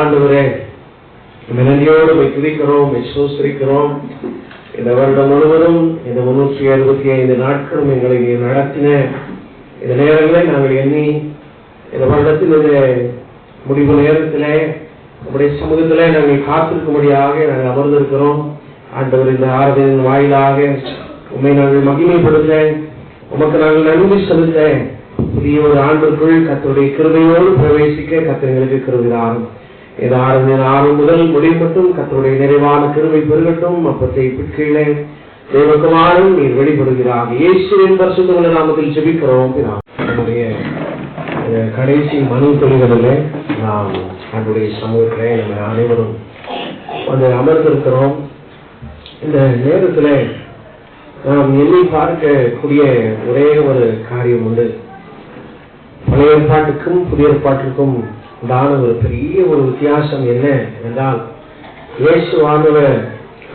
ஆண்டவரே, நன்றியோடு துதிக்கிறோம், விசுவாசிக்கிறோம். இந்த வருடம் முழுவதும் இந்த 365 நாட்களும் எங்களை நடத்தின இந்த நேரங்களை நாங்கள் எண்ணி இந்த வருடத்தின் இந்த முடிவு நேரத்திலே நம்முடைய சமூகத்திலே நாங்கள் காத்திருக்கும்படியாக நாங்கள் அமர்ந்திருக்கிறோம். ஆண்டவர், இந்த ஆராதனையின் வாயிலாக உண்மை நாங்கள் மகிமைப்படுத்த, உமக்கு நாங்கள் நன்றி செலுத்த, புதிய ஒரு ஆண்டுக்குள் கர்த்தருடைய கிருபையோடு பிரவேசிக்க கர்த்தர் எங்களுக்கு கிருபை தாரும். இந்த ஆராதனையின் ஆரம்பம் முதல் முடிவு மட்டும் கர்த்தருடைய நிறைவான கிருபை பெருகட்டும். அப்பத்தை பிற்கீழே தேவகுமாரன் நீர் வெளிப்படுகிறார். இயேசுவின் பரிசுத்தமுள்ள நாமத்தில் ஜெபிக்கிறோம். நம்முடைய கடைசி மனு தொழில்களிலே நாம் நம்முடைய சமூகத்திலே நம்ம அனைவரும் வந்து அமர்ந்திருக்கிறோம். இந்த நேரத்தில் நாம் எண்ணி பார்க்கக்கூடிய ஒரே ஒரு காரியம் உண்டு. பழைய ஏற்பாட்டுக்கும் புதிய ஏற்பாட்டுக்கும் உண்டான ஒரு பெரிய ஒரு வித்தியாசம் என்ன என்றால், இயேசு ஆண்டவர்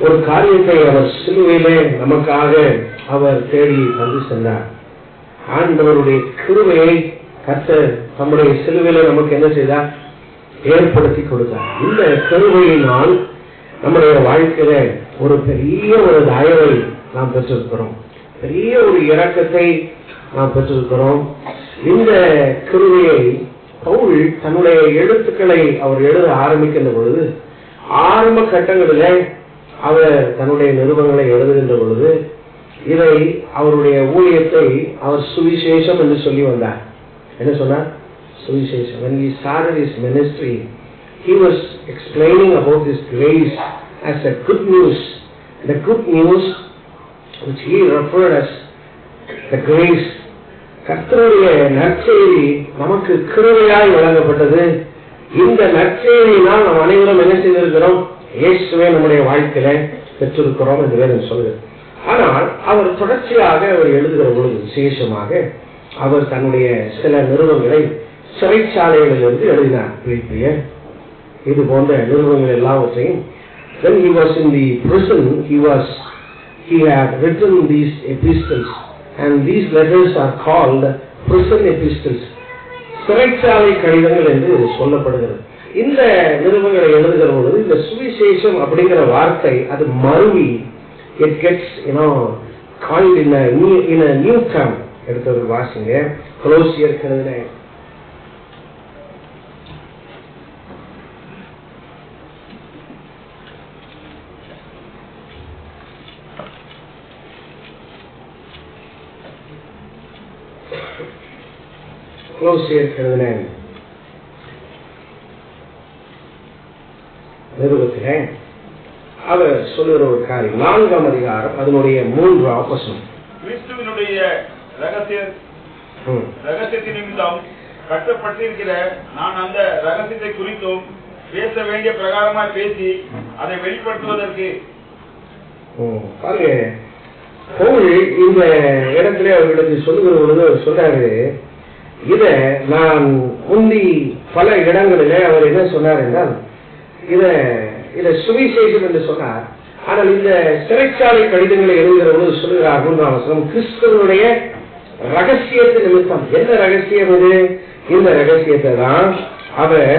ஒரு காரியத்தை அவர் சிலுவையிலே நமக்காக அவர் தேடி வந்து சென்றார். ஆண்டவருடைய கிருபையை கர்த்தர் நம்முடைய சிலுவையில நமக்கு என்ன செய்தார்? ஏற்படுத்தி கொடுத்தார். இந்த கிருபையினால் நம்முடைய வாழ்க்கையில ஒரு பெரிய ஒரு தயவை நாம் பெற்றிருக்கிறோம், பெரிய ஒரு இரக்கத்தை நாம் பெற்றிருக்கிறோம். இந்த கிருபையை பவுல் தன்னுடைய எழுத்துக்களை அவர் எழுத ஆரம்பிக்கின்ற பொழுது, ஆரம்ப கட்டங்களிலே அவர் தன்னுடைய நிருபங்களை எழுதுகின்ற பொழுது இதை அவருடைய ஊழியத்தை அவர் சுவிசேஷம் என்று சொல்லி வந்தார். என்ன சொன்னார்? சுவிசேஷம். When he started his ministry, he was explaining about this grace as a good news. The good news which he referred as the grace. கர்த்தருடைய நற்செய்தி நமக்கு கிருபையாய் வழங்கப்பட்டது. இந்த நற்செய்தியினால் நாம் அனைவரும் என்ன செய்திருக்கிறோம்? இயேசுவை நம்முடைய வாழ்க்கையில பெற்றிருக்கிறோம் என்று வேதம் சொல்லுது. ஆனால் அவர் தொடர்ச்சியாக அவர் எழுதுகிற பொழுது விசேஷமாக அவர் தன்னுடைய சில நிறுவனங்களை சிறைச்சாலைகளிலிருந்து எழுதினார். இது போன்ற நிறுவனங்கள் எல்லாவற்றையும் when he was in the prison, he had written these epistles, and these letters are called prison epistles. சிறைச்சாலை கடிதங்கள் என்று சொல்லப்படுகிறது. இந்த நிறுவனங்களை எழுதுகிற பொழுது இந்த சுவிசேஷம் அப்படிங்கிற வார்த்தை அது மருவி it gets called in a new term. எடுத்தது வாசிங்க, கொலோசியர் கழுதின நிறுவனத்திலே அவர் சொல்லுகிற ஒரு காரியம் 4ஆம் அதிகாரம் அதனுடைய 3 ஆபோசனம். கிறிஸ்துவினுடைய ரகசியத்தின் நிமித்தம் கட்டப்பட்டிருக்கிற நான் அந்த ரகசியத்தை குறித்தும் பேச வேண்டிய பிரகாரமாய் பேசி அதை வெளிப்படுத்துவதற்கு பாருங்க, பவுல் இந்த இடத்துல அவர்களுக்கு சொல்லுகிற பொழுது சொல்றாரு, இத நான் முந்தி பல இடங்களிலே அவர் என்ன சொன்னார் என்றால் இத சுவிசேஷம் என்று சொன்னார். ஆனால் இந்த சிறைச்சாலை கடிதங்களை எழுதுகிற பொழுது சொல்லுகிறார் 3ஆம் வசனம், கிறிஸ்துவனுடைய ரகசியத்தின் நிமித்தம். என்ன ரகசியம் இது? இந்த ரகசியத்தை தான் அவர்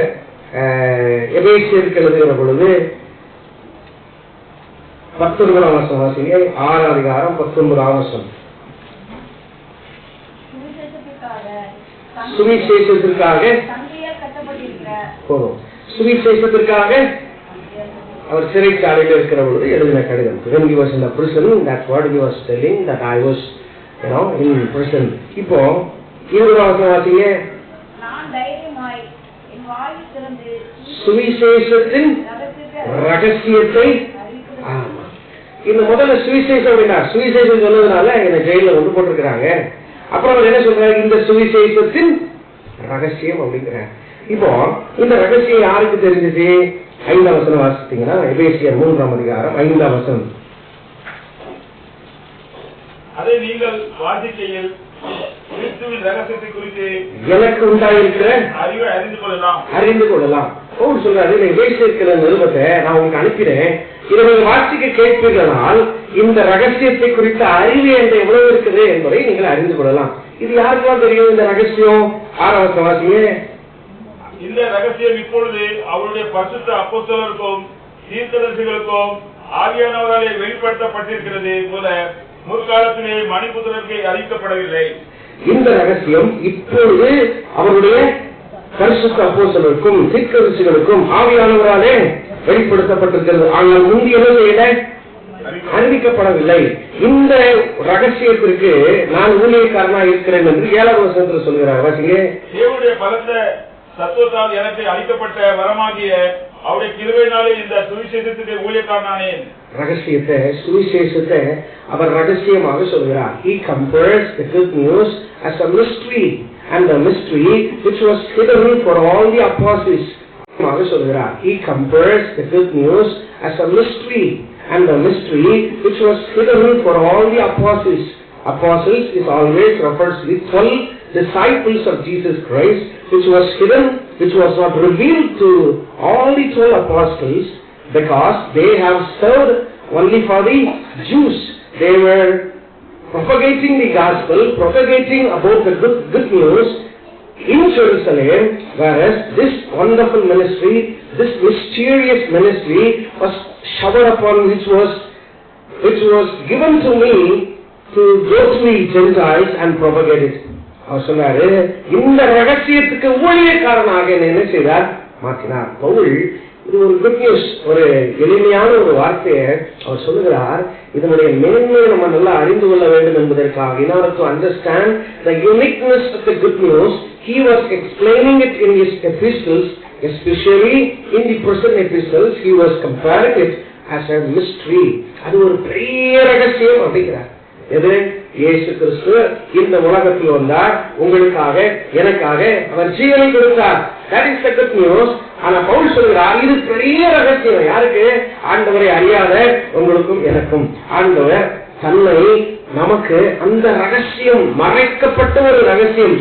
எபேசியருக்கு எழுதுகிற பொழுது 19ஆம் வசனம் வாசிங்க, 6ஆம் அதிகாரம் 19ஆம் வசனம். சுவிசேஷத்திற்காக சுவிசேஷத்திற்காக அவர் சிறைச்சாலையில் இருக்கிற பொழுது எழுதின கடிதம். When he was in the prison, that's what he was telling, that I was in prison. இப்போ 20ஆம் வசனம் வாசிங்க, சுவிசேஷத்தின் ரகசியத்தை. இந்த முதல்ல சுவிசேஷம் அப்படின்னா சுவிசேஷம் சொன்னதுனால என்ன ஜெயில கொண்டு போட்டிருக்கிறாங்க. அப்புறம் அவர் என்ன சொல்றாரு? இந்த சுவிசேஷத்தின் ரகசியம் அப்படிங்கிறார். இப்போ இந்த ரகசியம் யாருக்கு தெரிஞ்சது? 5ஆம் வசனம் வாசித்தீங்கன்னா எபேசியர் 3ஆம் அதிகாரம் 5ஆம் வசனம். அதை நீங்கள் வாசிக்கையில் கிறிஸ்துவின் ரகசியத்தை குறித்து எனக்கு உண்டாயிருக்கிற அறிவை அறிந்து கொள்ளலாம். பவுல் சொல்றாரு, எபேசியர் நிருபத்தை நான் உங்களுக்கு அனுப்பினேன், இதை நீங்கள் வாசிக்க கேட்பீர்களால் இந்த ரகசியத்தை குறித்த அறிவு என்ற எவ்வளவு இருக்குது என்பதை நீங்கள் அறிந்து கொள்ளலாம். இது யாருக்கெல்லாம் தெரியும் இந்த ரகசியம்? 6ஆம் வசனம் வாசிங்க. இந்த ரகசியம் இப்பொழுது அவருடைய பரிசுத்த அப்போஸ்தலருக்கும் தீர்க்கதரிசிகளுக்கும் ஆவியானவராலே வெளிப்படுத்தப்பட்டிருக்கிறது போல முற்காலத்திலே மணிபுத்திரருக்கு அறிவிக்கப்படவில்லை. இந்த ரகசியம் இப்பொழுது அவருடைய பரிசுத்த அப்போஸ்தலருக்கும் தீர்க்கதரிசிகளுக்கும் ஆவியானவராலே வெளிப்படுத்தப்பட்டிருக்கிறது. ஆனால் முந்தைய நிலையில அறிவிக்கப்படவில்லை. இந்த ரகசியத்திற்கு நான் ஊழியக்காரனா இருக்கிறேன் என்று 7வது வசனத்தில் சொல்கிறார். வாசிங்க. தேவனுடைய பலத்த சத்துவத்தால் எனக்கு அளிக்கப்பட்ட வரமாகிய அவருடைய கிருபையினாலே இந்த சுவிசேஷத்துக்கு ஊழியக்காரனானேன். ரகசியத்தை, சுவிசேஷத்தை அவர் ரகசியமாக சொல்கிறார். He compares the good news as a mystery and the mystery which was hidden for all the apostles. சொல்கிறார். He compares the good news as a mystery and the mystery which was hidden for all the apostles. Apostles is always refers to the 12 disciples of Jesus Christ, which was hidden, which was not revealed to all the 12 apostles because they have served only for the Jews. They were propagating the gospel, propagating about the good news in Jerusalem, whereas this wonderful ministry, this mysterious ministry was showered upon, which was given to me to go to the Gentiles and propagate it. அவர் சொன்னாரு, இந்த ரகசியத்துக்கு ஊழியக்காரனாக என்ன செய்தார்? மாற்றினார். பவுல் இது ஒரு good news, ஒரு எளிமையான ஒரு வார்த்தையை அவர் சொல்லுகிறார். இதனுடைய மேன்மையை நம்ம நல்லா அறிந்து கொள்ள வேண்டும் என்பதற்காக, in order to understand the uniqueness of the good news, he was explaining it in his epistles, especially in the present epistles. He was comparing it as a mystery. அது ஒரு பெரிய ரகசியம் அப்படிங்கிறார். எது? இயேசு கிறிஸ்து இந்த உலகத்தில் வந்தார், உங்களுக்காக எனக்காக அவர் ஜீவனை கொடுத்தார். That is the good news. ஆனா பவுல் சொல்கிறார், இது பெரிய ரகசியம். யாருக்கு? ஆண்டவரை அறியாத உங்களுக்கும் எனக்கும். ஆண்டவர் தன்னை நமக்கு அந்த ரகசியம், மறைக்கப்பட்ட ஒரு ரகசியம்,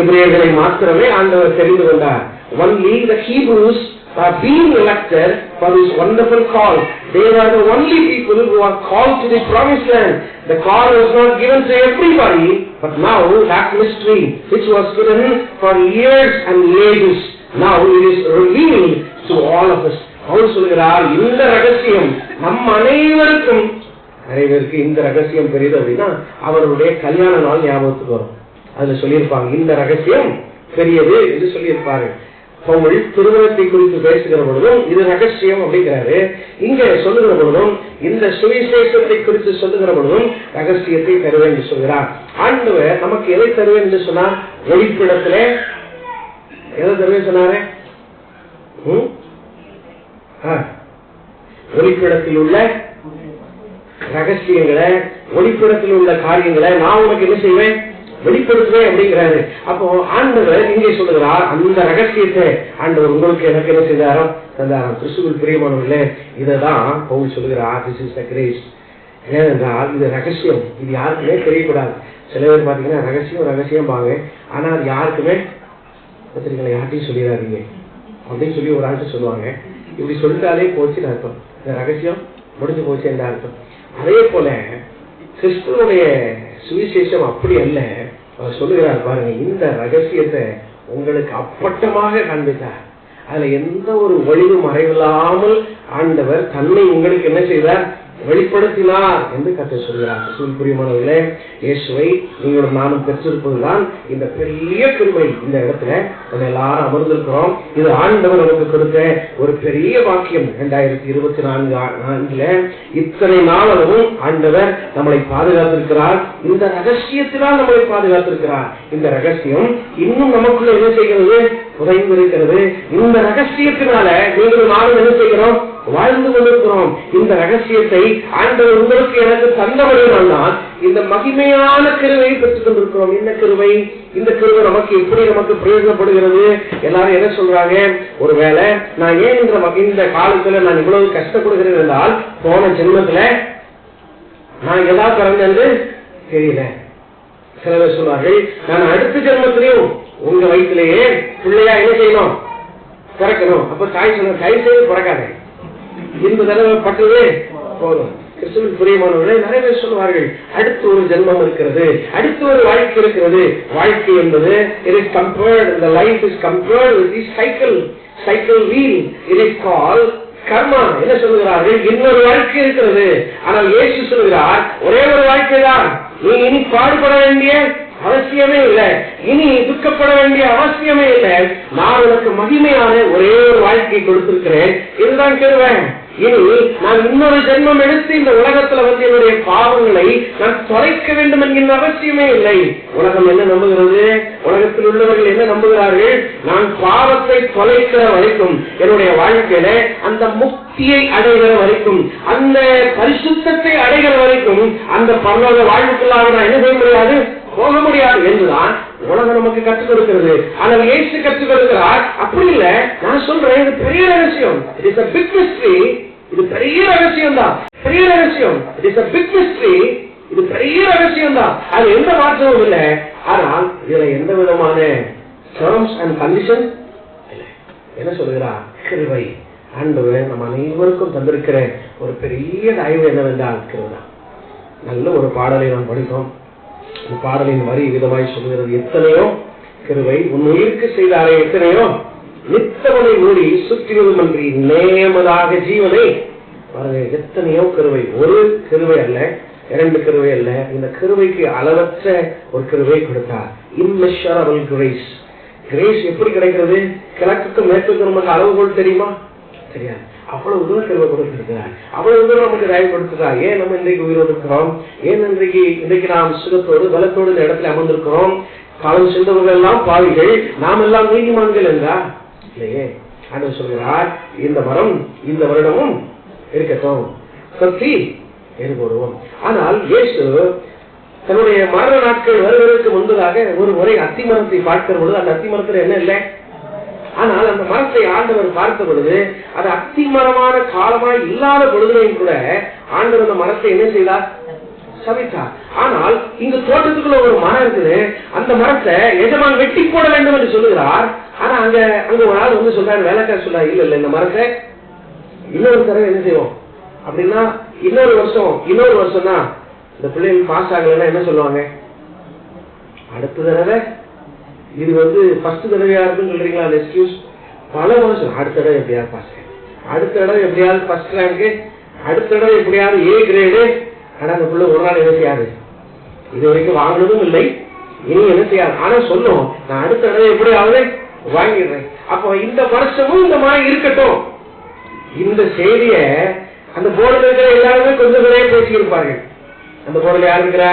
எபிரேயர்களை மாத்திரமே ஆண்டவர் தெரிந்து கொண்டார். Only the Hebrews are being elected for this wonderful call. They are the only people who are called to the promised land. The call was not given to everybody, but now that mystery which was given for years and ages, now it is revealed to all of us. Pavul சொல்கிறார், இந்த ரகசியம் நம் அனைவருக்கும், நிறைவேருக்கு இந்த ரகசியம் பெரியது அப்படின்னா அவருடைய கல்யாண நாள் ஞாபகத்துக்கு வரும். அதுல சொல்லியிருப்பாங்க, இந்த ரகசியம் பெரியது என்று சொல்லியிருப்பாரு. பவுல் திருமணத்தை குறித்து பேசுகிற பொழுதும் இது ரகசியம் அப்படிங்கிறாரு. இங்க சொல்லுகிற பொழுதும், இந்த சுவிசேஷத்தை குறித்து சொல்லுகிற பொழுதும் ரகசியத்தை தருவேன் என்று சொல்கிறார். ஆண்டவர் நமக்கு எதை தருவேன் என்று சொன்னார்? வெளிப்பிடத்திலே எதை தருவேன் சொன்னாரு? வெளிப்பிடத்தில் உள்ள ரகசியங்களை, வெளிப்பிடத்தில் உள்ள காரியங்களை நான் உனக்கு என்ன செய்வேன்? வெளிப்படுத்துவேன் அப்படிங்கிறாரு. அப்போ ஆண்டவர் இங்கே சொல்லுகிறார், அந்த ரகசியத்தை ஆண்டவர் உங்களுக்கு எனக்கு என்ன செய்தாரோ தந்தாராம். கிறிஸ்துவில் பிரியமானவர்களே, இதைதான் பவுல் சொல்லுகிறார், this is the grace. ஏனென்றால் இது ரகசியம், இது யாருக்குமே தெரியக்கூடாது. சில பேர் பாத்தீங்கன்னா ரகசியம் ரகசியம் பாங்க, ஆனா அது யாருக்குமே பத்திரிக்கை யார்ட்டையும் சொல்லிடாதீங்க அப்படின்னு சொல்லி ஒரு ஆள்கிட்ட சொல்லுவாங்க. இப்படி சொல்லிட்டாலே போச்சுன்னு அர்த்தம், இந்த ரகசியம் முடிஞ்சு போச்சு என்ற அர்த்தம். அதே போல கிறிஸ்துவனுடைய சுவிசேஷம் அப்படி அல்ல. அவர் சொல்லுகிறார் பாருங்க, இந்த ரகசியத்தை உங்களுக்கு அப்பட்டமாக காண்பித்தார். அதுல எந்த ஒரு ஒளிவு மறைவில்லாமல் ஆண்டவர் தன்னை உங்களுக்கு என்ன செய்தார்? வெளிப்படுத்தினார் என்று கர்த்தர் சொல்கிறார். பிரியமானவர்களே, இயேசுவை நீங்களும் நானும் பெற்றிருப்பதுதான் இந்த பெரிய கிருபை. இந்த இடத்துல நம்ம எல்லாரும் அமர்ந்திருக்கிறோம். இது ஆண்டவர் நமக்கு கொடுத்த ஒரு பெரிய வாக்கியம். 2024 இத்தனை நாளும் ஆண்டவர் நம்மளை பாதுகாத்திருக்கிறார். இந்த ரகசியத்தினால் நம்மளை பாதுகாத்திருக்கிறார். இந்த ரகசியம் இன்னும் நமக்குள்ள என்ன செய்கிறது? புதைந்திருக்கிறது. இந்த ரகசியத்தினால நீங்களும் நானும் என்ன செய்கிறோம்? வாழ்ந்து கொண்டிருக்கிறோம். இந்த ரகசியத்தை ஆண்டவர் உங்களுக்கு எனக்கு தந்தவர்களால் இந்த மகிமையான கிருபையை பெற்றுக் கொண்டிருக்கிறோம். என்ன கிருபை? இந்த கிருபை நமக்கு எப்படி நமக்கு பிரயோஜனப்படுகிறது? எல்லாரும் என்ன சொல்றாங்க? ஒருவேளை நான் ஏன் இந்த காலத்துல நான் இவ்வளவு கஷ்டப்படுகிறேன் என்றால், போன ஜென்மத்துல நான் எதா பிறந்தது தெரியல. சில பேர் சொல்வார்கள், நான் அடுத்த ஜென்மத்திலையும் உங்க வயிற்றிலேயே பிள்ளையா என்ன செய்யணும்? பிறக்கணும். அப்ப தாய் சொன்ன, கை செய்து பிறக்காத, இந்த தடவை பட்டதே போதும். கிறிஸ்துவின் பிரியமானவர்களே, நிறைய பேர் சொல்லுவார்கள் அடுத்து ஒரு ஜென்மம் இருக்கிறது, அடுத்து ஒரு வாழ்க்கை இருக்கிறது. வாழ்க்கை என்பது it is compared, the life is compared with this cycle wheel. It is called கர்மா. என்ன சொல்லுகிறார்கள்? இன்னொரு வாழ்க்கை இருக்கிறது. ஆனால் இயேசு சொல்கிறார் ஒரே ஒரு வாழ்க்கை தான். நீ இனி பாடுபட வேண்டிய அவசியமே இல்லை, இனி துக்கப்பட வேண்டிய அவசியமே இல்லை. நான் உனக்கு மகிமையான ஒரே ஒரு வாழ்க்கை கொடுத்திருக்கிறேன். இதுதான் கேள்வேன். இனி நான் இன்னொரு ஜென்மம் எடுத்து இந்த உலகத்துல வந்து என்னுடைய பாவங்களை நான் தொலைக்க வேண்டும் என்கின்ற அவசியமே இல்லை. உலகம் என்ன நம்புகிறது? உலகத்தில் உள்ளவர்கள் என்ன நம்புகிறார்கள்? நான் பாவத்தை தொலைக்கிற வரைக்கும், என்னுடைய வாழ்க்கையில அந்த முக்தியை அடைகிற வரைக்கும், அந்த பரிசுத்தத்தை அடைகிற வரைக்கும், அந்த பரலோக வாழ்வுக்குள்ளாக நான் என்ன செய்ய முடியாது, போக முடியாது என்றுதான் உலகம் நமக்கு கற்றுக் கொடுக்கிறது. ஆனால் இயேசு கற்றுக் கொடுக்கிறார் அப்படி இல்ல. நான் சொல்றேன், இது பெரிய ரகசியம். It is a big mystery. இது பெரிய ரகசியம் தான், பெரிய ரகசியம். It is a big mystery. இது பெரிய ரகசியம் தான். அது எந்த மாற்றமும் இல்லை. ஆனால் இதுல எந்த விதமான terms and conditions இல்லை. என்ன சொல்கிறார்? கிருபை. ஆண்டவர் நம்ம அனைவருக்கும் தந்திருக்கிற ஒரு பெரிய தயவு என்னவென்றால் கிருபை. நல்ல ஒரு பாடலை நாம் படித்தோம். பாடலின் வரி விதமாய் சொல்லுகிறது, எத்தனையோ கிருபை உன் உயிருக்கு செய்தாரே, எத்தனையோ நித்தவனை மூடி சுற்றிவதுமன்றி நேமதாக ஜீவனை. எத்தனையோ கிருபை. ஒரு கிருபை அல்ல, 2 கிருபை அல்ல. இந்த கிருபைக்கு அளவற்ற ஒரு கிருபை கொடுத்தார். immeasurable grace. கிரேஸ் எப்படி கிடைக்கிறது? கிழக்குக்கு மேற்கு நமக்கு அளவுகோல் தெரியுமா? தெரியாது. அவ்வளவு தூரம் கிருபை கொடுத்திருக்கிறார், அவ்வளவு தூரம் நமக்கு தயவு கொடுத்திருக்கிறார். ஏன் நம்ம இன்றைக்கு உயிரோடு இருக்கிறோம்? ஏன் இன்றைக்கு நாம் சுகத்தோடு பலத்தோடு இந்த இடத்துல அமர்ந்திருக்கிறோம்? காலம் சென்றவர்கள் எல்லாம் பாவிகள், நாம் எல்லாம் நீதிமான்கள் என்றா இல்லையே. ஆண்டவர் சொல்கிறார், இந்த மரம் இந்த வருடமும் இருக்கட்டும், சத்தி ஏற்படுவோம். ஆனால் இயேசு தன்னுடைய மரண நாட்கள் வருவதற்கு முன்பதாக ஒரு முறை அத்திமரத்தை பார்க்கிற பொழுது, அந்த அத்திமரத்தில் என்ன இல்லை, ஆனால் அந்த மரத்தை ஆண்டவர் பார்த்த பொழுது அது அத்திமரமான காலமாய் இல்லாத பொழுதுலையும் கூட ஆண்டவர் அந்த மரத்தை என்ன செய்தார்? சபித்தார். ஆனால் இங்கு தோட்டத்துக்குள்ள ஒரு மரம் இருக்குது. அந்த மரத்தை எஜமான் வெட்டி போட வேண்டும் என்று சொல்லுகிறார். ஆனா அங்க ஒரு ஆள் வந்து சொல்றாரு, வேலைக்கார சொல்றாரு, இல்ல இல்ல இந்த மரத்தை இன்னொரு தடவை என்ன செய்வோம் அப்படின்னா, இன்னொரு வருஷம் தான் இந்த பிள்ளைகள் பாஸ் ஆகலைன்னா என்ன சொல்லுவாங்க? அடுத்த தடவை இது வந்து ஃபர்ஸ்ட் தடவையா இருக்குன்னு சொல்றீங்களா? அந்த எக்ஸ்கியூஸ் பல வருஷம். அடுத்த தடவை எப்படியாவது பாஸ், அடுத்த தடவை எப்படியாவது ஃபர்ஸ்ட் ரேங்க், அடுத்த தடவை எப்படியாவது A கிரேடு. ஆனா அந்த பிள்ளை ஒரு நாள் என்ன செய்யாது, இது வரைக்கும் வாங்கினதும் இல்லை, இனி என்ன செய்யாது. ஆனா சொல்லும், நான் அடுத்த தடவை எப்படியாவது வாங்கிடுறேன். அப்போ இந்த வருஷமும் இந்த மாதிரி இருக்கட்டும். இந்த செய்திய அந்த போர்டுல இருக்கிற எல்லாருமே கொஞ்சம் நிறைய பேசியிருப்பார்கள். அந்த போர்டுல யாரு இருக்கிறா,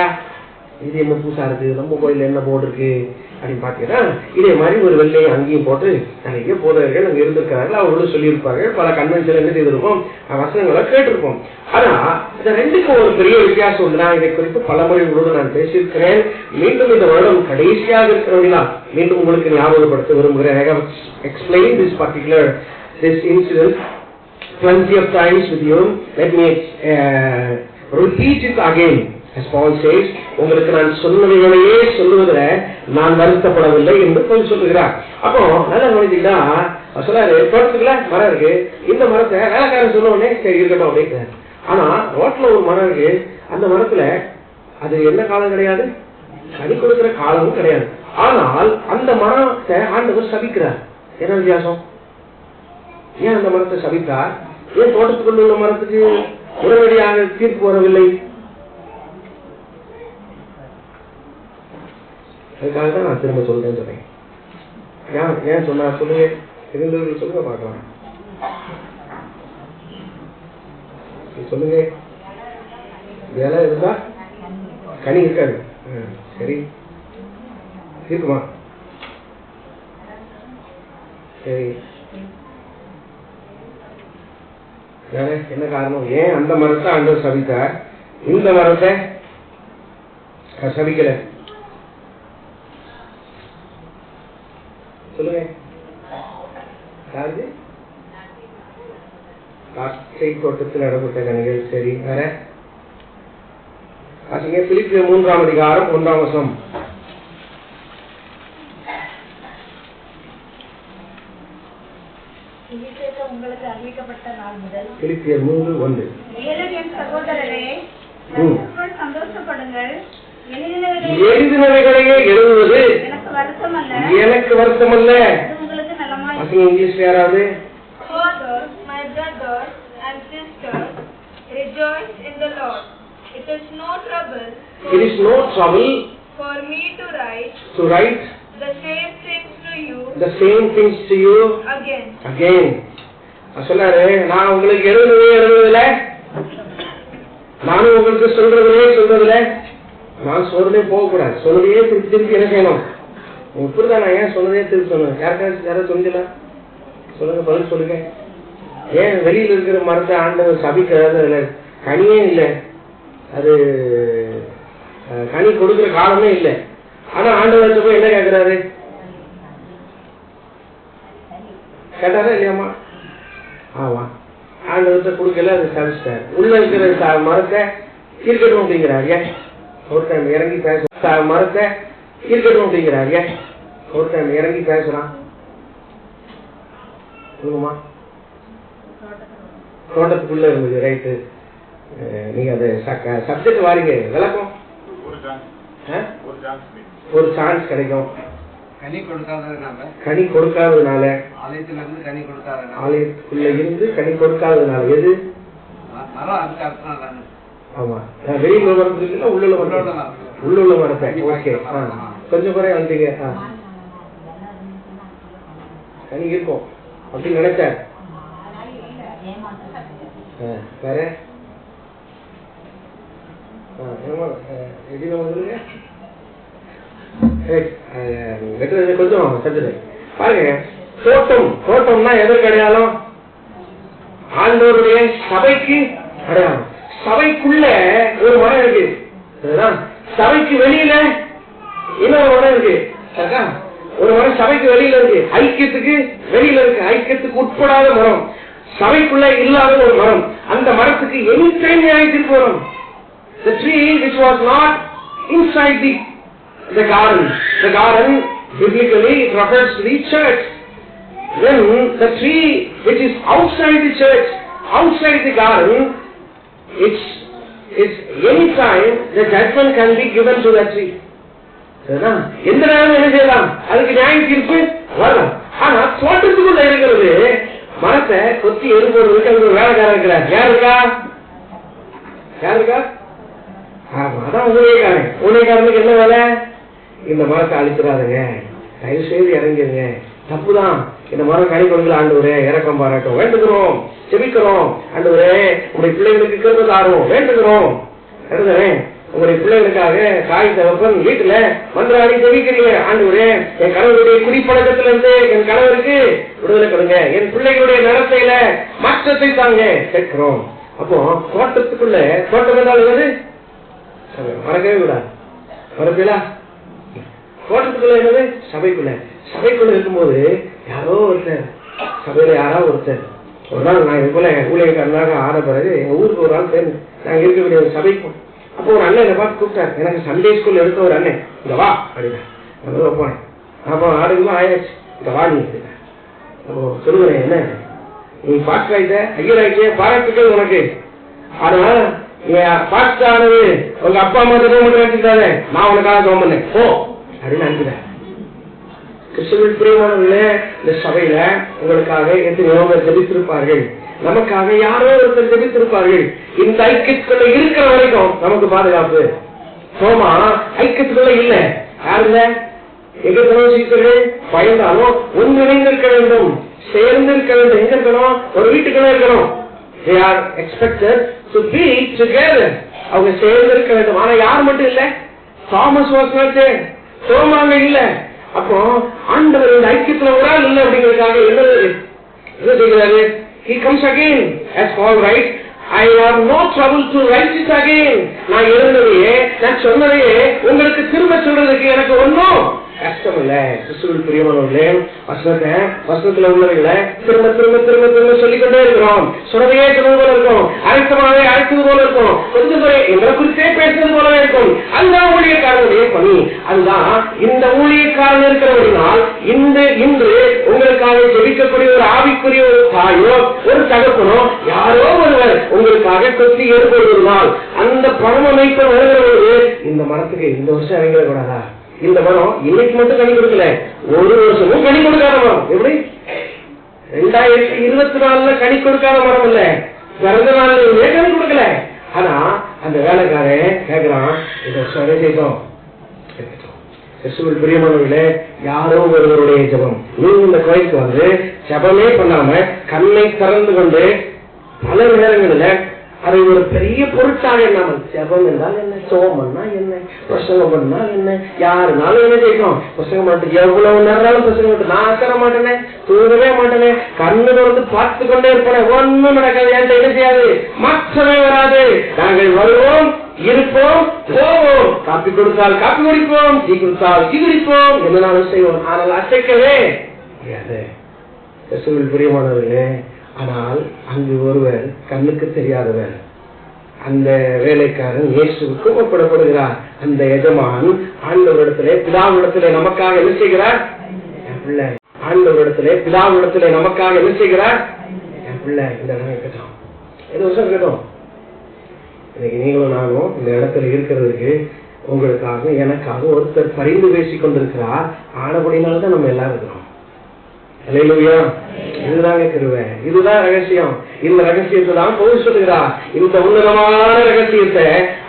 இது என்ன புதுசா இருக்கு, நம்ம கோயில என்ன போர்டு இருக்கு அப்படின்னு பாத்தீங்கன்னா, இதே மாதிரி ஒரு வெள்ளையை அங்கேயும் போட்டு நிறைய போதகர்கள் அங்க இருந்திருக்கிறார்கள். அவர்களும் சொல்லியிருப்பார்கள், பல கன்வென்ஷன் என்ன செய்திருப்போம், வசனங்களை கேட்டிருப்போம். ஆனா இந்த ரெண்டுக்கும் ஒரு பெரிய வித்தியாசம் உண்டு. நான் இதை குறித்து பல முறை உங்களோடு நான் பேசியிருக்கிறேன். மீண்டும் இந்த வருடம் கடைசியாக இருக்கிறவங்களா மீண்டும் உங்களுக்கு ஞாபகப்படுத்த விரும்புகிறேன். I have explained this incident plenty of times with you. Let me repeat it again. As Paul says, உங்களுக்கு நான் சொன்னவைகளையே சொல்லுவதில் நான் வருத்தப்படவில்லை என்று போய் சொல்லுகிறார். அப்போ நல்லா கவனிச்சீங்கன்னா சொல்றாரு, தோட்டத்துக்குள்ள மரம் இருக்கு, இந்த மரத்தை வேலைக்காரன் சொன்னோடனே சரி இருக்கட்டும் அப்படின்னு. ஆனா ரோட்ல ஒரு மரம் இருக்கு, அந்த மரத்துல அது என்ன காலம் கிடையாது, கனி கொடுக்கிற காலமும் கிடையாது. ஆனால் அந்த மரத்தை ஆண்டவர் சபிக்கிறார். என்ன வித்தியாசம்? ஏன் அந்த மரத்தை சபித்தார்? ஏன் தோட்டத்துக்குள்ள உள்ள மரத்துக்கு உடனடியாக தீர்ப்பு வரவில்லை? அதுக்காக தான் நான் திரும்ப சொல்றேன்னு சொன்னேன். ஏன் சொன்னா சொல்லுங்க, இருந்தவர்கள் சொல்லுங்க பார்க்கலாம். சொல்லுங்க. வேலை இருந்தா கனி இருக்காது. சரி இருக்குமா? சரி, வேற என்ன காரணம்? ஏன் அந்த மரத்தை ஆண்டவர் சபித்தார், இந்த மரத்தை சபிக்கல? சொல்லுங்க. யாரு? காற்றை தோட்டத்தில் இடப்பட்ட கனிகள். சரி, வேற பிலிப்பியர் 3ஆம் அதிகாரம் 1ஆம் வசனம். உங்களுக்கு அறிவிக்கப்பட்ட நாள் முதல். பிலிப்பியர் 3:1. மேலும் என் சகோதரரே, சந்தோஷப்படுங்கள். எழுதினவைகளையே எழுதுவது எனக்கு வருத்தமல்ல. உங்களுக்கு நலமாய். இங்கிலீஷ் யாராவது? Further, my brothers and sisters, rejoice in the Lord. It is no trouble for me to write the same things to you again. சொல்லாரு, நான் உங்களுக்கு எழுதுறதுல, நானும் உங்களுக்கு சொல்றதுல நான் சொல்றதே போகக்கூடாது. சொன்னதையே திருப்பி என்ன செய்யணும்? இப்படிதான் நான் ஏன் சொன்னதே திருப்பி சொன்னேன். யாராவது சொல்லிக்கலாம் சொல்லுங்க, பதில் சொல்லுங்க. ஏன் வெளியில இருக்கிற மரத்தை ஆண்டவர் சபிக்கிறது? அதுல கனியே இல்லை, அது கனி கொடுக்கிற காலமே இல்லை. ஆனா ஆண்டவர்கிட்ட போய் என்ன கேட்கிறாரு? கேட்டாரா இல்லையாமா? ஆமா, ஆண்டவர்கிட்ட கொடுக்கல, அது சபிச்சிட்டாரு. உள்ள இருக்கிற மரத்தை இருக்கட்டும் அப்படிங்கிறார். ஏன் ஒரு டைம் இறங்கி பேச மரத்தை இருக்கட்டும் அப்படிங்கிறார். ஏன் ஒரு டைம் இறங்கி பேசுறான்? சொல்லுங்கம்மா. தோட்டத்துக்குள்ள இருந்தது, ரைட்டு. நீங்க அது சப்ஜெக்ட் வாரிங்க, விளக்கம் ஒரு சான்ஸ் கிடைக்கும். கனி கொடுக்காததுனால, ஆலயத்துக்குள்ள இருந்து கனி கொடுக்காததுனால. எது? ஆமா, வெளியில மரத்துல உள்ள மரத்தை. ஓகே, கொஞ்சம் குறை வந்தீங்க. கனி இருக்கும் அப்படின்னு நினைச்சார். வேற கொஞ்சம் சத்து பாருங்க. தோட்டம்னா எதற்கு அடையாளம்? ஆண்டவருடைய சபைக்கு அடையாளம். சபைக்குள்ள ஒரு மரம் இருக்கு, சபைக்கு வெளியில இன்னொரு மரம் இருக்கு. ஒரு மரம் சபைக்கு வெளியில இருக்கு, ஐக்கியத்துக்கு வெளியில இருக்கு. ஐக்கியத்துக்கு உட்படாத மரம், சபைக்குள்ள இல்லாத ஒரு மரம். அந்த மரத்துக்கு எனி டைம் நியாயத்திற்கு வரும். The tree which was not inside the garden biblically it refers to the church. Then the tree which is outside the church, outside the garden, it's any time the judgment can be given to that tree. எந்த நேரம் என்ன செய்யலாம்? அதுக்கு நியாய தீர்ப்பு வரலாம். ஆனா தோட்டத்துக்குள்ள இருக்கிறது மரத்தை கொத்தி எரிபோடுறதுக்கு அது ஒரு வேலைக்காரன் இருக்கிறார். யார் இருக்கா? அதான் ஊழியக்காரனுக்கு என்ன வேலை? இந்த மரத்தை அழிச்சிடாதுங்க, தயவு செய்து இறங்கிருங்க, தப்புதான். இந்த மரம் கனி கொடுக்கல, ஆண்டவரே இறக்கம் பாராட்டும், வேண்டுகிறோம், செபிக்கிறோம். ஆண்டவரே உங்களுடைய பிள்ளைகளுக்கு கிருபை தாரும், வேண்டுகிறோம். உங்களுடைய பிள்ளைகளுக்காக தாய் தகப்பன் வீட்டுல மன்றாடி செபிக்கிறீங்க. ஆண்டவரே என் கணவருடைய குடிப்பழக்கத்துல இருந்து என் கணவருக்கு விடுதலை கொடுங்க, என் பிள்ளைகளுடைய நடத்தையில மாற்றத்தை தாங்க கேட்கிறோம். அப்போ தோட்டத்துக்குள்ள, தோட்டம் என்றால் என்னது? மறக்கவே கூடாது. மறப்பீங்களா? தோட்டத்துக்குள்ள என்னது? சபைக்குள்ள இருக்கும்போது யாரோ ஒருத்தர், சபையில யாராவது ஒருத்தர், ஒரு நாள் நான் இது போல ஊழியக்காரனாக ஆன பிறகு எங்க ஊருக்கு ஒரு நாள் சேர்ந்து நாங்க இருக்கக்கூடிய ஒரு சபைக்கு. அப்போ ஒரு அண்ணன் என்னை பார்த்து கூப்பிட்டார். எனக்கு சண்டே ஸ்கூல்ல எடுத்த ஒரு அண்ணன், இங்க வா அப்படின்னா நான் போனேன். அப்போ ஆடுகளும் ஆயாச்சு, இங்க வா நீ. அப்போ சொல்லுவேன், என்ன நீ பாஸ்டர் ஆயிட்ட, ஐயர் ஆயிட்டே, பாராட்டுக்கள் உனக்கு. ஆனா பாஸ்டர் ஆனது உங்க அப்பா அம்மா மட்டும் நினைச்சுட்டாரு, நான் உனக்காக ஜெபம் பண்ணேன் போ அப்படின்னு அனுப்பிட்டேன். கிறிஸ்துவின் பிரியமானவர்களே, இந்த சபையில உங்களுக்காக எத்தனையோ பேர் ஜெபித்திருப்பார்கள், நமக்காக யாரோ ஒருத்தர் ஜெபித்திருப்பார்கள். இந்த ஐக்கியத்துக்குள்ள இருக்கிற வரைக்கும் நமக்கு பாதுகாப்பு. சோமா ஐக்கியத்துக்குள்ள இல்ல, யாருங்க எங்க சீக்கிரம் பயந்தாலும் ஒன்றிணைந்திருக்க வேண்டும், சேர்ந்திருக்க வேண்டும். எங்க இருக்கணும்? ஒரு வீட்டுக்குள்ள இருக்கணும். They are expected to be together. அவங்க சேர்ந்திருக்க வேண்டும். ஆனா யார் மட்டும் இல்ல? தாமஸ் வாஸ் not there, சோமாங்க இல்ல. அப்போ ஆண்டவர் இந்த ஐக்கியத்துல ஒரு ஆள் இல்லை அப்படிங்கிறதுக்காக என்ன செய்கிறாரு? He comes again as Paul writes, I have no trouble to write it again. நான் எழுந்ததையே, நான் சொன்னதையே உங்களுக்கு திரும்ப சொல்றதுக்கு எனக்கு ஒன்றும் கஷ்டம் இல்ல. கிறிஸ்துவின் பிரியமானவர்களே, வசனத்துல உள்ளவர்களை திரும்ப திரும்ப திரும்ப திரும்ப சொல்லிக்கொண்டே இருக்கிறோம். இருக்கிறோம். சுடவையே சொன்னது போல இருக்கும், அரைத்தமாவே அரைத்தது போல இருக்கும், கொஞ்சம் துறை எங்களை குறித்தே பேசுறது போலவே இருக்கும். அதுதான் ஊழியக்காரனுடைய பணி. அதுதான் இந்த ஊழியக்காரன் இருக்கிறவர்களால் இன்று உங்களுக்காக ஜெபிக்கக்கூடிய ஒரு ஆவிக்குரிய ஒரு தாயோ ஒரு தகப்பனோ யாரோ ஒருவர் உங்களுக்காக கொத்தி ஏற்படுவதனால் அந்த பணம் அமைப்பு வருகிறது. இந்த மரத்துக்கு இந்த வருஷம் இறங்கிட கூடாதா? இந்த மரம் இன்னைக்கு மட்டும் கனி கொடுக்கல, ஒரு வருஷமும் கனி கொடுக்காத மரம். எப்படி 2024 கனி கொடுக்காத மரம் இல்ல, பிறந்த நாள்ல கனி கொடுக்கல. ஆனா அந்த வேலைக்காரன் கேட்கிறான், இந்த வருஷம் செய்தோம். பிரியமானவர்களே, யாரோ ஒருவருடைய ஜபம். நீங்க இந்த கோயிலுக்கு வந்து ஜபமே பண்ணாம கண்ணை திறந்து கொண்டு பல நேரங்களில் அதை ஒரு பெரிய பொருட்டாக என்னாமல் ஜபம் என்றால் என்ன, சோம் பண்ணா என்ன, பிரசங்கம் பண்ணா என்ன, யாருனாலும் என்ன செய்யணும் பிரசங்கம் பண்ணிட்டு எவ்வளவு நேரம் பிரசங்கம் பண்ணிட்டு நான் அசர மாட்டேனே, தூங்கவே மாட்டேனே, கண்ணு வந்து பார்த்து கொண்டே இருப்பேன், ஒன்னும் நடக்காது, என்கிட்ட என்ன செய்யாது, மாற்றமே வராது. நாங்கள் வருவோம், இருப்போம், போவோம், காப்பி கொடுத்தால் காப்பி குடிப்போம், டீ கொடுத்தால் டீ குடிப்போம், என்னனாலும் செய்வோம். ஆனால் அசைக்கவே முடியாது. பிரியமானவர்களே, ஆனால் அங்கு ஒருவர் கண்ணுக்கு தெரியாதவர், அந்த வேலைக்காரன் இயேசுவுக்கு ஒப்பிடப்படுகிறார். அந்த எஜமான் ஆண்டவரிடத்திலே பிதாவிடத்திலே நமக்காக என்ன செய்கிறார்? என் பிள்ளை. ஆண்டவரிடத்திலே பிதாவிடத்திலே நமக்காக என்ன செய்கிறார்? என் பிள்ளை. இந்த இடம் இருக்கட்டும், எது வருஷம் இருக்கட்டும். இன்னைக்கு நீங்களும் நானும் இந்த இடத்துல இருக்கிறதுக்கு உங்களுக்காக எனக்காக ஒருத்தர் பரிந்து பேசிக் கொண்டிருக்கிறார். ஆனபடினால்தான் நம்ம எல்லாரும் இருக்கிறோம். அல்லேலூயா. இதுதாங்க கிருபை, இதுதான் ரகசியம். இந்த ரகசியத்தை தான் பவுல் சொல்லுகிறார். இந்த உன்னதமான ரகசியத்தை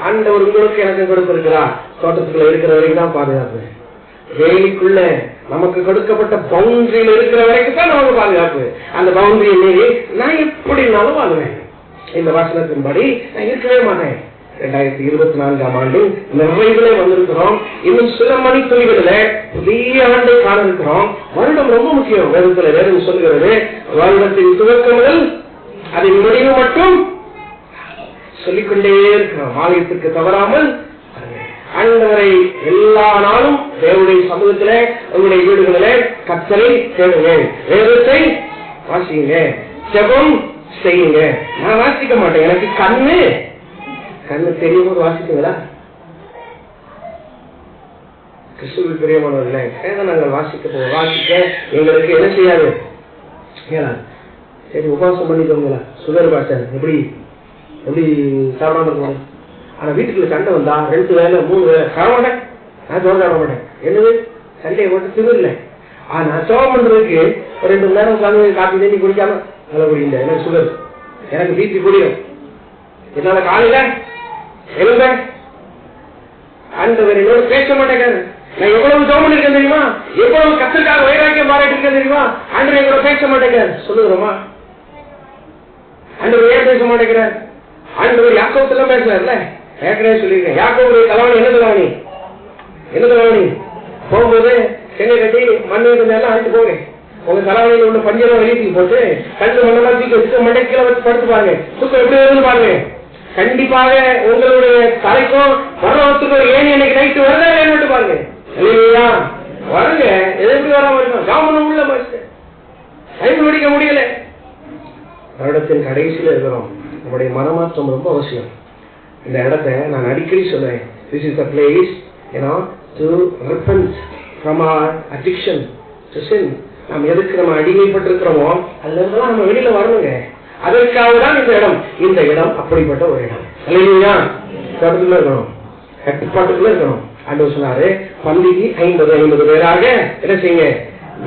ஆண்டவர் உங்களுக்கு எனக்கு கொடுத்திருக்கிறார். தோட்டத்துக்குள்ள இருக்கிற வரைக்கும் தான் பாதுகாப்பு, வேலிக்குள்ள நமக்கு கொடுக்கப்பட்ட பவுண்டரியில இருக்கிற வரைக்கும் தான் நமக்கு பாதுகாப்பு. அந்த பவுண்டரியை மீறி நான் எப்படினாலும் வாழ்வேன். இந்த வசனத்தின்படி நான் இருக்கவே மாட்டேன். 2024ஆம் ஆண்டு நிறைவிலே வந்திருக்கிறோம். இன்னும் சில மணித்துளிகளில் புதிய ஆண்டை காண இருக்கிறோம். வருடம் ரொம்ப முக்கியம். வேதத்துல வேதம் சொல்லுகிறது, வருடத்தின் துவக்கம் முதல் அதன் முடிவு மட்டும் சொல்லிக்கொண்டே இருக்கிறோம். ஆலயத்துக்கு தவறாமல் ஆண்டவரை எல்லா நாளும் தேவனுடைய சமூகத்திலே உங்களுடைய வீடுகளிலே கர்த்தரை தேடுங்க, வேதத்தை வாசிங்க, ஜெபம் செய்யுங்க. நான் வாசிக்க மாட்டேன், எனக்கு கண்ணு தெரியும் போது வாசிக்குங்களா? கிறிஸ்துவில் பிரியமானவர்களே, நாங்கள் வாசிக்க எங்களுக்கு என்ன செய்யாது? சரி உபவாசம் பண்ணிக்கோங்களா? சுகர் பாட்டர் எப்படி சாப்பிடாம இருக்கணும். ஆனா வீட்டுக்குள்ள சண்டை வந்தா 2 வேலை 3 வேலை சாப்பிட மாட்டேன், நான் சோறு சாப்பிட மாட்டேன். என்னது சண்டையை போட்டு திமிரல. ஆனா சோகம் பண்றதுக்கு 2 மணி நேரம் உட்காந்து காப்பி தண்ணி குடிக்காம நல்லா குடிக்கின்ற எனக்கு சுகர், எனக்கு பிபி குடிக்கும். என்னால காலையில எழுந்த ஆண்டவர் என்னோட பேச மாட்டேங்காரு. நான் எவ்வளவு ஜெபம் பண்ணிருக்கேன் தெரியுமா? எவ்வளவு கர்த்தருக்காக வைராக்கியம் பாராட்டி இருக்கேன் தெரியுமா? ஆண்டவர் எங்களோட பேச மாட்டேங்கிறார். சொல்லுகிறோமா? ஆண்டவர் ஏன் பேச மாட்டேங்கிறார்? ஆண்டவர் யாக்கோபுல பேசுறாருல்ல, ஏற்கனவே சொல்லியிருக்கேன். யாக்கோபுடைய தலைவணி என்ன தலைவணி போகும்போது செங்கை கட்டி மண்ணு எல்லாம் அழைத்து போங்க. உங்க தலைவணியில் உள்ள பஞ்செல்லாம் வெளியே போட்டு கண்டு மண்ணெல்லாம் தூக்கி வச்சு மண்டைக்கீழ வச்சு படுத்து பாருங்க. தூக்கம் எப்படி வருதுன்னு பாருங்க. கண்டிப்பாக உங்களுடைய தலைக்கும் பரவத்துக்கும் ஏன் எனக்கு நைட்டு வருதா வேணும் பாருங்க. இல்லையா வருங்க, எது எப்படி வராம இருக்கும்? கவர்மெண்ட் உள்ள டைம் பிடிக்க முடியல. வருடத்தின் கடைசியில இருக்கிறோம். நம்முடைய மனமாற்றம் ரொம்ப அவசியம். இந்த இடத்தை நான் அடிக்கடி சொல்றேன். This is the place, to repent from our addiction to sin. நாம் எதுக்கு நம்ம அடிமைப்பட்டிருக்கிறோமோ அதுல இருந்தெல்லாம் நம்ம வெளியில வரணுங்க. அதற்காக தான் இந்த இடம் அப்படிப்பட்ட ஒரு இடம். இல்லையா? கட்டுக்குள்ள இருக்கணும், கட்டுப்பாட்டுக்குள்ள இருக்கணும். ஆண்டவர் சொன்னாரு, பந்திக்கு 50 பேராக என்ன செய்யுங்க.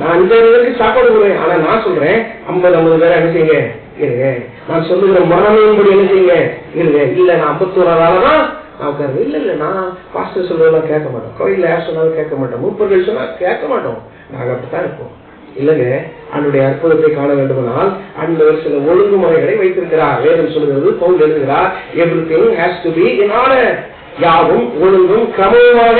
நான் 50 பேருக்கு சாப்பாடு கொடுவேன். ஆனா நான் சொல்றேன் 50 பேரை என்ன செய்யுங்க இருங்க. நான் சொல்லுகிற மனமையின்படி என்ன செய்யுங்க இருங்க. இல்ல நான் 51 தான் நான் உட்காரு. இல்ல நான் பாஸ்டர் சொல்றதெல்லாம் கேட்க மாட்டோம், கோயில்ல யார் சொன்னாலும் கேட்க மாட்டோம், மூப்பர்கள் சொன்னா கேட்க மாட்டோம். நாங்க அப்படித்தான் இருப்போம். இல்லங்க, அவனுடைய அற்புதத்தை காண வேண்டுமானால் ஆண்டவர் சில ஒழுங்குமுறைகளை வைத்திருக்கிறார். வேதம் சொல்கிறது, பவுல் எழுதுகிறார், everything has to be in order. யாவும் ஒழுங்கும் கிரமமாக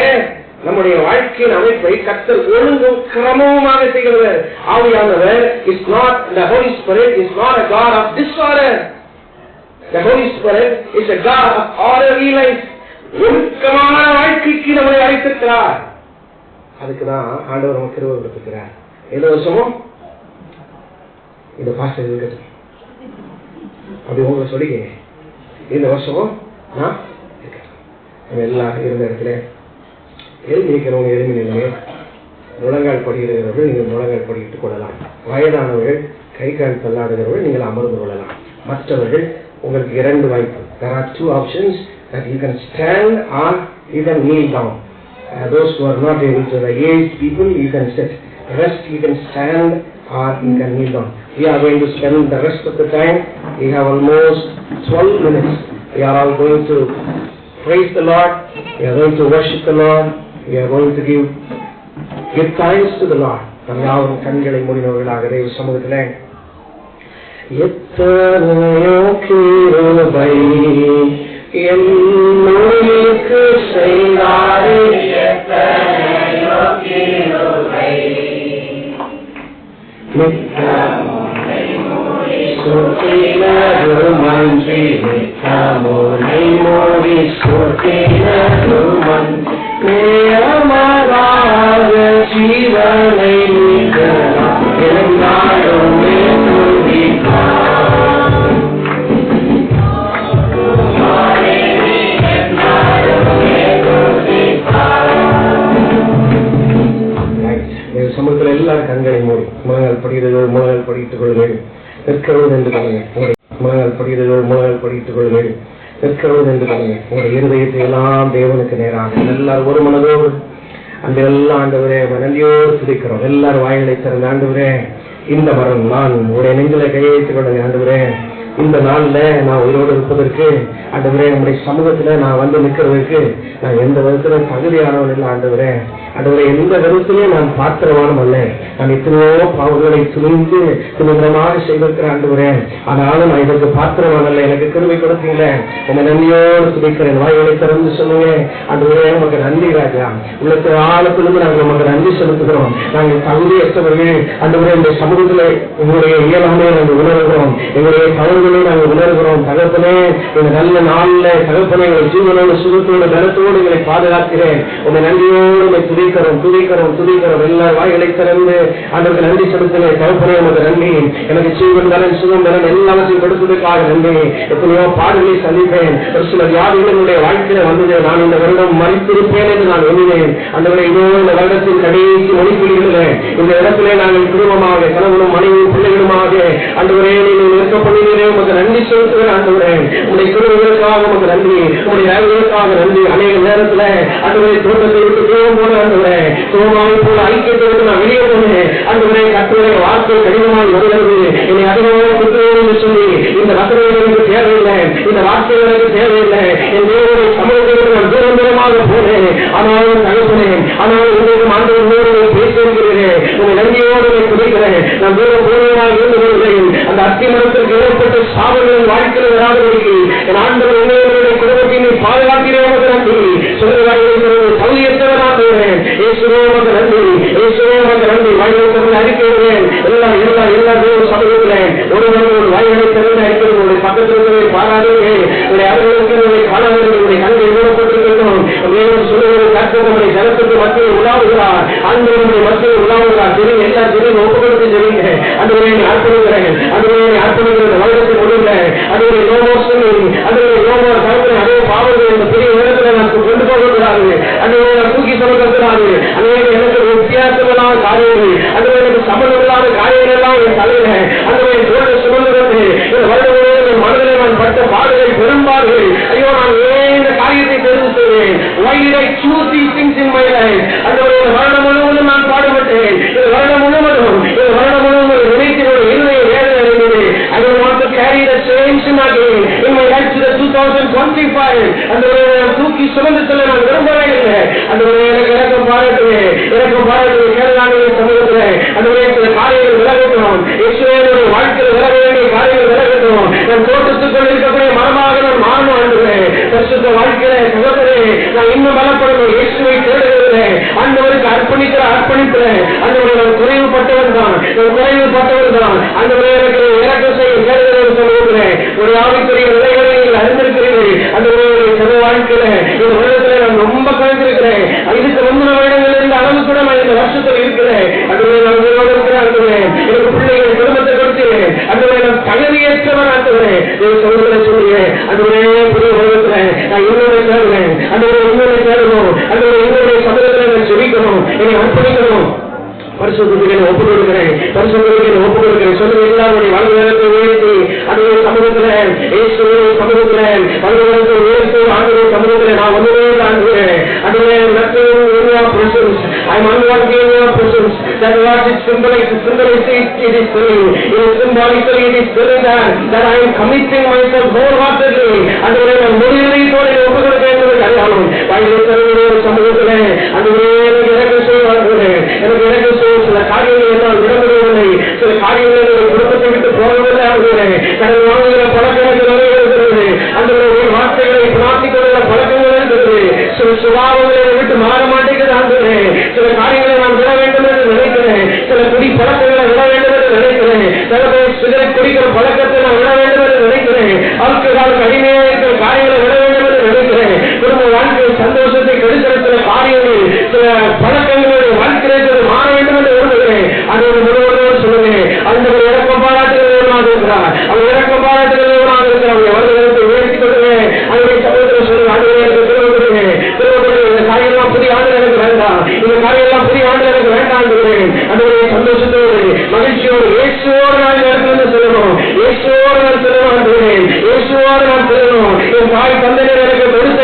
நம்முடைய வாழ்க்கையின் அமைப்பை கர்த்தர் ஒழுங்கும் கிரமமாக செய்கிறவர். ஆவியானவர் is not, the Holy Spirit is not a God of disorder. The Holy Spirit is a God of orderly life. ஒழுக்கமான வாழ்க்கைக்கு நம்மை அழைத்திருக்கிறார். அதுக்குதான் ஆண்டவர் நமக்கு கிருபை கொடுத்திருக்கிறார். எந்த வருஷமும் இந்த பாஸ்டர் இருக்கட்டும், அப்படி உங்களை சொல்லிக்கங்க, இந்த வருஷமும் நான் இருக்கேன். நம்ம எல்லாம் இருந்த இடத்துல எலும்பி நிற்கிறவங்க எலும்பி நிலைங்க, முழங்கால் படிக்கிறவர்கள் நீங்கள் முழங்கால் படிக்கிட்டுக் கொள்ளலாம். வயதானவர்கள் கை கால் தள்ளாடுகிறவர்கள் நீங்கள் அமர்ந்து கொள்ளலாம். மற்றவர்கள் உங்களுக்கு 2 வாய்ப்பு. There are 2 options that you can stand or you can kneel down. Those who are not able to, the aged people, you can sit. The rest you can stand or you can kneel down. We are going to spend the rest of the time. We have almost 12 minutes. We are all going to praise the Lord. We are going to worship the Lord. We are going to give thanks to the Lord. நாம் யாவரும் கண்களை மூடினவர்களாக தேவ சமூகத்திலே எத்தனையோ கிருபை என்னுயிருக்கு செய்தாரே, எத்தனையோ கிருபை மிக்கமுனை மூடி சுற்றினதுமன்றி, மிக்கமுனை மூடி சுற்றினதுமன்றி, நேயமராக ஜீவனை நீக்கலாம் இருந்தாலும் சமூகத்தில் எல்லாரும் கண்களை மூடி முழங்கால் படிக்கிறவர்கள் முழங்கால் படித்துக் கொள்ளுங்கள். நிற்கிறவர்கள் என்று கொள்ளுங்கள். முழங்கால் படிக்கிறவர்கள் முழங்கால் படித்துக் கொள்ளுங்கள். நிற்கிறவர்கள் என்று கொள்ளுங்கள். உங்களுடைய இருதயத்தை எல்லாம் தேவனுக்கு நேராக எல்லாரும் ஒரு மனதோடு அந்த எல்லா ஆண்டவரே நன்றியோடு துதிக்கிறோம். எல்லாரும் வாய்களை திறந்த ஆண்டவரே, இந்த மரம் நான் உங்களுடைய நெஞ்சில கையை வைத்துக் கொள்ளுங்க ஆண்டவரே. இந்த நாள்ல நான் உயிரோடு இருப்பதற்கு ஆண்டவரே, நம்முடைய சமூகத்துல நான் வந்து நிற்கிறதுக்கு நான் எந்த விதத்துல தகுதியானவன் இல்லை ஆண்டவரே. ஆண்டவரே, எந்த விதத்திலையும் நான் பாத்திரவானும் அல்ல. நான் எத்தனையோ பாவங்களை துணிந்து துணிகரமாக செய்திருக்கிறேன் ஆண்டவரே. ஆனாலும் நான் இதற்கு பாத்திரவான் அல்ல. எனக்கு கிருபை கொடுத்தீங்களே, உங்க நன்றியோடு துதிக்கிறேன். வாய்களை திறந்து சொல்லுங்க ஆண்டவரே, நமக்கு நன்றி ராஜா. உள்ளத்து ஆழத்திலிருந்து நாங்கள் நமக்கு நன்றி செலுத்துகிறோம். நாங்கள் தகுதியற்றவர்கள் ஆண்டவரே. இந்த சமூகத்துல எங்களுடைய இயலாமையை நாங்கள் உணர்கிறோம். எங்களுடைய தவறுகளை நாங்கள் உணர்கிறோம். தகப்பனே, இந்த நல்ல நாள்ல தகப்பனே எங்கள் ஜீவனோடு சுகத்தோடு கனத்தோடு எங்களை பாதுகாக்கிறேன். உங்க நன்றியோடு துதிக்கிறோம் துதிக்கிறோம் துதிக்கிறோம். எல்லா வாய்களை திறந்து அதற்கு நன்றி செலுத்தினேன். தகப்பனே, உமக்கு நன்றி. எனக்கு ஜீவன் நலன் சுகம் நலன் எல்லாவற்றையும் கொடுத்ததுக்காக நன்றி. எத்தனையோ பாடுகளை சந்திப்பேன். ஒரு சில வியாதிகள் என்னுடைய வாழ்க்கையில வந்தது. நான் இந்த வருடம் மறித்திருப்பேன் என்று நான் எண்ணினேன். அந்த இதோ இந்த வருடத்தின் கடைசி ஒளிப்பீடுகளில் இந்த இடத்திலே நாங்கள் குடும்பமாக கணவனும் மனைவியும் பிள்ளைகளுமாக ஆண்டவரே நீங்கள் நிற்க பண்ணினே உமக்கு நன்றி செலுத்துகிறேன். ஆண்டவரே, உங்களுடைய குடும்பங்களுக்காக உமக்கு நன்றி. உங்களுடைய வேலைகளுக்காக நன்றி. அநேக நேரத்தில் ஆண்டவரே தோட்டத்தை விட்டு தேவம் போன ஆண்டவரே, சோமாவை போல ஐக்கியத்தை விட்டு நான் வெளியே போனேன். ஆண்டவரே, கர்த்தருடைய வார்த்தை கடினமாக வருகிறது. என்னை அதிகமாக கொடுக்கிறேன் என்று சொல்லி இந்த வசனம் எனக்கு தேவையில்லை, இந்த வார்த்தை எனக்கு தேவையில்லை. என் தேவனுடைய சமூகத்திற்கு நான் தூரம் தூரமாக போனேன். ஆனாலும் தகப்பனேன், ஆனாலும் உங்களுக்கு ஆண்டவர்களோடு பேசுகிறேன். உங்கள் நன்றியோடு குதிக்கிறேன். நான் தூரம் போனவனாக இருந்து கொள்கிறேன். அந்த அத்திமரத்திற்கு ஏற்பட்ட சாபங்களின் வாழ்க்கையில் வராதபடிக்கு என் ஆண்டவர் என்னுடைய குடும்பத்தினை பாதுகாக்கிறேன். நன்றி சொல்லுவார்கள். தகுதியற்றவனாகிறேன். இயேசுவே உமக்கு நன்றி. இயேசுவே உமக்கு நன்றி. வாய்களை அறிக்கிறேன். எல்லா எல்லா எல்லா தேவ சமூகத்திலேன் ஒருவரோடு வாய்களை திறந்து அறிக்கிறவர்களுடைய பக்கத்தில் இருக்கிறதை பாராதுவே. உடைய அலுவலகங்களுடைய காணவர்களுடைய கண்களை மூடப்பட்டிருக்கணும். தேவன் சொல்லுவது கர்த்தருடைய ஜனத்துக்கு மத்தியில் உலாவுகிறார். ஆண்டவருடைய மத்தியில் உலாவுகிறார். சரி, எல்லா ஜெரியும் ஒப்புக்கொடுத்து ஜெரிங்க. அதுவே அர்ப்பணிக்கிறேன். அதுவே அர்ப்பணிக்கிற வருடத்தின் முடிவுல அதுவே நோமோசனி அதுவே நோமோ தரப்பில் அதே பாவங்கள் இந்த பெரிய இடத்துல நான் கொண்டு போகிறாரு. அதுவே நான் தூக்கி சொல்லுகிறாரு. அதுவே எனக்கு வித்தியாசமான காரியங்கள், அதுவே எனக்கு சமநிலையில்லாத காரியங்கள் எல்லாம் என் தலையில அதுவே தோல்வி சுமந்துகிறது. இந்த வருடம் என் மனதிலே நான் பட்ட பாடுகள் பெரும்பாடுகள். ஐயோ, நான் ஏன் இந்த காரியத்தை தெரிந்து செய்வேன்? Why did I choose these things in my life? அதுவே இந்த வருடம் முழுவதும் நான் பாடுபட்டேன். இந்த வருடம் முழுவதும் நினைக்கிறோட இருதய வேதனை இருந்தது. I don't want to carry the same sin again in my life to the 2025. அந்த தூக்கி சுமந்து செல்ல நான் விரும்பவே இல்லை. அந்த எனக்கு இறக்கம் பாராட்டுவேன். இறக்கம் பாராட்டுவேன். கேரளாவுடைய சமூகத்தில் அந்த சில காரியங்கள் விலகட்டும். இஸ்ரேலுடைய வாழ்க்கையில் விலக வேண்டிய காரியங்கள் விலகட்டும். நான் தோட்டத்துக்குள் இருக்கக்கூடிய மரமாக நான் மாறணும் ஆண்டுகிறேன். பரிசுத்த வாழ்க்கையில சகோதரே, நான் இன்னும் பலப்படணும். இயேசுவை தேடுகிறேன். ஆண்டவருக்கு அர்ப்பணிக்கிற அர்ப்பணிப்புல ஆண்டவரை நான் குறைவுபட்டவன் தான். நான் குறைவுபட்டவன் தான். அந்த எனக்கு இறக்கம் செய்ய கேடுகிறேன் சொல்லுகிறேன். ஒரு ஆவிக்குரிய நிலைகளை நீங்கள் அறிந்திருக்கிறீர்கள். அந்த சக வாழ்க்கையில இந்த வருடத்துல நான் ரொம்ப கலந்திருக்கிறேன். இதுக்கு முந்தின வருடங்கள் இருந்த அளவு கூட நான் இந்த வருஷத்தில் இருக்கிறேன். அதுவே நான் உங்களோடு இருக்கிறேன். எனக்கு பிள்ளைகள் குடும்பத்தை கொடுத்தேன். அதுவே நான் தகுதியே ஏற்றவர் ஆண்டவரே. சகோதரரை சொல்லுவேன் அதுவே புதிய உலகத்தில் நான் இன்னொரு தேடுவேன், அந்த இன்னொரு தேடணும், அந்த இன்னொரு சமூகத்தில் நான் ஜெபிக்கணும், என்னை அர்ப்பணிக்கணும். பரிசுத்தத்துக்கு ஒப்பு கொடுக்கிறேன், பரிசுத்தத்துக்கு ஒப்பு கொடுக்கிறேன். சொல்லுங்க எல்லாருடைய வாழ்வு நேரத்தை உயர்த்தி அதே சமூகத்தில் இயேசுவின் சமூகத்தில் வாழ்வுகளுக்கு உயர்த்தி ஆண்டுடைய சமூகத்தில் நான் ஒன்றுமே காண்கிறேன். அதுவே presence. I'm unworthy in your presence. That what it symbolizes, it is telling. It is symbolically, it is telling that I am committing myself wholeheartedly. அதுவே நான் முடிவுரைத்தோடு ஒப்பு கொடுக்கிறேன் என்று அறியாமல் வாழ்வு சமூகத்தில் அதுவே எனக்கு இறக்க செய்வார்கள். எனக்கு இறக்க சில காரியங்கள் என்னால் விட முடியவில்லை, சில காரியங்கள் குடும்பத்தை விட்டு போகவில்லை. ஆகுகிறேன் கடல் வாங்குகிற பழக்கங்கள் நிறைய இருக்கிறது, அந்த வார்த்தைகளை பிரார்த்திக் கொள்கிற பழக்கங்கள் இருக்கிறது, சில சுபாவங்களை விட்டு மாற மாட்டேங்குது. ஆகுகிறேன் சில காரியங்களை நான் விட வேண்டும் என்று நினைக்கிறேன், சில குடி பழக்கங்களை விட வேண்டும் என்று நினைக்கிறேன், சில பேர் சிகரெட் குடிக்கிற பழக்கத்தை நான் விட வேண்டும் என்று நினைக்கிறேன், ஆல்கஹாலுக்கு அடிமையாக இருக்கிற காரியங்களை விட வேண்டும் என்று நினைக்கிறேன். குடும்ப வாழ்க்கை சந்தோஷத்தை கெடுக்கிற சில காரியங்கள், சில பழக்கங்களுடைய வாழ்க்கையை மாற வேண்டும் என்று விரும்புகிறேன். அதோடு முழுவதும் சொல்லுவேன் அந்த இறக்கம் பாராட்டுகிறவனாக இருக்கிறார், அவன் இறக்கம் பாராட்டுகிறவனாக இருக்கிறார். அவருடைய வருடத்தை உயர்த்தி கொள்ளுவேன். அவருடைய சமூகத்தில் சொல்லுவேன் அதுவே எனக்கு திருவப்படுவேன். இந்த காரியெல்லாம் புதிய ஆண்டு எனக்கு வேண்டாம், இந்த காரியெல்லாம் புதிய ஆண்டு எனக்கு வேண்டாம் என்கிறேன். அதனுடைய சந்தோஷத்தோடு மகிழ்ச்சியோடு இயேசுவோடு நான் இடத்துல சொல்லணும், இயேசுவோடு நான் சொல்லணும் என்கிறேன், இயேசுவோடு நான் சொல்லணும். என் தாய் தந்தையர் எனக்கு கொடுத்த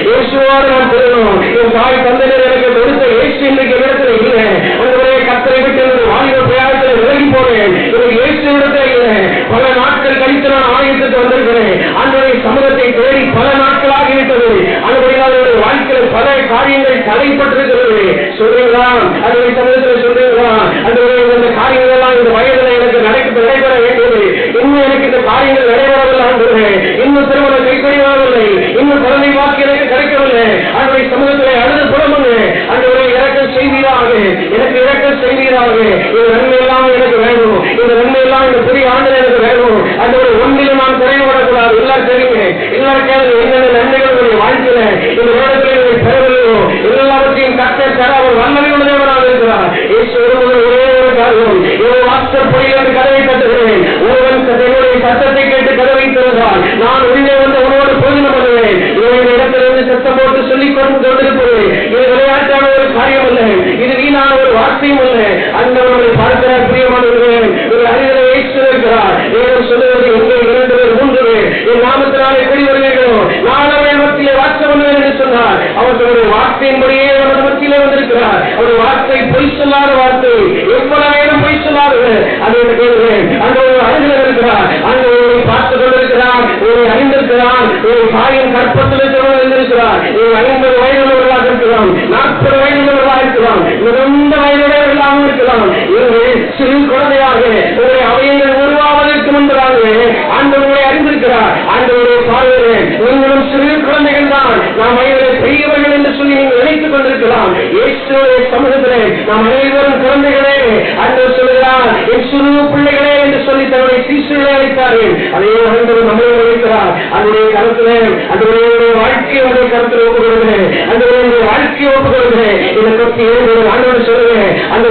இயேசுவோடு நான் சொல்லணும். என் தாய் தந்தையர் எனக்கு கொடுத்த இயேசு இன்றைக்கு இடத்துல இல்லை. உங்களுடைய கத்தரை விட்டு வாலிப பிரயாணத்தில் விலகி போனேன். இயேசு இடத்துல இல்லை. பல நாட்கள் கழித்து நான் ஆலயத்துக்கு வந்திருக்கிறேன். அன்றைய சமூகத்தை தேடி பல நாட்கள் ஆகிவிட்டது. அவருடைய வாழ்க்கையில் பல காரியங்கள் தடைப்பட்டிருக்கிறது. சொல்றீங்களா? அதனுடைய சமூகத்தில் சொல்றீங்களா? அந்த காரியங்கள் எல்லாம் இந்த வயதில் எனக்கு நடைபெற வேண்டியது. இன்னும் எனக்கு இந்த காரியங்கள் நடைபெறவில்லை, இன்னும் திருமணம் கைப்பற்றவில்லை, இன்னும் குழந்தை வாக்கு எனக்கு கிடைக்கவில்லை. அதனுடைய சமூகத்தில் அழுது புறமுங்க அன்றைய இறக்கம் செய்வீராக, எனக்கு இறக்கம் செய்வீராக. இந்த நன்மை எல்லாம் எனக்கு வேணும், இந்த நன்மை எல்லாம் இந்த புதிய ஆண்டு எனக்கு வேணும். அதோட ஒன்றிலும் நான் குறைவுபடக்கூடாது. எல்லாரும் தெரியுங்க, எல்லாரும் கேளுங்க என்னென்ன நன்மைகளுடைய வாழ்க்கையில இந்த நேரத்தில் பெறவில்லையோ எல்லாவற்றையும் கட்ட தர அவர் வல்லமை உள்ளவராக இருக்கிறார். ஒரே ஒரு காரணம், வாசற்படியில் கதவை தட்டுகிறேன். ஒருவன் என்னுடைய சத்தத்தை கேட்டு கதவை திறந்தால் நான் உள்ளே வந்து உன்னோடு போதினம் பண்ணுவேன். இவருடைய இடத்திலிருந்து சத்தம் போட்டு சொல்லிக் கொண்டிருப்பது இது விளையாட்டான ஒரு காரியம் அல்ல, இது வீணான ஒரு வார்த்தையும் அல்ல. அந்த பார்க்கிறார் பிரியமானவர்களே, ஒரு அறிவுரை இருக்கிறார். சொல்லுவது எங்கே 2 பேர் 3 பேர் என் நாமத்தினாலே எப்படி வருவீர்களோ நான் அவருடைய மத்தியிலே வாசம் பண்ணுவேன் என்று சொன்னார். அவர்களுடைய வார்த்தையின்படியே அவரது மத்தியிலே வந்திருக்கிறார். அவருடைய வார்த்தை பொய் சொல்லாத வார்த்தை, எவ்வளவு நேரம் பொய் சொல்லாது. அதை கேட்கிறேன். அந்த ஒரு அருகில் இருக்கிறார், அந்த பார்த்துக் கொண்டிருக்கிறார், ஒரு அறிந்திருக்கிறார், ஒரு தாயின் கற்பத்தில் இருக்கிறார். 50 வயதுள்ளவர்களாக இருக்கலாம், 40 வயதுள்ளவர்களாக இருக்கலாம், 2 வயதுடையவர்களாக இருக்கலாம். இவர்கள் சிறு குழந்தையாக ஒரு அவயங்கள் உருவாவதற்கு முன்பதாக ஆண்டவர்களை அறிந்திருக்கிறார். ஆண்டவருடைய பார்வையிலே நீங்களும் சிறு குழந்தைகள் தான், நாம் வயதிலே பெரியவர்கள் என்று சொல்லி நீங்கள் நினைத்துக் கொண்டிருக்கலாம். இயேசுவுடைய சமூகத்திலே நாம் அனைவரும் குழந்தைகளே. ஆண்டவர் சொல்கிறார் என் சிறு பிள்ளைகளே என்று சொல்லி தன்னுடைய சீசர்களை அழைத்தார்கள். அதே ஆண்டவர் நம்மளை அழைக்கிறார். அதனுடைய கருத்திலே அதனுடைய வாழ்க்கையை அதே கருத்தில் ஒப்புக்கொள்கிறேன், அந்த வாழ்க்கையை ஒப்புக்கொள்கிறேன். இதை பற்றி ஆண்டவர் சொல்லுவேன், அந்த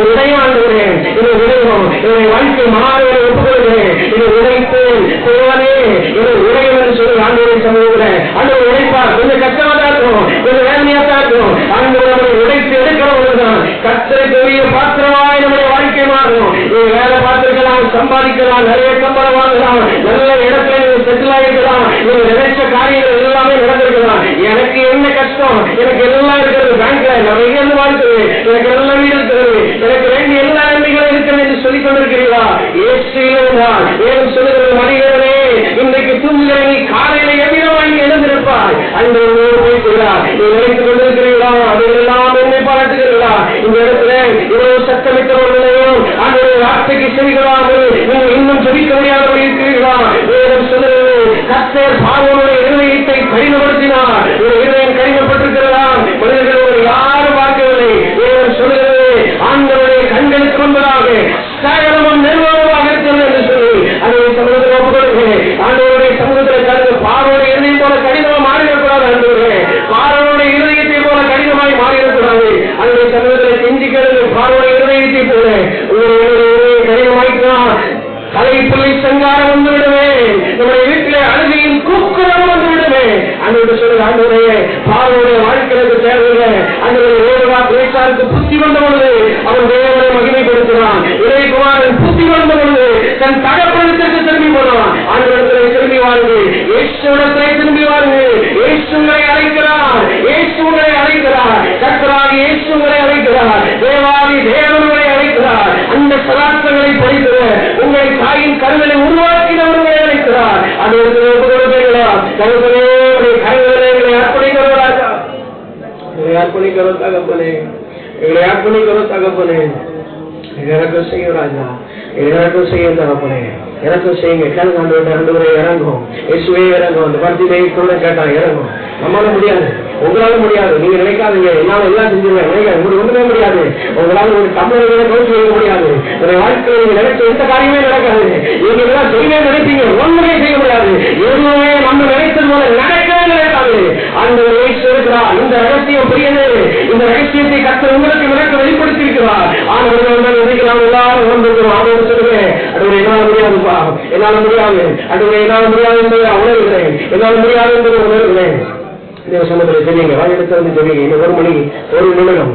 உதயம் ஆண்டுகிறேன், இதை உதயம் என்னுடைய வாழ்க்கை மாற ஒப்புக்கொள்கிறேன். இதை உடைப்பேன் செய்வானே இதை உதயம் என்று சொல்லி ஆண்டவரை சமூகத்தில் ஆண்டவர் உடைப்பார். கொஞ்சம் கஷ்டமாக இருக்கும், கொஞ்சம் வேதனையாக இருக்கும். ஆண்டவர் நம்மை உடைத்து எடுக்கிறவர்கள் கத்தரை பெரிய பாத்திரமாய் நம்முடைய வாழ்க்கை மாறும். வேலை பார்த்திருக்கலாம், சம்பாதிக்கலாம், நிறைய சம்பளம் வாங்கலாம், நல்ல இடத்துல நீங்க செட்டில் ஆகிருக்கலாம், நீங்க நினைச்ச காரியங்கள் எல்லாமே நடந்திருக்கலாம். எனக்கு என்ன கஷ்டம், எனக்கு எல்லாம் இருக்கிறது, பேங்க்ல நிறைய வாழ்க்கை, எனக்கு எல்லாம் வீடு இருக்கிறது, எனக்கு வேண்டிய எல்லா நன்மைகளும் இருக்கிறது என்று சொல்லிக் கொண்டிருக்கிறீர்களா? ஏன் சொல்லுகிறது மனிதர்களே, இன்றைக்கு தூங்குகிற நீ காலையில எவ்விதமாக எழுந்திருப்பாய். அந்த பேசுகிறார், நீ நினைத்துக் கொண்டிருக்கிறீர்களா? அதையெல்லாம் என்னை பாராட்டுகிறீர்களா? இந்த இடத்துல இவ்வளவு சத்தமிட்டவர்களையும் அந்த வார்த்தைக்கு செய்கிறார்கள், நீங்கள் இன்னும் ஜெபிக்க முடியாதபடி இருக்கிறீர்களா? வேதம் சொல்லுகிறது கர்த்தர் பார்வோனுடைய இருதயத்தை கடினப்படுத்தினார். இருதயம் கடினப்பட்டிருக்கிறதா? மனிதர்கள் யாரும் பார்க்கவில்லை. வேதம் சொல்லுகிறது ஆண்டவருடைய கண்களுக்கு முன்பதாக சகலமும் நிர்வாகமாக இருக்கிறது என்று சொல்லி அதை சமூகத்தில் ஒப்புக்கொள்கிறேன். ஆண்டவருடைய சமூகத்தில் கருத்து பார்வோனுடைய இருதயம் போல கடினமாக மாறிடக்கூடாது. ஆண்டவரே பார்வோனுடைய இருதயத்தை போல கடினமாய் மாறிடக்கூடாது. அந்த சமூகத்தில் செஞ்சுக்கிறது பார்வோனுடைய இருதயத்தை போல கடினமாய்க்கலாம். தலைப்பிள்ளை சங்க ஆண்டு சொல்லுங்க, ஆண்டவரே பாவனுடைய வாழ்க்கைக்கு தேவையில்லை. ஆண்டவருக்கு புத்தி வந்த பொழுது அவன் தேவனை மகிமைப்படுத்தினான். இளையகுமாரன் புத்தி வந்த பொழுது தன் தகப்பனத்திற்கு திரும்பி போனான். ஆண்டவரத்திலே திரும்பி வாருங்கள், இயேசுவிடத்திலே திரும்பி வாருங்கள். இயேசு உங்களை அழைக்கிறார், இயேசு உங்களை அழைக்கிறார். கர்த்தராகி இயேசு உங்களை அழைக்கிறார். தேவாதி தேவன் உங்களை அழைக்கிறார். அந்த சராசங்களை படிக்கிற உங்களை தாயின் கருவிலை உருவாக்கினவர்களை அழைக்கிறார். அது கொடுப்பீங்களா? கருவிலே கருவிகளை அர்ப்பணிக்கிறவராக அர்ப்பணிக்கிறோம் தகப்பனே, எங்களை அர்ப்பணிக்கிறோம் தகப்பனே. எனக்கு செய்யும் ராஜா, எனக்கும் செய்யும் தகப்பனே, எனக்கும் செய்யுங்க. கேளுங்க ஆண்டவரே, இறங்கும். இயேசுவே இறங்கும். அந்த பர்த்தியை கூட கேட்டான், இறங்கும். நம்மளால முடியாது, உங்களால முடியாது. நீங்க நினைக்காதீங்க என்னால எல்லாம் செஞ்சுருவேன், நினைக்காது. உங்களுக்கு ஒண்ணுமே முடியாது. உங்களால ஒரு தமிழர்களை கவுச்சு வைக்க முடியாது. உங்களுடைய வாழ்க்கையில் நீங்க நினைச்ச எந்த காரியமே நடக்காது. நீங்க எல்லாம் செய்ய நினைப்பீங்க, ஒன்றுமே செய்ய முடியாது. எதுவுமே நம்ம நினைத்தது போல நடக்கவே நினைக்காது. அந்த வயசு இருக்கிறார். இந்த ரகசியம் புரியுது. இந்த ரகசியத்தை கர்த்தர் உங்களுக்கு விளக்க வெளிப்படுத்தி இருக்கிறார். ஆனவர்கள் நினைக்கிறாங்க, எல்லாரும் வந்துருக்கிறோம். ஆனவர் சொல்லுவேன், அடுவரை என்னால முடியாதுப்பா, என்னால முடியாது, அடுவரை என்னால முடியாது என்பதை உணர்கிறேன், என்னால் முடியாது என்பதை உணர்கிறேன். சமூகத்தில் தெரியுங்க, வாயெடுத்து தெரியுங்க. இந்த ஒரு மணி ஒரு நிமிடம்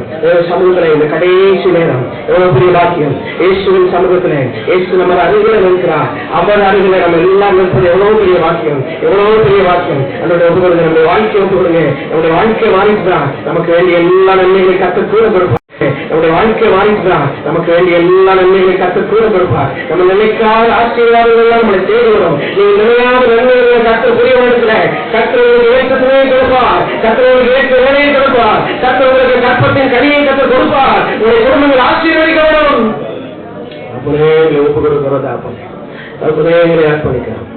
சமூகத்துல இந்த கடைசி நேரம் எவ்வளவு பெரிய வாக்கியம். இயேசுவின் சமூகத்துல இயேசு நம்ம அருகில நிற்கிறார். அவர் அருகில நம்ம எல்லாம் நிற்பது எவ்வளவு பெரிய வாக்கியம், எவ்வளவு பெரிய வாக்கியம். நம்மளுடைய ஒப்புக்கொடுங்க, நம்முடைய வாழ்க்கையை ஒப்புக்கொடுங்க. நம்முடைய வாழ்க்கை மாறிட்டுதான் நமக்கு வேண்டிய எல்லா நன்மைகளை கற்றுக் கூட கொடுப்பார். நம்முடைய வாழ்க்கை மாறிட்டுதான் நமக்கு வேண்டிய எல்லா நன்மைகளை கற்றுக் கூட கொடுப்பார். நம்ம நினைக்காத ஆசீர்வாதங்கள் எல்லாம் நம்மளை தேடி வரும். நீங்க நினையாத நன்மைகளை கற்றுக் கூடிய இடத்துல கற்றவர்களுக்கு ஏற்றத்திலே கொடுப்பார், கற்றவர்களுக்கு ஏற்ற வேலையை கொடுப்பார், கற்றவர்களுக்கு கற்பத்தின் கனியை கற்றுக் கொடுப்பார். உங்களுடைய குடும்பங்கள் ஆசீர்வதிக்கப்படும். அப்படியே ஒப்பு கொடுக்கிறதா அப்படியே அர்ப்பணிக்கலாம்.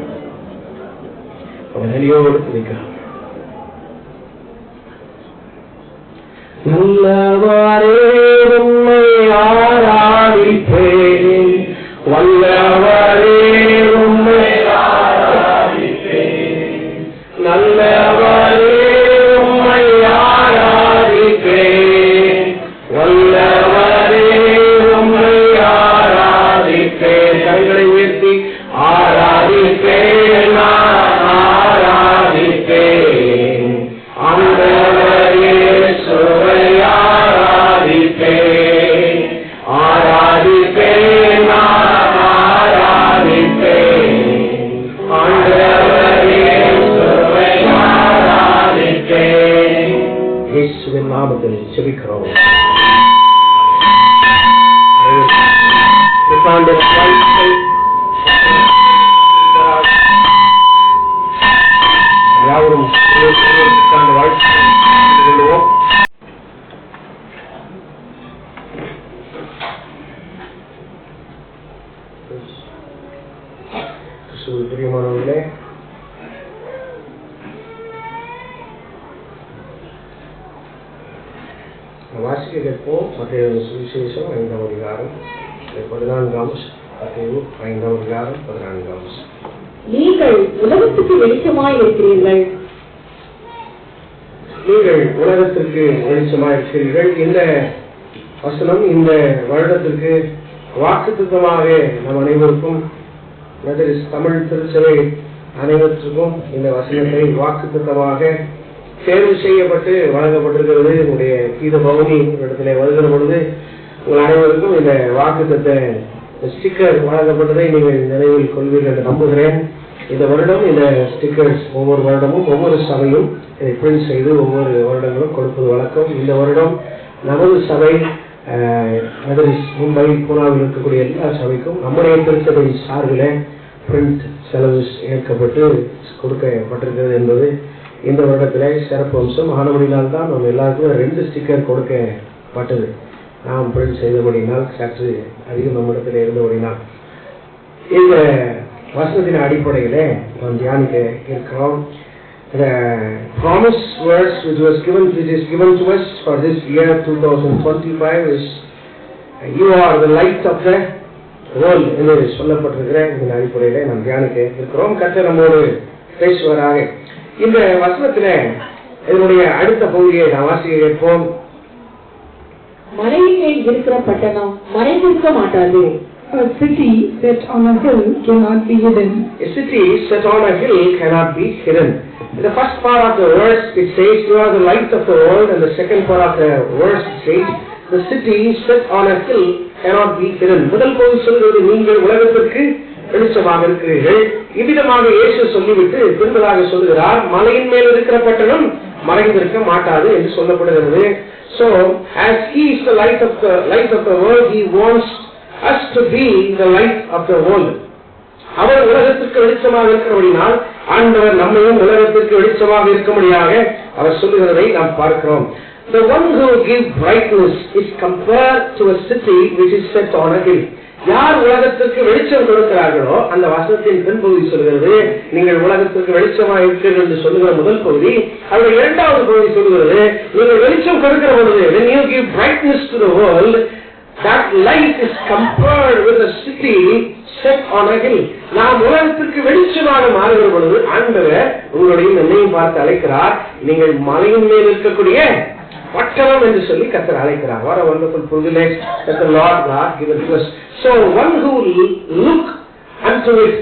அவன் நிலையோடு துணிக்கலாம். நல்லவரே உம்மை ஆராதிப்பேன், வல்லவரே உம்மை ஆராதிப்பேன், நல்லவரே உம்மை ஆராதிப்பேன், வல்லவரே உம்மை ஆராதிப்பேன். கைகளை உயர்த்தி ஆராதிப்பேன், நான் ஆராதிப்பேன். ஆண்டவரே சுவை ஆராதிப்பேன், ஆராதிப்பேன், நான் ஆராதிப்பேன். ஆண்டவரே சுவை ஆராதிப்பேன். இயேசுவின் நாமத்தில் ஜெபிக்கிறோம். யாவரும் வாழ்க்கை கொள்வோம். பிரியமானவர்களே, வாசிக்க கேட்போம். மத்திய சுவிசேஷம் 5ஆம் அதிகாரம் 14ஆம் மத்தேயு 5ஆம் அதிகாரம் 14ஆம். நீங்கள் உலகத்துக்கு வெளிச்சமாய் இருக்கிறீர்கள். நீங்கள் உலகத்திற்கு வெளிச்சமாய் இருக்கிறீர்கள். இந்த வசனம் இந்த வருடத்திற்கு வாக்குத்தத்தமாக நம் அனைவருக்கும், தமிழ் திருச்சபை அனைவருக்கும் இந்த வசனத்தை வாக்குத்தத்தமாக தேர்வு செய்யப்பட்டு வழங்கப்பட்டிருக்கிறது. உங்களுடைய கீத பவுனி இடத்திலே வருகிற பொழுது உங்கள் அனைவருக்கும் இந்த வாக்குத்தத்த ஸ்டிக்கர் வழங்கப்பட்டதை நீங்கள் நினைவில் கொள்வீர்கள் என்று நம்புகிறேன். இந்த வருடம் இந்த ஸ்டிக்கர்ஸ் ஒவ்வொரு வருடமும் ஒவ்வொரு சபையும் இதை பிரிண்ட் செய்து ஒவ்வொரு வருடங்களும் கொடுப்பது வழக்கம். இந்த வருடம் நமது சபை மும்பை பூனாவில் இருக்கக்கூடிய எல்லா சபைக்கும் நம்முடைய திருச்சபை சார்பில் பிரிண்ட் செலவு ஏற்கப்பட்டு கொடுக்கப்பட்டிருக்கிறது என்பது இந்த வருடத்தில் சிறப்பு அம்சம். ஆனபடினால்தான் நம்ம எல்லாருக்கும் 2 ஸ்டிக்கர் கொடுக்கப்பட்டது. நாம் பிரிண்ட் செய்தபடினால் சற்று அதிகம் நம்மிடத்தில் இருந்தபடினால் இந்த வசனத்தின் அடிப்படையில் நாம் தியானிக்க இருக்கிறோம். The promise verse which is given to us for this year 2025 is you are the light of the world என்று சொல்லப்பட்டிருக்கிற இந்த அடிப்படையில நாம் தியானிக்க இருக்கிறோம். கர்த்தர் நம்மோடு பேசுவாராக. இந்த வசனத்தில இதனுடைய அடுத்த பகுதியை நாம் வாசிக்க கேட்போம். மலையின் மேல் இருக்கிற பட்டணம் மறைந்திருக்க மாட்டாது, A city set on a hill cannot be hidden. A city set on a hill cannot be hidden. In the first part of the verse it says, you are the light of the world, and the second part of the verse it says, the city set on a hill cannot be hidden. முதல் பகுதி சொல்கிறது, நீங்கள் உலகத்திற்கு வெளிச்சமாக இருக்கிறீர்கள். இவ்விதமாக இயேசு சொல்லிவிட்டு பின்பதாக சொல்கிறார், மலையின் மேல் இருக்கிற பட்டணம் மறைந்திருக்க மாட்டாது என்று சொல்லப்படுகிறது. So as he is the light of the world, he wants us to be the light of the world. அவர் உலகத்திற்கு வெளிச்சமாக இருக்கிறபடினால் ஆண்டவர் நம்மையும் உலகத்திற்கு வெளிச்சமாக இருக்கும்படியாக அவர் சொல்லுகிறதை நாம் பார்க்கிறோம். The one who gives brightness is compared to a city which is set on a hill. யார் உலகத்திற்கு வெளிச்சம் கொடுக்கிறார்களோ, அந்த வசனத்தின் பின்பகுதி சொல்கிறது, நீங்கள் உலகத்திற்கு வெளிச்சமாக இருக்கிறீர்கள் என்று சொல்லுகிற முதல் பகுதி. அவருடைய இரண்டாவது பகுதி சொல்கிறது, நீங்கள் வெளிச்சம் கொடுக்கிற பொழுது, when you give brightness to the world, that light is compared with a city set on a hill. நாம் உலகத்திற்கு வெளிச்சமாக மாறுகிற பொழுது ஆண்டவர் உங்களுடைய என்னையும் பார்த்து அழைக்கிறார், நீங்கள் மலையின் மேல் இருக்கக்கூடிய பட்டணம் என்று சொல்லி கர்த்தர் அழைக்கிறார். What a wonderful privilege that the Lord God given to us. So one who look unto it,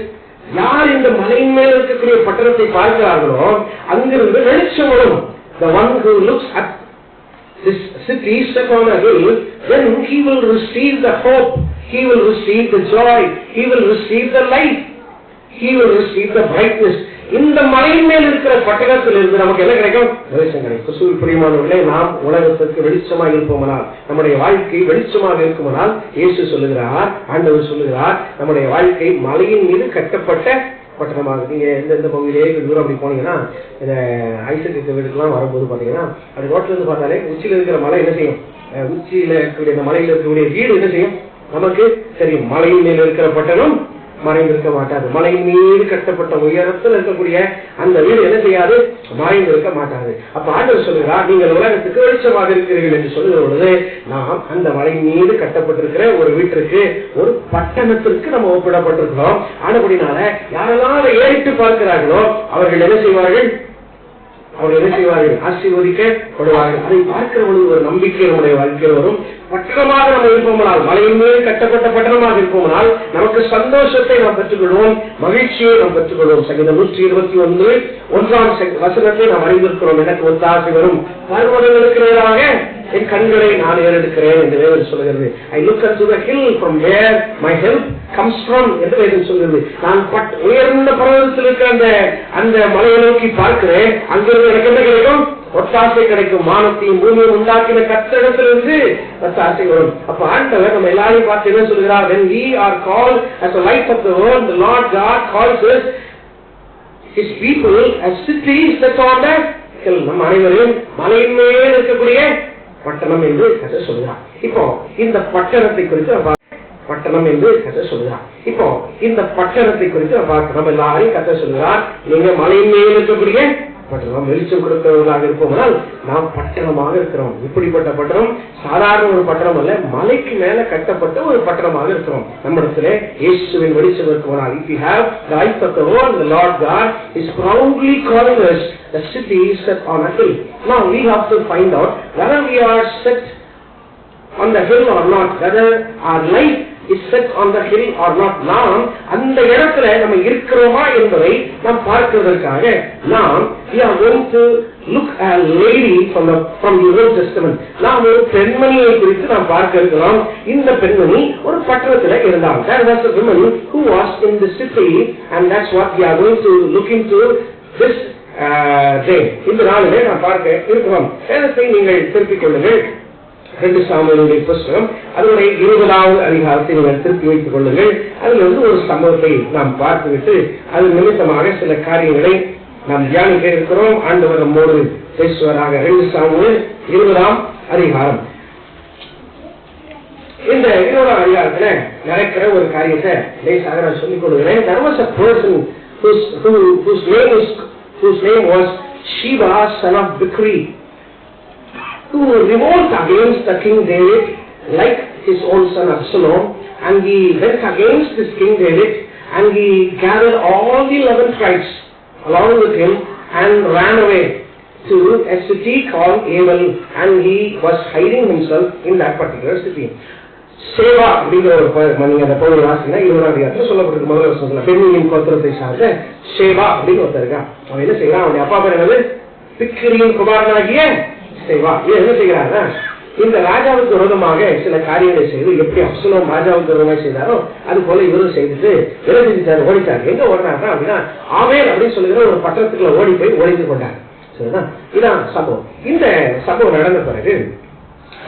யார் இந்த மலையின் மேல் இருக்கக்கூடிய பட்டணத்தை பார்க்கிறார்களோ அங்கிருந்து வெளிச்சம் வரும். The one who looks at this city set on a hill, then he will receive the hope, he will receive the joy, he will receive the light, he will receive the brightness. இந்த மலையின் மேல் இருக்கிற பட்டணத்தில் இருந்து நமக்கு என்ன கிடைக்கும்? வெளிச்சம் கிடைக்கும். கிறிஸ்துவில் பிரியமானவர்களே, நாம் உலகத்திற்கு வெளிச்சமாக இருப்போமானால், நம்முடைய வாழ்க்கை வெளிச்சமாக இருக்குமானால், இயேசு சொல்லுகிறார், ஆண்டவர் சொல்லுகிறார், நம்முடைய வாழ்க்கை மலையின் மீது கட்டப்பட்ட பட்டணமாக. நீங்க எந்த பகுதியிலே தூரம் அப்படி போனீங்கன்னா, இந்த ஐசக்கு வீட்டுக்கெல்லாம் வரும்போது பாத்தீங்கன்னா, அது ரோட்ல இருந்து பார்த்தாலே உச்சியில இருக்கிற மலை என்ன செய்யும்? உச்சியில இருக்கக்கூடிய இந்த மலையில இருக்கக்கூடிய வீடு என்ன செய்யும்? நமக்கு தெரியும். மலையின் மேல் இருக்கிற பட்டணம் மறைந்திருக்க மாட்டாது. மலையின் மீது கட்டப்பட்ட உயரத்தில் இருக்கக்கூடிய அந்த வீடு என்ன செய்யாது? மறைந்திருக்க மாட்டாது. அப்ப ஆண்டவர் சொல்லுகிறார், நீங்கள் உலகத்துக்கு வெளிச்சமாக இருக்கிறீர்கள் என்று சொல்லுகிற பொழுது, நாம் அந்த மலையின் மீது கட்டப்பட்டிருக்கிற ஒரு வீட்டிற்கு, ஒரு பட்டணத்திற்கு நம்ம ஒப்பிடப்பட்டிருக்கிறோம். ஆனபடினால யாரெல்லாம் அதை ஏறிட்டு பார்க்கிறார்களோ அவர்கள் என்ன செய்வார்கள்? அவர்கள் என்ன செய்வார்கள்? ஆசீர்வதிக்கப்படுவார்கள். அதை பார்க்கிற பொழுது ஒரு நம்பிக்கை நம்முடைய வாழ்க்கையில் வரும். பட்டணமாக நம்ம இருப்போம்னால், மலையின் மீது கட்டப்பட்ட பட்டணமாக இருப்போம்னால் நமக்கு சந்தோஷத்தை நாம் பெற்றுக்கொள்வோம், மகிழ்ச்சியை நாம் பெற்றுக்கொள்வோம். சங்கீதம் 121 நாம் அறிந்திருக்கிறோம், எனக்கு ஒத்தாசை வரும் பர்வதங்களுக்கு நேராக என் கண்களை நான் ஏறெடுக்கிறேன் என்று வேதம் சொல்கிறது. I look unto the hill from where my help comes from என்று வேதம் சொல்கிறது. நான் உயர்ந்த பர்வதத்தில் இருக்கிற அந்த மலையை நோக்கி பார்க்கிறேன், அங்கிருந்து எனக்கு என்ன கிடைக்கும்? ஒத்தாசை கிடைக்கும். வானத்தையும் பூமியை உண்டாக்கின கர்த்தரிடத்திலிருந்து ஒத்தாசை வரும். அப்ப ஆண்டவர் நம்ம எல்லாரையும் பார்த்து என்ன சொல்கிறார்? When we are called as the light of the world, the Lord God calls us His people as cities set on the hill. நம்ம அனைவரையும் மலையின் மேல் இருக்கக்கூடிய பட்டணம் என்று கதை சொல்கிறார். இப்போ இந்த பட்டணத்தை குறித்து பட்டணம் என்று கதை சொல்கிறார். இப்போ இந்த பட்டணத்தை குறித்து நம்ம எல்லாரையும் கதை சொல்கிறார். நீங்க மலையின் மேல் இருக்கக்கூடிய பட்டணம், வெளிச்சம் கொடுக்கிறவர்களாக இருப்போம்னால் நாம் பட்டணமாக இருக்கிறோம். இப்படிப்பட்ட பட்டணம் சாதாரண ஒரு பட்டணம் அல்ல, மலைக்கு மேல கட்டப்பட்ட ஒரு பட்டணமாக இருக்கிறோம். நம்மிடத்திலே இயேசுவின் வெளிச்சம் இருக்குமானால், if you have the light of the world, the Lord God is proudly calling us the city set on a hill. Now we have to find out whether we are set on the hill or not, whether our life is set on the hill or not. நாம் அந்த இடத்துல நம்ம இருக்கிறோமா என்பதை நாம் பார்க்கிறதற்காக நாம் we are going to look at a lady from the Old Testament. நாம் ஒரு பெண்மணியை குறித்து நாம் பார்க்க இருக்கிறோம். இந்த பெண்மணி ஒரு பட்டணத்துல இருந்தாங்க. There was a woman who was in the city, and that's what we are going to look into this day. இந்த நாளிலே நாம் பார்க்க இருக்கிறோம். வேதத்தை நீங்கள் திருப்பிக் கொள்ளுங்கள். 2 சாமுவேலுடைய புத்தகம் அதனுடைய 20வது அதிகாரத்தை நீங்கள் திருப்பி வைத்துக் கொள்ளுங்கள். அதில் ஒரு சம்பவத்தை நாம் பார்த்துவிட்டு அது நிமித்தமாக சில காரியங்களை நாம் தியானிக்க இருக்கிறோம். ஆண்டவர் நம்மோடு பேசுவராக. 2 சாமுவேல் 20ஆம் அதிகாரம். இந்த 20ஆம் அதிகாரத்துல நடக்கிற ஒரு காரியத்தை லேசாக நான் சொல்லிக் கொள்கிறேன். There was a person whose name was Sheba, son of Bichri, who revolted against the King David like his own son Absalom, and he went against this King David, and he gathered all the 11 tribes along with him and ran away to a city called Abel, and he was hiding himself in that particular city. Seva அப்படிங்கிற ஒரு நீங்க அந்த பகுதியை வாசிங்கன்னா 20ஆம் அதிகாரத்துல சொல்லப்பட்டிருக்கு. முதல் வருஷத்துல பெண்ணின் கோத்திரத்தை சார்ந்த சேவா அப்படின்னு ஒருத்தர் இருக்கான். அவன் என்ன செய்யறான்? அவனுடைய அப்பா பேர் என்னது? பிக்கிரியின் குமாரனாகிய சேவா. இது என்ன செய்யறாங்க? இந்த ராஜாவுக்கு விரோதமாக சில காரியங்களை செய்து எப்படி அப்சலோம் ராஜாவுக்கு விரோதமாக செய்தாரோ அது போல இவரும் செய்துட்டு விரைஞ்சிட்டாரு, ஓடிட்டாரு. எங்க ஓடினாருன்னா அப்படின்னா ஆவேல் அப்படின்னு சொல்லுகிற ஒரு பட்டணத்துக்குள்ள ஓடி போய் ஒளிந்து கொண்டார். சரிதான், இதான் சம்பவம். இந்த சம்பவம் நடந்த பிறகு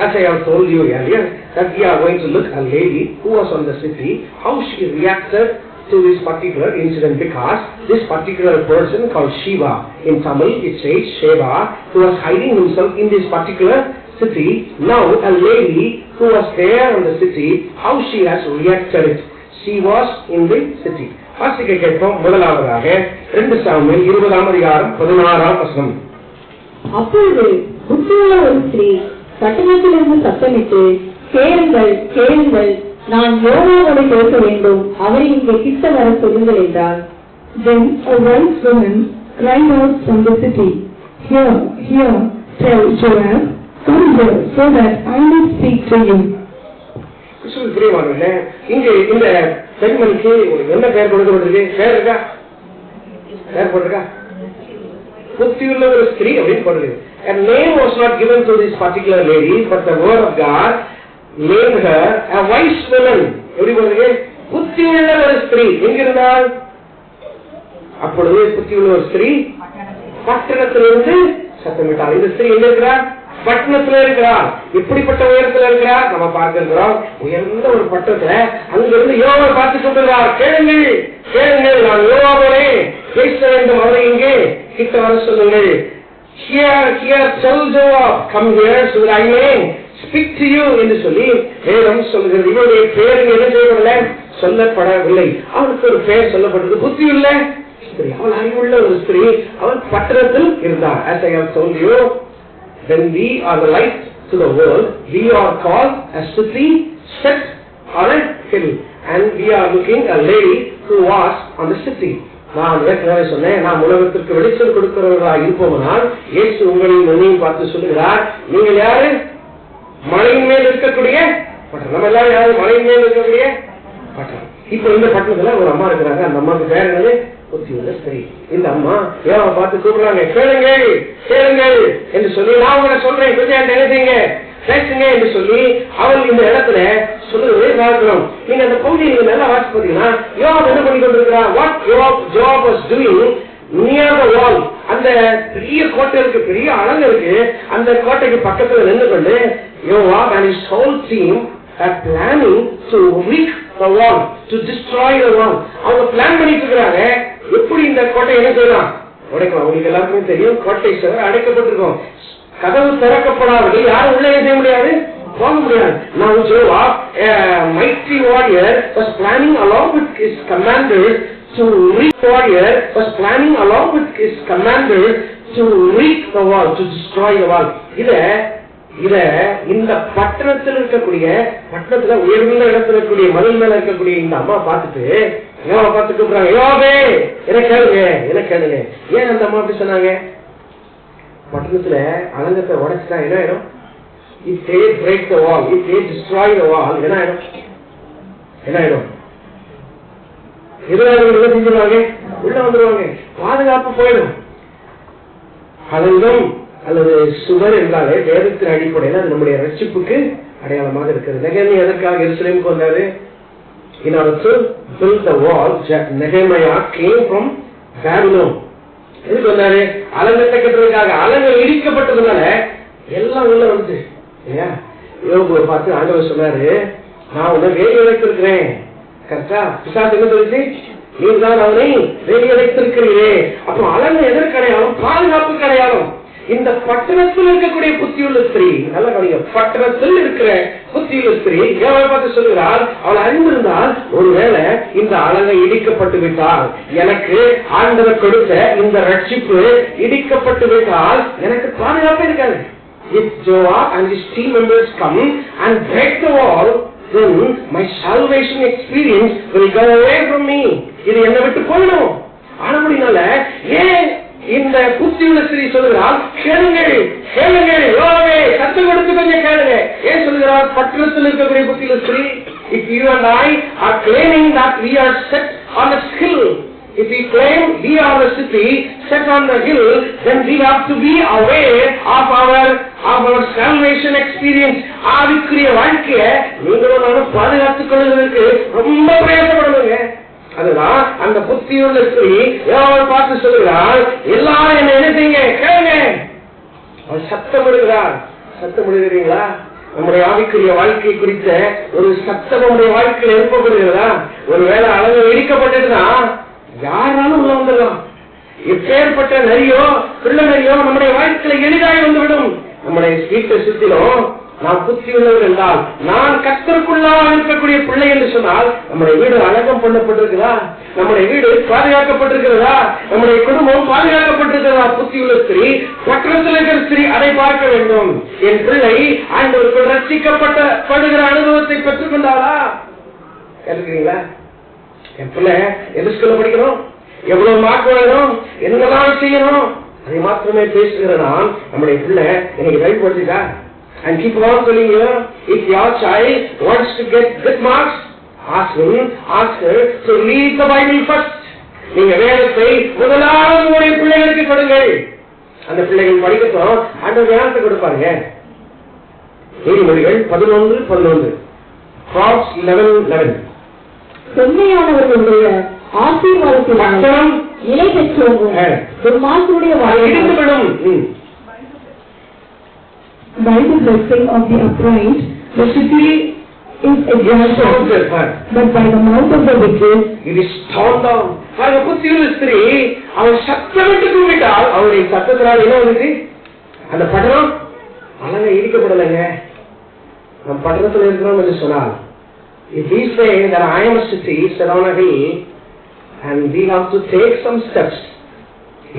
as I have told you earlier that we are going to look at a lady who was on the city, how she reacted to this particular incident, because this particular person called Shiva, in Tamil it says Shiva, who was hiding himself in this particular city. Now a lady who was there in the city, how she has reacted it. She was in the city. வாசிக்க கேட்போம். முதலாவதாக 2 Samuel 20ஆம் அதிகாரம் 16ஆம் வசனம். அப்பொழுது புத்தியுள்ள ஒரு ஸ்திரீ பட்டணத்திலிருந்து சத்தமிட்டு, கேளுங்கள் கேளுங்கள், நான் யோவாவோடு பேச வேண்டும், அவரை இங்கே கிட்ட வர சொல்லுங்கள் என்றார். Then a wise woman cried out from the city, Here, here, tell Joab, come here, so that I may speak to you. பிரியமானவர்களே, இங்கே இந்த பெண்மணிக்கு என்ன பெயர் கொடுக்கப்பட்டிருக்கு? பெயர் இருக்கா? பெயர் போட்டிருக்கா? புத்தியுள்ள ஒரு ஸ்திரீ அப்படின்னு போட்டிருக்கு. A name was not given to this particular lady, but the word of God named her a wise woman. எப்படி போட்டிருக்கு? புத்தியுள்ள ஒரு ஸ்திரீ. எங்கிருந்தால்? அப்பொழுது புத்தியுள்ள ஒரு ஸ்திரீ பட்டணத்திலிருந்து சத்தமிட்டார். இந்த ஸ்திரீ எங்க இருக்கிறார்? பட்டணத்துல இருக்கிறார். எப்படிப்பட்ட உயரத்துல இருக்கிறார்? நம்ம பார்க்கிறோம். உயர்ந்த ஒரு பட்டணத்துல அங்கிருந்து யோவாவை பார்த்து சொல்றார், கேளுங்கள் கேளுங்கள், நான் யோவாவோடே பேச வேண்டும், அவரை இங்கே கிட்ட வர சொல்லுங்கள். Here, here, tell Joab, come here so that I may speak to you என்று சொல்லி வேதம் சொல்லுகிறது. இவருடைய பெயர் என்ன செய்யப்படல? சொல்லப்படவில்லை. அவருக்கு ஒரு பெயர் சொல்லப்பட்டது, புத்தியுள்ள ஸ்திரீ. அவள் அறிவுள்ள ஒரு ஸ்திரீ. அவள் பட்டணத்தில் இருந்தார். As I have told you, when we are the light to the world, we are called a city set on a hill, and we are looking a lady who was on the city. நான் ஏற்கனவே சொன்னேன், நாம் உலகத்திற்கு வெளிச்சம் கொடுக்கிறவர்களாக இருப்போம்னால் இயேசு உங்களையும் என்னையும் பார்த்து சொல்லுகிறார், நீங்கள் யாரு? மலையின் மேல் இருக்கக்கூடிய பட்டணம். நம்ம எல்லாரும் யாரு? மலையின் மேல் இருக்கக்கூடிய பட்டணம். இப்ப இந்த பட்டணத்துல ஒரு அம்மா இருக்கிறாங்க. அந்த அம்மாவுக்கு பேர் என்னது? புத்தியுள்ள ஸ்திரீ. இந்த அம்மா யோவாவை பார்த்து கூப்பிடுறாங்க, கேளுங்கள் கேளுங்கள் என்று சொல்லி, நான் உங்களை சொல்றேன், கொஞ்சம் என்ன செய்யுங்க, பேசுங்க என்று சொல்லி அவள் இந்த இடத்துல சொல்லுவதை பார்க்கிறோம். நீங்க அந்த பகுதியை நீங்க நல்லா வாசி பார்த்தீங்கன்னா யோவாப் என்ன பண்ணி கொண்டிருக்கிறார்? What Joab was doing near the wall. அந்த பெரிய கோட்டை இருக்கு, பெரிய அழகு இருக்கு. அந்த கோட்டைக்கு பக்கத்துல நின்று கொண்டு யோவாப் and his whole team are planning to wreck the wall, to destroy the wall. அவங்க பிளான் பண்ணிட்டு இருக்காங்க, எப்படி இந்த கோட்டை என்ன செய்யலாம், உடைக்கலாம். உங்களுக்கு எல்லாருக்குமே தெரியும், கோட்டை சுவர் அடைக்கப்பட்டிருக்கும். கதவு திறக்கப்படாதவர்கள் யாரும் உள்ளே செய்ய முடியாது, போக முடியாது. Now Joab, a mighty warrior, was planning along with his commanders to wreck to wreck the wall, to destroy the wall. இத இந்த பட்டணத்தில் இருக்கக்கூடிய, பட்டணத்துல உயர்ந்த இடத்துல இருக்கக்கூடிய மதில் மேல இருக்கக்கூடிய இந்த அம்மா பார்த்துட்டு யோவாவை பார்த்து கூப்பிடுறாங்க, யோவாவே என்ன கேளுங்க என்ன கேளுங்க. ஏன் அந்த அம்மா அப்படி சொன்னாங்க? பட்டணத்துல அலங்கத்தை உடைச்சிட்டா என்ன ஆயிடும்? If they break the wall, if they destroy the wall, என்ன ஆயிடும்? என்ன ஆயிடும்? எதிராளிகள் என்ன செஞ்சிருவாங்க? உள்ள வந்துருவாங்க, பாதுகாப்பு போயிடும். அலங்கம் அல்லது சுவர் என்றாலே வேதத்தின் அடிப்படையில் அது நம்முடைய ரட்சிப்புக்கு அடையாளமாக இருக்கிறது. நெகேமியா எதற்காக எருசலேமுக்கு வந்தாரு? In order to build the wall, Nehemiah came from Babylon. எதுக்கு வந்தாரு? அலங்கத்தை கட்டுறதுக்காக. அலங்கம் இடிக்கப்பட்டதுனால எல்லாம் உள்ள வந்து இல்லையா? யோபுவை பார்த்து ஆண்டவர் சொன்னாரு, நான் உன்னை வேலி அடைத்திருக்கிறேன். கரெக்டா? பிசாசு என்ன சொல்லிச்சு? நீர் தான் அவனை வேலி அடைத்திருக்கிறீரே. அப்போ அலங்கம் எதற்கு அடையாளம்? பாதுகாப்புக்கு அடையாளம். இந்த பட்டணத்தில் இருக்கக்கூடிய புத்தியுள்ள ஸ்திரீ, நல்லா கவனிங்க, பட்டணத்தில் இருக்கிற புத்தியுள்ள ஸ்திரீ யோவாவை பார்த்து சொல்லுகிறாள், அவள் அறிந்திருந்தால் ஒருவேளை இந்த அலங்கை இடிக்கப்பட்டு விட்டால், எனக்கு ஆண்டவர் கொடுத்த இந்த ரட்சிப்பு இடிக்கப்பட்டு விட்டால் எனக்கு பாதுகாப்பே இருக்காது. If Joab and his team members come and break the wall, then my salvation experience will go away from me. இது என்னை விட்டு போயிடும். ஆனபடினால ஏன் இந்த புத்தியுள்ள ஸ்திரீ சொல்லுகிறாள், கேளுங்கள் கேளுங்கள் யோவாவே சத்தம் கொடுத்து கொஞ்சம் கேளுங்க. ஏன் சொல்லுகிறார் பட்டணத்தில் இருக்கக்கூடிய புத்தியுள்ள ஸ்திரீ? If you and I are claiming that we are set on a hill, if we claim we are the city set on the hill, then we have to be aware of our salvation experience. ஆவிக்குரிய வாழ்க்கையை நீங்களும் நானும் பாதுகாத்துக் கொள்வதற்கு ரொம்ப பிரயாசப்படுங்க. அதுதான் அந்த புத்தியுள்ள ஸ்திரீ பார்த்து சொல்லுகிறார், எல்லாரும் என்ன செய்யுங்க கேளுங்க. அவர் சத்தமிடுகிறார். சத்தமிடுகிறீங்களா? நம்முடைய ஆவிக்குரிய வாழ்க்கை குறித்த ஒரு சத்தம் நம்முடைய வாழ்க்கையில் எழுப்பப்படுகிறதா? ஒருவேளை அளவு இடிக்கப்பட்டதுன்னா யாராலும் உள்ள வந்துடலாம். எப்பேற்பட்ட நரியோ பிள்ளை நரியோ நம்முடைய வாழ்க்கையில எளிதாய் வந்துவிடும். நம்முடைய வீட்டை சுத்திலும் நாம் புத்தி உள்ளவர் என்றால், நான் கர்த்தருக்குள்ளாக இருக்கக்கூடிய பிள்ளை என்று சொன்னால், நம்முடைய வீடு அழகம் பண்ணப்பட்டிருக்கிறதா? நம்முடைய வீடு பாதுகாக்கப்பட்டிருக்கிறதா? நம்முடைய குடும்பம் பாதுகாக்கப்பட்டிருக்கிறதா? புத்தியுள்ள ஸ்திரீ, பட்டணத்தில் இருக்கிற ஸ்திரீ அதை பார்க்க வேண்டும். என் பிள்ளை ஆண்டவருக்குள் ரட்சிக்கப்படுகிற அனுபவத்தை பெற்றுக் கொண்டாளா? கேட்கிறீங்களா? என் பிள்ளை எந்த ஸ்கூல்ல படிக்கணும், எவ்வளவு மார்க் வாங்கணும், என்னதான் செய்யணும், அதை மாத்திரமே பேசுகிற நான் நம்முடைய பிள்ளை எனக்கு கைப்படுத்திட்டா? And keep on telling you, if your child wants to get good marks, ask her to read the Bible first. நீங்க வேதத்தை முதலாவது உங்களுடைய பிள்ளைகளுக்கு கொடுங்கள். அந்த பிள்ளைகள் படிக்கட்டும், அந்த ஞானத்தை கொடுப்பாங்க. நீதிமொழிகள் 11:11. Proverbs 11:11. செம்மையானவர்களுடைய ஆசீர்வாதத்தினால் நிலை பெற்றோம். துன்மார்க்கருடைய வாழ்க்கை இடிந்துவிடும். By the blessing of the upright, the city is exalted, but by the mouth of the wicked, it is torn down. பாருங்க, புத்தியுள்ள ஸ்திரீ அவன் சத்தமிட்டு கூப்பிட்டால் அவருடைய சத்தத்தினால் என்ன வந்துச்சு? அந்த பட்டணம் அழக இடிக்கப்படலைங்க. நம் பட்டணத்தில் இருக்கிறோம் என்று சொன்னால், if we say that I am a city set on a hill and we have to take some steps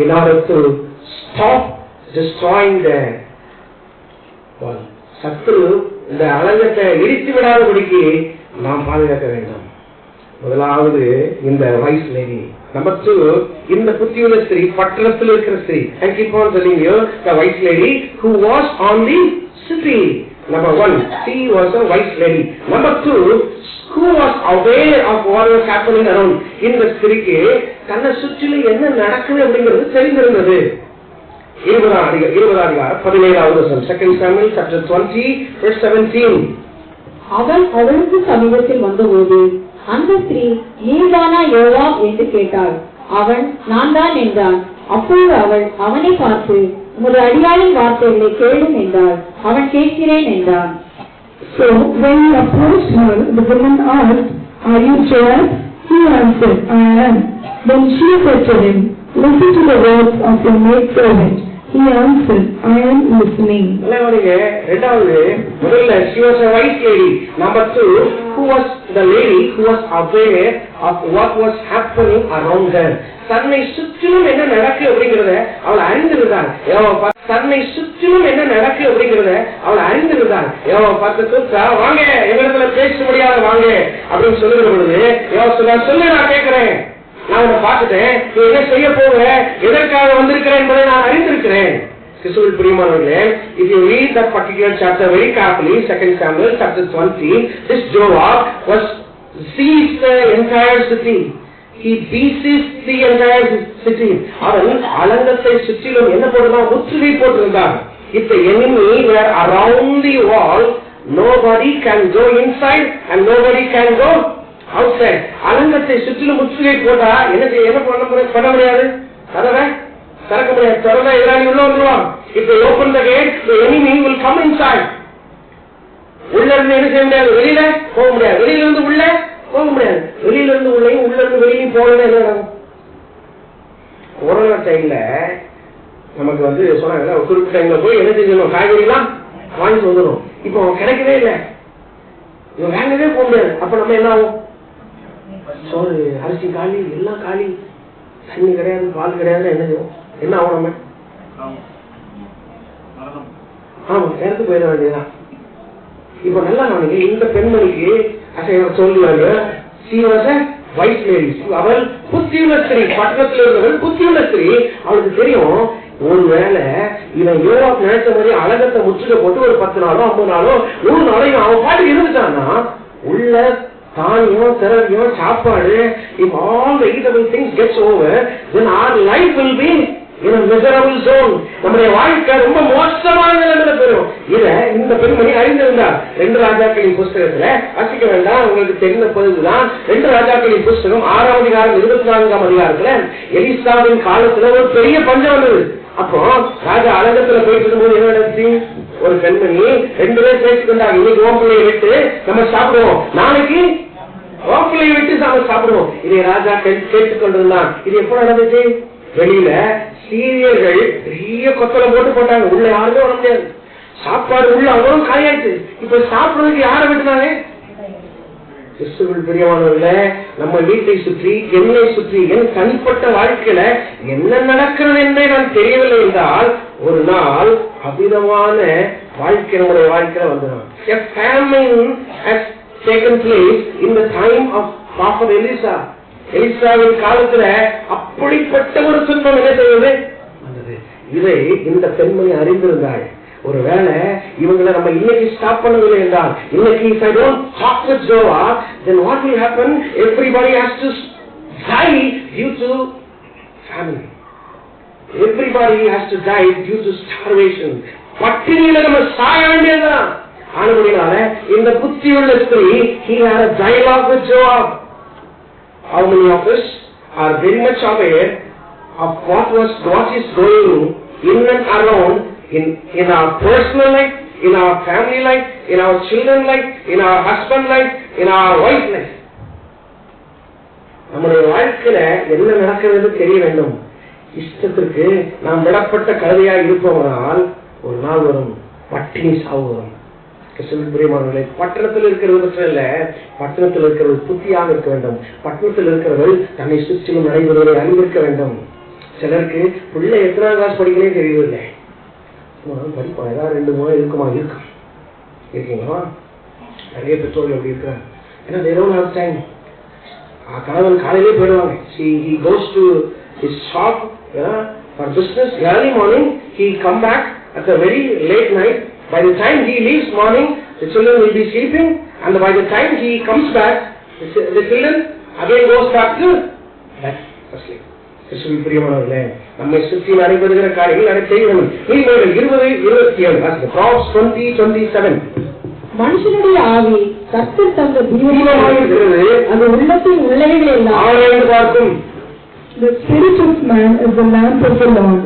in order to stop destroying the சத்துரு இந்த அலங்கத்தை இடித்து விடாதபடிக்கு நாம் பாதுகாக்க வேண்டும். முதலாவது இந்த வைஸ் லேடி. நம்பர் 2, இந்த புத்தியுள்ள ஸ்திரீ, பட்டணத்தில் இருக்கிற ஸ்திரீ. I keep on telling you, the wise lady who was on the city. Number 1, she was a wise lady. Number 2, who was aware of what was happening around. இந்த ஸ்திரீக்கு தன்னை சுற்றிலும் என்ன நடக்குது அப்படிங்கிறது தெரிந்திருந்தது. 20:17 2 Samuel chapter 20 verse 17. அவன் அவளுக்கு சமீபத்தில் வந்தபோது அந்த ஸ்திரீ, நீதானா யோவாப் என்று கேட்டாள். அவன், நான் தான் என்றான். அப்போது அவள் அவனை பார்த்து, உமது அடியாளின் வார்த்தைகளை கேளும் என்றாள். அவன் கேட்கிறேன் என்றான். So when he approached her, the woman asked, "Are you Joab?" He answered, "I am." Then she said to him, "Listen to the words of your maidservant." He answered, "I am listening." இரண்டாவது, முதல்ல she was a wise lady. Number 2, who was the lady who was aware of what was happening around her. தன்னை சுற்றிலும் என்ன நடக்கு அப்படிங்கறத அவள் அறிந்திருந்தாள். தன்னை சுற்றிலும் என்ன நடக்கு அப்படிங்கறத அவள் அறிந்திருந்தாள். பார்த்து கூப்பிட்டா, வாங்க எங்களிடத்துல பேச முடியாத வாங்க அப்படின்னு சொல்லுகிற பொழுது சொல்லு, நான் கேட்கிறேன், நான் உன்னை பார்த்துட்டேன், நீ என்ன செய்ய போக, எதற்காக வந்திருக்கிறேன் என்பதை நான் அறிந்திருக்கிறேன். கிறிஸ்துவில் பிரியமானவர்களே, if you read that particular chapter very carefully, 2 Samuel chapter 20, this Joab was seized the entire city. He besieged the entire city. அவன் அலங்கத்தை சுற்றிலும் என்ன போடுறான்? முற்றுகை போட்டிருந்தான். If the enemy were around the wall, nobody can go inside and nobody can go outside. அலங்கத்தை சுற்றிலும் முற்றுகை போட்டா என்ன பண்ண முடியாது? கதவை திறக்க முடியாது. திறந்தா எதிராளி உள்ள வந்துருவான். If they open the gate, the enemy will come inside. உள்ள இருந்து என்ன செய்ய முடியாது? வெளியில போக முடியாது. வெளியில இருந்து உள்ள போக முடியாது. வெளியில இருந்து உள்ளேயும் உள்ள இருந்து வெளியும் போகணும். என்ன நடக்கும்? கொரோனா டைம்ல நமக்கு சொன்னாங்க, குறிப்பிட்ட டைம்ல போய் என்ன செஞ்சணும்? காய்கறிலாம் வாங்கி வந்துடும். இப்போ கிடைக்கவே இல்லை, இவன் வாங்கவே போக முடியாது. அப்ப நம்ம என்ன ஆகும்? சோறு, அரிசி காலி, எல்லாம் காலி, தண்ணி கிடையாது, பால் கிடையாது. என்ன ஆகும்? நம்ம ஆமா இடத்து போயிட வேண்டியதுதான். இப்ப நல்லா நாளைக்கு இந்த பெண்மணிக்கு சொல்லுவாங்க, அவள் புத்தியுள்ள ஸ்திரீ, பட்டணத்தில் இருந்தவள் புத்தியுள்ள ஸ்திரீ. அவளுக்கு தெரியும் ஒருவேளை இவன் யூரோப் நினைச்ச மாதிரி அழகத்தை முற்றுகை போட்டு ஒரு 10 நாளோ 50 நாளோ 100 நாளோ அவன் பாட்டுக்கு இருந்துட்டான்னா உள்ள தானியம் திரவியம் சாப்பாடு if all the eatable things gets over then our life will be in a miserable zone. நம்முடைய வாழ்க்கை ரொம்ப மோசமான நிலைமையில பெறும். இத இந்த பெண்மணி அறிந்திருந்தார். 2 ராஜாக்களின் புஸ்தகத்துல வாசிக்க வேண்டாம், உங்களுக்கு தெரிந்த பகுதிதான் 2 ராஜாக்களின் புஸ்தகம் 6ஆம் அதிகாரம் 24ஆம் அதிகாரத்துல எலிசாவின் காலத்துல ஒரு பெரிய பஞ்சம் வந்தது. அப்போ ராஜா அழகத்துல போயிட்டு இருக்கும்போது என்ன நடந்துச்சு? ஒரு பெண்மணி 2 பேர் பேசிக்கொண்டாங்க, இன்னைக்கு ஓப்பிள்ளையை விட்டு நம்ம சாப்பிடுவோம், நாளைக்கு ஓப்பிள்ளையை விட்டு நம்ம சாப்பிடுவோம். இதை ராஜா கேட்டுக்கொண்டிருந்தான். இது எப்ப நடந்துச்சு? வெளியில சீரியர்கள் பெரிய கொத்தலை போட்டாங்க, உள்ள யாருமே வர முடியாது, சாப்பாடு உள்ள அவ்வளவு காயாச்சு. இப்ப சாப்பிடுறதுக்கு யாரை விட்டுனாங்க? கிறிஸ்துவில் பிரியமானவர்களே, நம்ம வீட்டை சுற்றி என்னை சுற்றி என் தனிப்பட்ட வாழ்க்கையில என்ன நடக்கிறது என்றே நான் தெரியவில்லை என்றால் ஒரு நாள் அபிதமான வாழ்க்கை நம்முடைய வாழ்க்கையில வந்துடும். A famine has taken place in the time of Prophet Elisha. எலிசாவின் காலத்துல அப்படிப்பட்ட ஒரு துன்பம் என்ன செய்வது? இதை இந்த பெண்மணி அறிந்திருந்தாள். ஒருவேளை இவங்களை நம்ம இன்னைக்கு ஸ்டாப் பண்ணவில்லை என்றால், இன்னைக்கு if I don't talk with Joab, then what will happen? Everybody has to die due to famine. Everybody has to die due to starvation. பட்டினியில நம்ம சாய வேண்டியதுதான். ஆனபடினால இந்த புத்தியுள்ள ஸ்திரீ he had a dialogue with Joab. How many of us are very much aware of what is going in and around in our personal life, in our family life, in our children life, in our husband life, in our wife life? நம்முடைய வாழ்க்கையில என்ன நடக்கிறது தெரிய வேண்டும். இஷ்டத்திற்கு நாம் விடப்பட்ட கருவியா இருப்பவனால் ஒரு நாள் வரும், பட்டினி சாவு வரும். பிரியமானவர்களே, பட்டணத்தில் இருக்கிறது இல்ல, பட்டணத்தில் இருக்கிறது புத்தியாக இருக்க வேண்டும். பட்டணத்தில் இருக்கிறவர்கள் தன்னை சுற்றிலும் நடைபெறுவதை அறிந்திருக்க வேண்டும். சிலருக்கு பிள்ளை எத்தனாம் கிளாஸ் படிக்கவே தெரியவில்லை, படிப்போம், ஏதாவது 2 இருக்குமா? இருக்கும், இருக்கீங்களா? நிறைய பெற்றோர்கள் அப்படி இருக்கிறாங்க. ஏன்னா they don't have time. கணவன் காலையிலே போயிடுவாங்க. He goes to his shop for business early morning. He come back at a very late night. By the time he leaves morning, the children will be sleeping, and by the time he comes back, the children again goes back to sleep. கிறிஸ்துவின் பிரியமானவர்களே, நம்மை சுற்றி நடைபெறுகிற காரியங்கள் அதை செய்ய வேண்டும். நீதிமொழிகள் 20:27 Proverbs 20:27. மனுஷனுடைய ஆவி கர்த்தர் தந்த தீபமாக இருக்கிறது, அது உள்ளத்தின் உள்ளவைகள் எல்லாம் ஆராய்ந்து பார்க்கும். The spirit of man is the lamp of the Lord,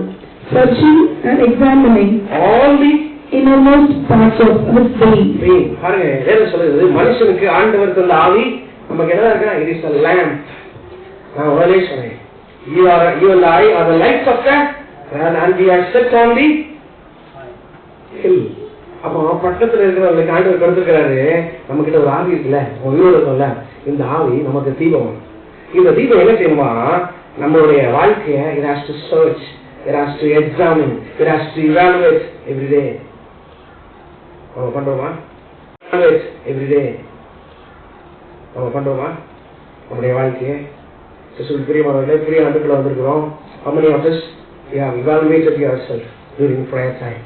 searching and examining all the innermost parts of his being. பாருங்க, வேதம் சொல்லுது மனுஷனுக்கு ஆண்டவர் தந்த ஆவி நமக்கு என்ன இருக்குன்னா, it is a lamp. நான் உடனே சொன்னேன், you and I are the lights of the and we are set on the hill. அப்போ பட்டத்துல இருக்கிறவங்களுக்கு ஆண்டவர் கொடுத்திருக்கிறாரு, நம்ம கிட்ட ஒரு ஆவி இருக்குல்ல, உயிரோடு இருக்கும்ல, இந்த ஆவி நமக்கு தீபம். இந்த தீபம் என்ன செய்யுமா, நம்மளுடைய வாழ்க்கையை it has to search, it has to examine, it has to evaluate every day. நம்ம பண்றோமா? every day நம்ம பண்றோமா நம்முடைய வாழ்க்கையை? பிரியமானவர்களே, பெரிய ஆண்டுக்குள்ள வந்திருக்கிறோம். How many of us you have evaluated yourself during prayer time?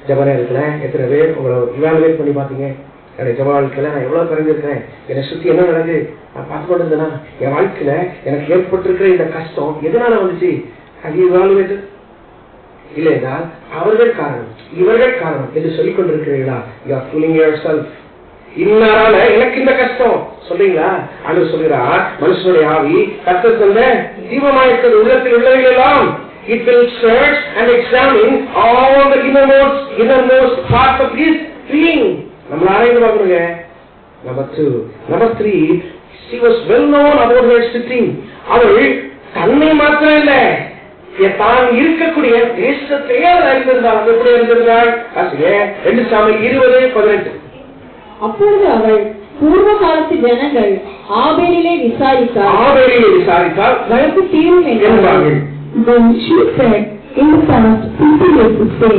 ஜெப நேரத்துல எத்தனை பேர் உங்களை இவாலுவேட் பண்ணி பார்த்தீங்க? என்னுடைய ஜெப வாழ்க்கையில நான் எவ்வளவு குறைஞ்சிருக்கிறேன், என்னை சுத்தி என்ன நடக்குது நான் பார்த்து கொண்டு இருந்தேன்னா, என் வாழ்க்கையில எனக்கு ஏற்பட்டிருக்கிற இந்த கஷ்டம் எதனால வந்துச்சு? Have you evaluated? இல்லை என்றால் அவர்கள் காரணம், இவர்கள் காரணம் என்று சொல்லிக் கொண்டிருக்கிறீர்களா? You are fooling yourself. இன்னாரால எனக்கு இந்த கஷ்டம் சொல்றீங்களா? அது சொல்கிறார், மனுஷனுடைய ஆவி கர்த்தர் தந்த தீபமாயிருக்கிறது, உள்ளத்தில் உள்ளவைகள் எல்லாம். It will search and examine all the innermost parts of his being. நம்ம ஆராய்ந்து பார்க்கணுங்க. Number 3, she was well known about her sitting. அவள் தன்னை மாத்திரம் இல்ல, தான் இருக்கக்கூடிய தேசத்தையே அறிந்திருந்தாள். எப்படி அறிந்திருந்தாள்? 2 சாமுவேல் 20:18. அப்பொழுது அவள் பூர்வ காலத்து ஜனங்கள் ஆபேலிலே விசாரித்தால் வழக்கு தீரும் என்றார்கள். Then she said, in the past, people used to say,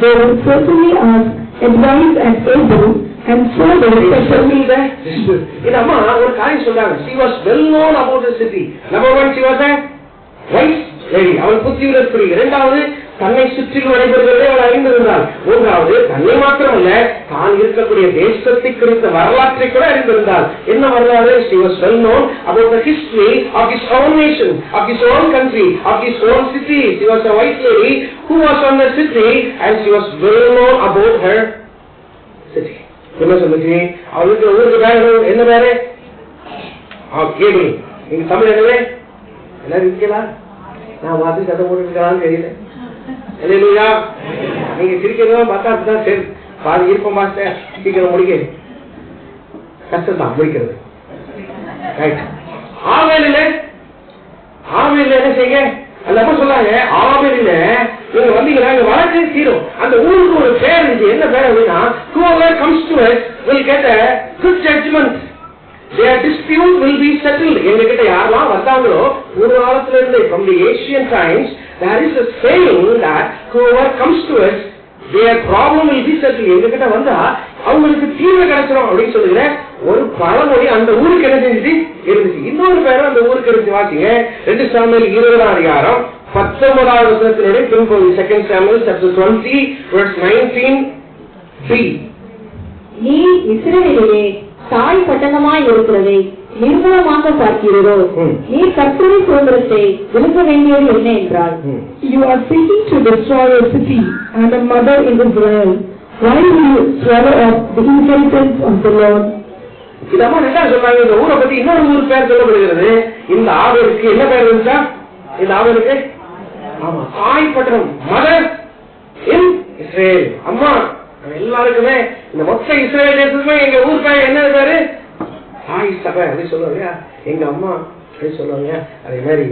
they would certainly ask advice at Abel, and so they certainly were. இந்த அம்மா ஒரு காரியம் சொல்றாங்க. She was well known about the city. Number 1, she was a wise lady. அவள் புத்தியுள்ள ஸ்திரீ. 2வது, தன்னை சுற்றிலும் நடைபெறுகிறதை அவள் அறிந்திருந்தாள். மூன்றாவது, தன்னை மாத்திரமல்ல, தான் இருக்கக்கூடிய தேசத்தை குறித்த வரலாற்றை கூட அறிந்திருந்தாள். என்ன வரலாறு? She was well known about the history of his own nation, of his own country, of his own city. She was a wise lady who was from the city and she was well known about her city. என்ன சொல்லுச்சு? அவளுக்கு ஊருக்கு பேர் என்ன பேரு? கேள்வி. நீங்க தமிழ் என்னவே எல்லாரும் இருக்கலாம். நான் பார்த்து சத்தம் போட்டுருக்கலான்னு தெரியல. இல்லையா? நீங்க சிரிக்கிறதா பார்த்தா அப்படிதான் சரி. பாதி இருப்போம் மாஸ்டர், சீக்கிரம் முடிக்க கஷ்டம் தான் முடிக்கிறது. ஆவேலில என்ன செய்ய? அந்த அம்மா சொன்னாங்க, ஆவேலில நீங்க வந்தீங்கன்னா இங்க வழக்கு தீரும். அந்த ஊருக்கு ஒரு பேர் இருந்துச்சு. என்ன பேர் அப்படின்னா, whoever comes to us will get a good judgment. Their dispute will be settled. எங்க கிட்ட யாரெல்லாம் வந்தாங்களோ ஒரு காலத்துல இருந்து, from the ancient times, there is a saying that whoever comes to us, their problem will be settled. எங்க கிட்ட வந்தா அவங்களுக்கு தீர்வு கிடைச்சிடும் அப்படின்னு சொல்லுகிற ஒரு பழமொழி அந்த ஊருக்கு என்ன செஞ்சுட்டு இருந்துச்சு. இன்னொரு பேரும் அந்த ஊருக்கு இருந்து வாசிங்க. 2 சாமுவேல் 20ஆம் அதிகாரம் 19வது வசனத்தினுடைய பின்பகுதி. 2 Samuel chapter 20 verse 19b. நீ இஸ்ரவேலிலே தாய் பட்டணமாய் இருக்கிறதை நிர்மூலமாக பார்க்கிறதோ, நீ கர்த்தருடைய சுதந்திரத்தை விழுங்க வேண்டியது என்ன என்றால், You are seeking to destroy a city and a mother in Israel. Why will you swallow up the inheritance of the Lord? இதமா என்ன சொல்றாங்க? இந்த ஊரை பத்தி இன்னொரு ஊர் பேர் சொல்லப்படுகிறது. இந்த ஆவலுக்கு என்ன பேர் இருந்துச்சா? இந்த ஆவலுக்கு தாய் பட்டணம், மதர் இன் இஸ்ரேல். அம்மா எல்லாருக்குமே இந்த மொத்த இஸ்ரேல் தேசத்துமே எங்க ஊர் பேர் என்ன பேரு? தாய் சபை அப்படி சொல்லுவாங்க. எங்க அம்மா அப்படி சொல்லுவாங்க. அதே மாதிரி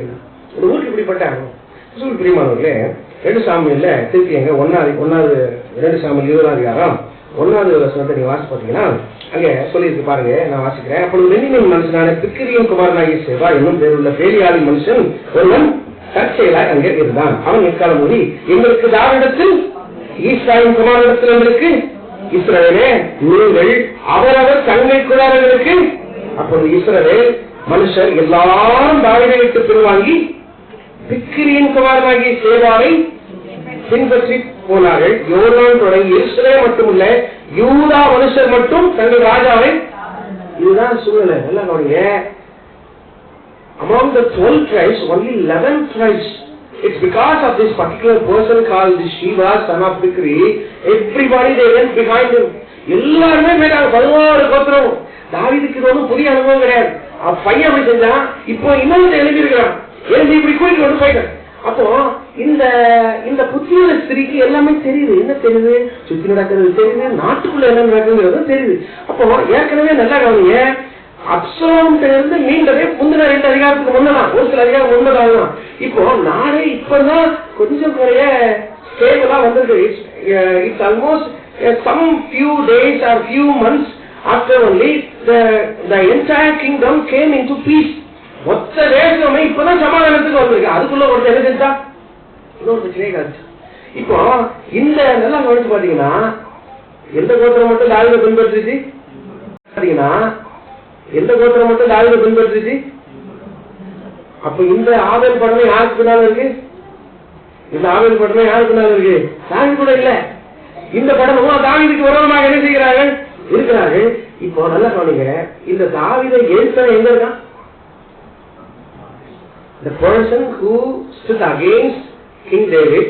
இந்த ஊருக்கு இப்படிப்பட்ட பிரியமானவர்களே, 2 சாமுவேல்ல திருப்பி எங்க 2 சாமுவேல் 20ஆம் அதிகாரம் 1வது வசனத்தை நீங்க வாசி பாத்தீங்கன்னா அங்க சொல்லியிருக்கு பாருங்க. நான் வாசிக்கிறேன். அப்பொழுது பென்யமீன் மனுஷனான பிக்கிரியின் குமாரனாகிய சேபா என்னும் பேருள்ள பேலியாளின் மனுஷன் ஒருவன் தற்செயலாய் அங்கே இருந்தான். அவன் எக்காலம் மொழி, எங்களுக்கு தாவீதிடத்தில் ஈசாயின் குமாரனிடத்தில் எங்களுக்கு இஸ்ரவேலே நீங்கள் அவரவர் தங்கள் குமாரர்களுக்கு. அப்பொழுது இஸ்ரவேல் மனுஷர் எல்லாரும் தாவீதை விட்டு பின்வாங்கி பிக்கிரியின் குமாரனாகிய சேபாவை பின்பற்றி போனார்கள். யோர்தான் தொடங்கி இஸ்ரவேல் மட்டுமல்ல, யூதா மனுஷர் மட்டும் தங்கள் ராஜாவை. இதுதான் சூழ்நிலை. நல்லா கவனிங்க. Among the 12 tribes, only 11 tribes. It's because of this particular person called Shiva, son of Bikri. Everybody they went behind him. எல்லாருமே மேலாக 16 கோத்திரம். தாவீதுக்கு இது ஒன்றும் புதிய அனுபவம் கிடையாது. பையன் அப்படி செஞ்சா இப்போ இன்னொரு எழுதி இருக்கிறான். எழுதி இப்படி கூட்டிட்டு கொண்டு போயிட்டான். அப்போ இந்த புத்தியுள்ள ஸ்திரீக்கு எல்லாமே தெரியுது. என்ன தெரியுது? சுத்தி நடக்கிறது தெரியுது, நாட்டுக்குள்ள என்ன நடக்குங்கிறது தெரியுது. அப்போ ஏற்கனவே நல்லா கவனிங்க, அப்சலோம்ல இருந்து மீண்டதே முந்தின 2 அதிகாரத்துக்கு முன்னதான், ஒரு சில அதிகாரம் முன்னதாகலாம். இப்போ நாளே இப்பதான் கொஞ்சம் குறைய ஸ்டேபிளா வந்திருக்கு. It's almost some few days or few months after only the entire kingdom came into peace. மொத்த தேசமே இப்பதான் சமாதானத்துக்கு வந்திருக்கு. அதுக்குள்ள ஒரு என்ன செஞ்சா இன்னொரு பிரச்சனையே காச்சு. இப்போ இந்த நல்லா கவனிச்சு பாத்தீங்கன்னா எந்த கோத்திரம் மட்டும் தாவீதை பின்பற்றுச்சு? பாத்தீங்கன்னா எந்த கோத்திரம் மட்டும் தாவீதை பின்பற்றுச்சு? அப்ப இந்த ஆவேல் படமே யாருக்கு பின்னால இருக்கு? இந்த ஆவேல் படமே யாருக்கு பின்னால இருக்கு? தாவீது கூட இல்ல. இந்த படமும் தாவீதுக்கு விரோதமாக என்ன செய்கிறார்கள்? இருக்கிறார்கள். இப்போ நல்லா கவனிங்க, இந்த தாவீதை எதிர்த்தவன் எங்க இருக்கான்? The person who stood against King David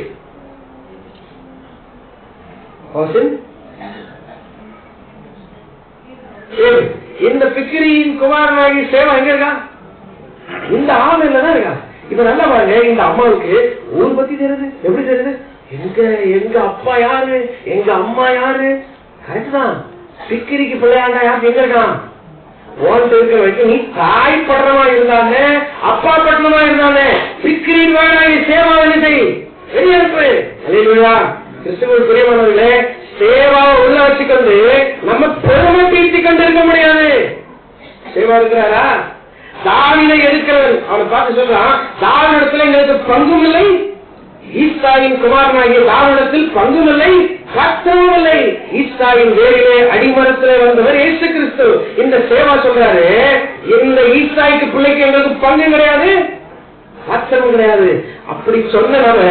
was in இந்த பிக்கிரியின் குமாரனாகிய சேவா எங்க இருக்கா? இந்த ஆவில தான் இருக்கா. இப்ப நல்லா பாருங்க, இந்த அம்மாவுக்கு ஊர் பத்தி தெரியுது. எப்படி தெரியுது? எங்க அப்பா யாரு, எங்க அம்மா யாரு. கரெக்ட் தான். பிக்கிரிக்கு பிள்ளையாண்டா யாருக்கு எங்க இருக்கான்? ஓட்டு இருக்கிற வரைக்கும் நீ தாய் பட்டணமா இருந்தானே, அப்பா பட்டணமா இருந்தானே, பிக்கிரின் வேணாய் சேவாவினை வெளியேற்பு. அல்லேலூயா. கிறிஸ்துவுக்குள் பிரியமானவர்களே, சேவாவை உள்ள வச்சுக்கொண்டு நம்ம பெருமை பீத்தி கொண்டு இருக்க முடியாது. சேவா இருக்கிறாரா? தாவீதை எதிர்க்கிறவன் அவனை பார்த்து சொல்றான், தாவீதிடத்தில் எங்களுக்கு பங்கும் இல்லை, ஈசாயின் குமாரனாகிய தாவீதிடத்தில் பங்கும் இல்லை, கர்த்தரும் இல்லை. ஈசாயின் வேரிலே அடிமரத்திலே வந்தவர் இயேசு கிறிஸ்து. இந்த சேவா சொல்றாரு, இந்த ஈசாய்க்கு பிள்ளைக்கு எங்களுக்கு பங்கு கிடையாது, கர்த்தரும் கிடையாது. அப்படி சொன்னவங்க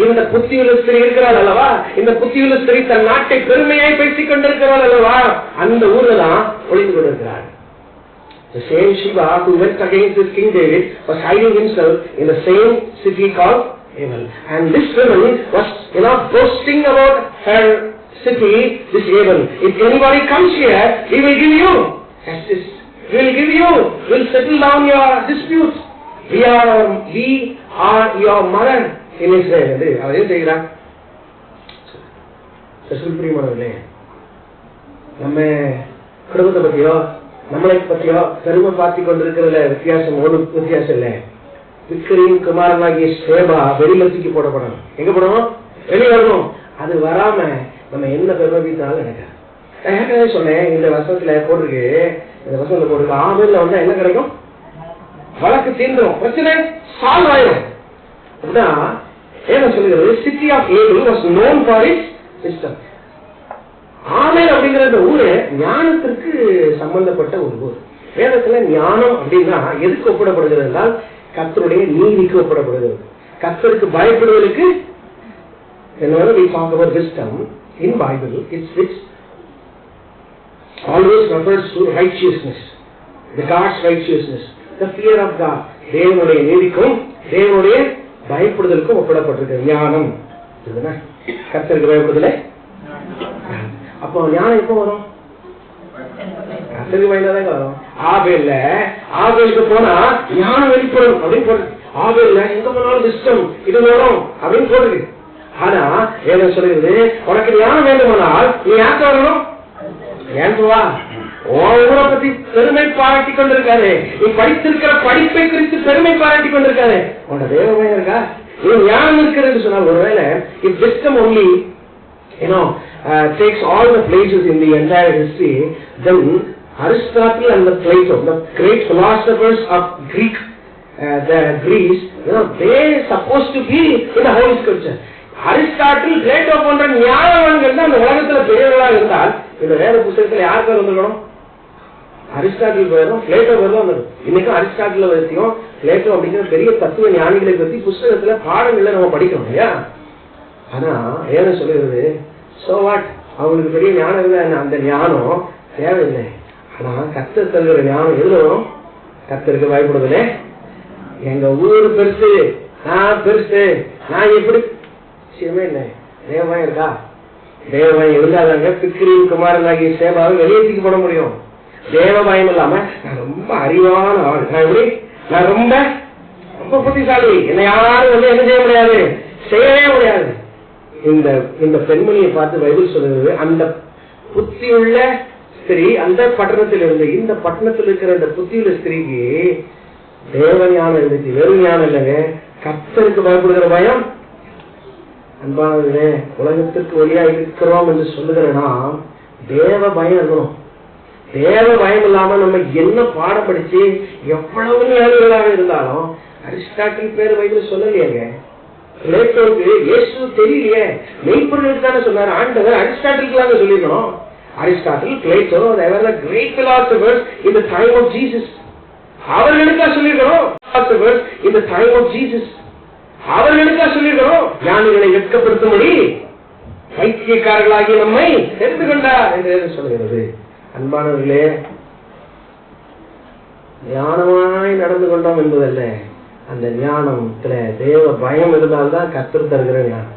இந்த புத்தியுள்ள ஸ்திரீ இருக்கிறாள் அல்லவா, இந்த புத்தியுள்ள ஸ்திரீ தன் நாட்டை பெருமையாய் பேசிக் கொண்டிருக்கிறாள் அல்லவா, அந்த ஊர்ல தான் ஒளிந்து கொண்டிருக்கிறார். The same Shiva who went against this King David was hiding himself in the same city called Abel. And this woman was boasting about her city, this Abel. If anybody comes here, we will give you justice. We will give you. We will settle down your disputes. We are your mother in Israel. அவர் என்ன செய்கிறார்? பிரியமானவர்களே, நம்ம குடும்பத்தை பத்தியோ நம்மளை பத்தியோ பெருமை பார்த்து கொண்டிருக்கிறதுல வித்தியாசம் இல்லை. விக்கிரியின் குமாரனாகிய சேபா வெளிமத்திக்கு போடப்படணும். எங்க போடணும்? வெளியே வரணும். அது வராம நம்ம என்ன பெருமை பீத்தாலும் எனக்கு சொன்னேன். இந்த வசனத்துல போட்டிருக்கு, ஆமேல வந்தா என்ன கிடைக்கும்? வழக்கு தீர்ந்துடும், பிரச்சனை சால்வ் ஆயிடும். அப்படின்னா என்ன சொல்லுகிறது? City of able was known for its system. ஆமேல் அப்படிங்கிற இந்த ஊரு ஞானத்திற்கு சம்பந்தப்பட்ட ஒரு ஊர். வேதத்துல ஞானம் அப்படின்னா எதுக்கு ஒப்பிடப்படுகிறது என்றால் கர்த்தருடைய நீதிக்கு ஒப்பிடப்படுகிறது. கர்த்தருக்கு பயப்படுவதற்கு whenever we talk about wisdom in Bible, it's always refers to righteousness, the God's righteousness, the fear of God. தேவனுடைய நீதிக்கும் தேவனுடைய பயப்படுதலுக்கும் ஒப்பிடப்பட்டிருக்கு ஞானம். கர்த்தருக்கு பயப்படுதலே. அப்போ ஞானம் எப்போ வரும்? கர்த்தருக்கு பயந்தாதான் வரும். ஆபேலுக்கு போனா ஞானம் வெளிப்படும் அப்படின்னு போடுது. ஆபேல்ல எங்க போனாலும் விஸ்டம் இது வரும் அப்படின்னு போடுது. ஆனா ஏதோ சொல்லுது, உனக்கு ஞானம் வேண்டுமானால் நீ யாருக்கு வரணும்? ஏன் வா, ஊரை பத்தி பெருமை பாராட்டி கொண்டிருக்காரு. நீ படித்திருக்கிற படிப்பை குறித்து பெருமை பாராட்டி கொண்டிருக்காரு. உன்னோட தேவமே இருக்கா? நீ ஞானம் இருக்கிறது சொன்னால் ஒருவேளை if wisdom only takes all the places in the entire history, then Aristotle and Plato, the great philosophers of Greece, they supposed to be in the Holy Scripture. Aristotle, Plato போன்ற ஞானவான்கள் தான் அந்த உலகத்துல பெரியவர்களாக இருந்தால் இந்த வேத புத்தகத்துல யார் பேர் வந்துடணும்? அரிஸ்டாட்டில் பேரும் பிளேட்டோ பேரும் வந்துடும். இன்னைக்கும் அரிஸ்டாட்டில பத்தியும் பிளேட்டோ அப்படிங்கிற பெரிய தத்துவ ஞானிகளை பத்தி புத்தகத்துல பாடங்கள்ல நம்ம படிக்கணும் இல்லையா? ஆனா ஏன்னு சொல்லுகிறது, சோ வாட், அவங்களுக்கு பெரிய ஞானம் இருந்தா அந்த ஞானம் தேவையில்லை. ஆனா கர்த்தர் தருகிற ஞானம் எதுல வரும்? கர்த்தருக்கு பயப்படுதலே. எங்க ஊரு பெருசு, நான் பெருசு, நான் எப்படி விஷயமே இல்லை. தேவபயம் இருக்கா? தேவபயம் இருந்தாதாங்க பிக்கிரியின் குமாரனாகிய சேபாவை வெளியேற்றிக்கு போட முடியும். தேவபயம் இல்லாம நான் ரொம்ப அறிவான ஆள், நான் ரொம்ப ரொம்ப புத்திசாலி, என்னை யாரும் வந்து என்ன செய்ய முடியாது, செய்யவே முடியாது. இந்த பெண்மணியை பார்த்து பைபிள் சொல்லுறது, அந்த புத்தியுள்ள ஸ்திரீ அந்த பட்டணத்தில் இருந்து இந்த பட்டணத்தில் இருக்கிற அந்த புத்தியுள்ள ஸ்திரீக்கு தேவ ஞானம் இருந்துச்சு, வெறும் ஞானம் இல்லைங்க, கர்த்தருக்கு பயப்படுகிற பயம். அன்பானவர்களே, உலகத்திற்கு வழியா இருக்கிறோம் என்று சொல்லுகிற நாம் தேவ பயம் இருக்கணும். தேவ பயம் இல்லாம நம்ம என்ன பாடம் படிச்சு எவ்வளவு ஞானிகளாக இருந்தாலும் அரிஸ்டாட்டில் பேர் பைபிள் சொல்லலையாங்க. பிளேட்டோவுக்கு இயேசு தெரியலையே, மெய்ப்பொருளுக்கு தானே சொன்னார் ஆண்டவர். அரிஸ்டாட்டிலுக்கு சொல்லிடணும். Aristotle, Plato, they were the great philosophers in the time of Jesus. அவர்களுக்கா சொல்லிருக்கணும். philosophers in the time of Jesus. அவர்களுக்கா சொல்லிருக்கணும். ஞானிகளை வெட்கப்படுத்தும்படி பைத்தியக்காரர்களாகிய நம்மை தெரிந்து கொண்டார் என்று சொல்கிறது. அன்பானவர்களே, ஞானமாய் நடந்து கொண்டோம் என்பதல்ல, அந்த ஞானத்துல தேவ பயம் இருந்தால்தான் கர்த்தர் தருகிற ஞானம்.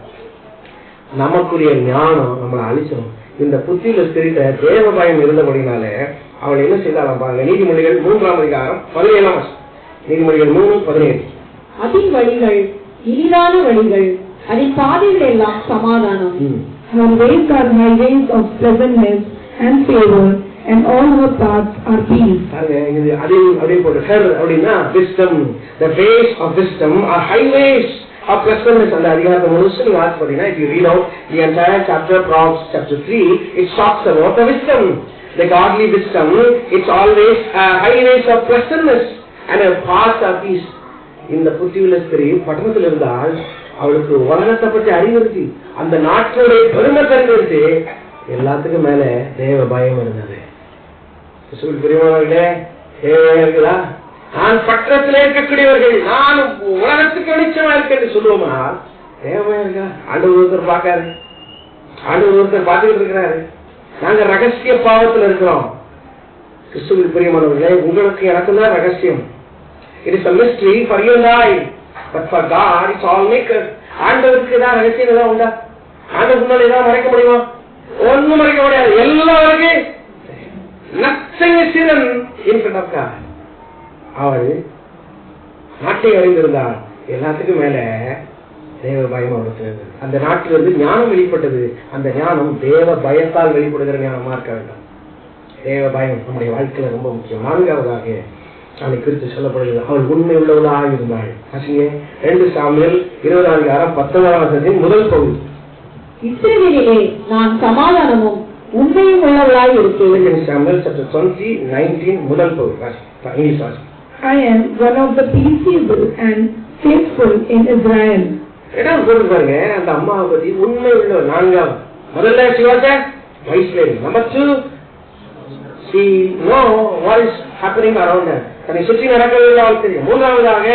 நமக்குரிய ஞானம் நம்மளை அழிச்சிடும். இந்த புத்தியில ஸ்திரீட்ட தேவ பயம் இருந்தபடினால அவள் என்ன செய்தாலும் பாருங்க. நீதிமொழிகள் 3ஆம் அதிகாரம் 17ஆம் நீதிமொழிகள் 3:17. அதின் வழிகள் இனிதான வழிகள், அதன் பாதைகள் எல்லாம் சமாதானம். Her ways are highways of pleasantness and favor, and all her paths are peace. இது அதே போட்டு her அப்படின்னா wisdom, the ways of wisdom are highways of pleasantness. அந்த அதிகாரத்தை முழுசு நீங்க வாசிச்சு பாத்தீங்கன்னா, if you read out the entire chapter, Proverbs chapter 3, it talks about the wisdom, the godly wisdom. It's always highways of pleasantness and her paths are peace. இந்த புத்தியுள்ள ஸ்திரீ பட்டணத்தில் இருந்தால் அவளுக்கு உலகத்தை பற்றி அறிவுறுத்தி அந்த நாட்டுடைய பெருமை தெரிஞ்சிருச்சு. எல்லாத்துக்கும் மேல தேவ பயம் இருந்தது. பிரியமானவர்களே, தேவ பயம் இருக்குதா? நான் பட்டணத்தில் இருக்கக்கூடியவர்கள், நான் உலகத்துக்கு வெளிச்சமா இருக்கேன்னு சொல்லுவோமா? தேவையா இருக்கா? ஆண்டவர் ஒருத்தர் பார்க்காரு, ஆண்டவர் ஒருத்தர் பார்த்துக்கிட்டு இருக்கிறாரு. நாங்க ரகசிய பாவத்தில் இருக்கிறோம். கிறிஸ்துவில் பிரியமானவர்களே, உங்களுக்கு எனக்கு தான் ரகசியம். It is a mystery for you and I, but for God it's all naked. ஆண்டவருக்கு தான் ரகசியம் ஏதாவது உண்டா? ஆண்டவர் முன்னாடி ஏதாவது மறைக்க முடியுமா? ஒன்னும் மறைக்க முடியாது. எல்லாருக்கும் nothing is hidden in front of God. அவள் நாட்டை அறிந்திருந்தாள். எல்லாத்துக்கும் மேல தேவ பயம் அவளுக்கு. அந்த நாட்டிலிருந்து ஞானம் வெளிப்பட்டது. அந்த ஞானம் தேவ பயத்தால் வெளிப்படுகிற ஞானமா இருக்க வேண்டாம். தேவ பயம் நம்முடைய வாழ்க்கையில ரொம்ப முக்கியம். நான்காவதாக அவளை குறித்து சொல்லப்படுகிறது, அவள் உண்மை உள்ளவளாக இருந்தாள். 2 சாமுவேல் 24:19 முதல் பகுதி. இஸ்ரவேலிலே நான் சமாதானமும் உண்மையும் உள்ளவளாய் இருக்கிறேன். 2 சாமுவேல் chapter 20:19 முதல் பகுதி. இங்கிலீஷ் வாசி. I am one of the peaceable and faithful in Israel. இடம் போட்டு பாருங்க. அந்த அம்மாவை பத்தி உண்மை உள்ளவர். நான்காவது, முதல்ல she was a wise lady. Number 2, she know what is happening around her. தன்னை சுற்றி நடக்கிறது அவள் தெரியும். மூன்றாவதாக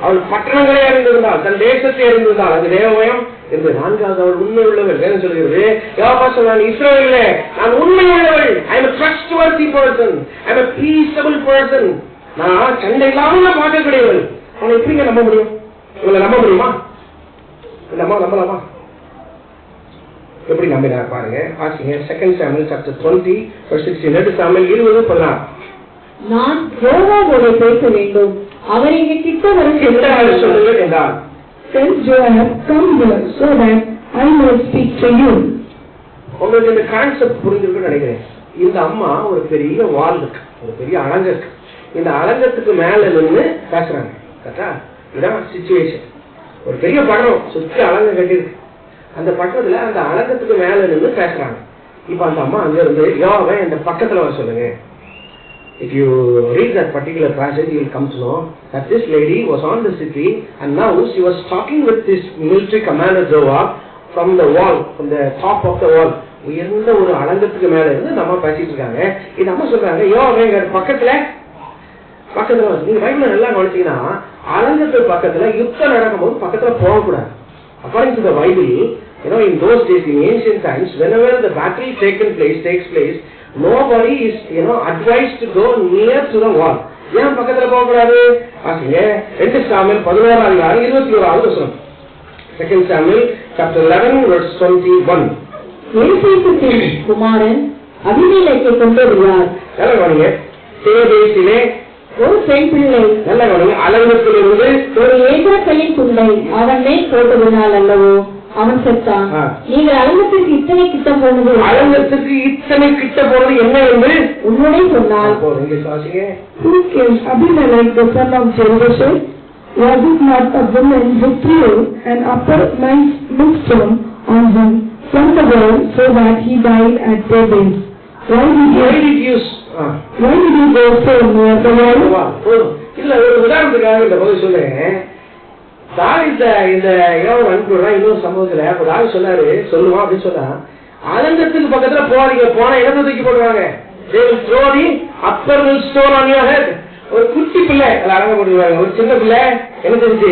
அவள் பட்டணங்களை அறிந்திருந்தாள், தன் தேசத்தை அறிந்திருந்தாள். அது தேவமயம் என்று. நான்காவது, அவள் உண்மை உள்ளவள். வேதம் சொல்கிறது, யோபா சொன்னான், இஸ்ரவேலிலே நான் உண்மை உள்ளவள். I am a trustworthy person. I am a peaceable person. நான் சண்டை இல்லாமல் நான் பார்க்கக்கூடியவள். அவனை எப்படிங்க நம்ப முடியும்? இவங்களை நம்ப முடியுமா? நம்பலாமா? எப்படி நம்பினார் பாருங்க. வாசிங்க 2 சாமுவேல் chapter 20:16. 2 சாமுவேல் 20:16. நான் யோவாவோடு பேச வேண்டும், அவர் இங்கே கிட்ட வர சொல்லுங்கள் என்றார். Tell Joab, come here so that I may speak to you. உங்களுக்கு இந்த கான்செப்ட் புரிஞ்சிருக்குன்னு நினைக்கிறேன். இந்த அம்மா ஒரு பெரிய வால் இருக்கு, ஒரு பெரிய அலங்கம் இருக்கு. இந்த அலங்கத்துக்கு மேல நின்று பேசுறாங்க. கரெக்டா? இதான் சிச்சுவேஷன். ஒரு பெரிய பட்டணம் சுற்றி அலங்கம் கட்டிருக்கு. அந்த பட்டணத்துல அந்த அலங்கத்துக்கு மேல நின்று பேசுறாங்க. இப்ப அந்த அம்மா அங்க இருந்து யோவாவை இந்த பக்கத்துல வர சொல்லுங்க. If you read that particular passage, you will come to know that this lady was on the city and now she was talking with this military commander Joab from the wall, from the top of the wall. உயர்ந்த ஒரு அலங்கத்துக்கு மேல இருந்து நம்ம பேசிட்டு இருக்காங்க. இந்த அம்மா சொல்றாங்க, யோவாவை எங்க பக்கத்துல நீங்க பைபிள்ல நல்லா கவனிச்சீங்கன்னா, அலங்கத்துக்கு பக்கத்துல யுத்தம் நடக்கும்போது பக்கத்துல போகக்கூடாது. According to the Bible, you know, in those days, in ancient times, whenever the battle takes place, nobody is, you know, advised to go near to the wall. ஏன் பக்கத்துல போகக்கூடாது? வாசிங்க 2 சாமுவேல் 11:21. 2 Samuel chapter 11:21. எலிசேப்பின் குமாரன் அபிமெலேக்கை கொண்டு வருகிறார். நல்லா கவனிங்க. தேசத்திலே ஒரு பெண் பிள்ளை, நல்லா கவனிங்க, அலங்கத்திலிருந்து ஒரு ஏகரக்கையின் துண்டை அவன் மேல் போட்டதினால் அல்லவோ அவன் செத்தான். நீங்கள் அலங்கத்திற்கு இத்தனை கிட்ட போனது, அலங்கத்துக்கு இத்தனை கிட்ட போனது என்ன என்று உன்னுடைய சொன்னால். Who killed Abimelech the son of Jerusalem? Was it not a woman who threw an upper millstone on him from the wall so that he died at their base? Why did you go so near the wall? இல்ல, ஒரு உதாரணத்துக்காக இந்த பதில் சொல்றேன். இந்த இன்னொரு சம்பவத்துல சொல்லுவான் அப்படின்னு சொன்னா, அலங்கத்துக்கு பக்கத்துல போறீங்க, போனா இடத்தை தூக்கி போடுவாங்க. ஒரு குட்டி பிள்ளை அதுல அலங்க போட்டுருவாங்க. ஒரு சின்ன பிள்ளை என்ன செஞ்சு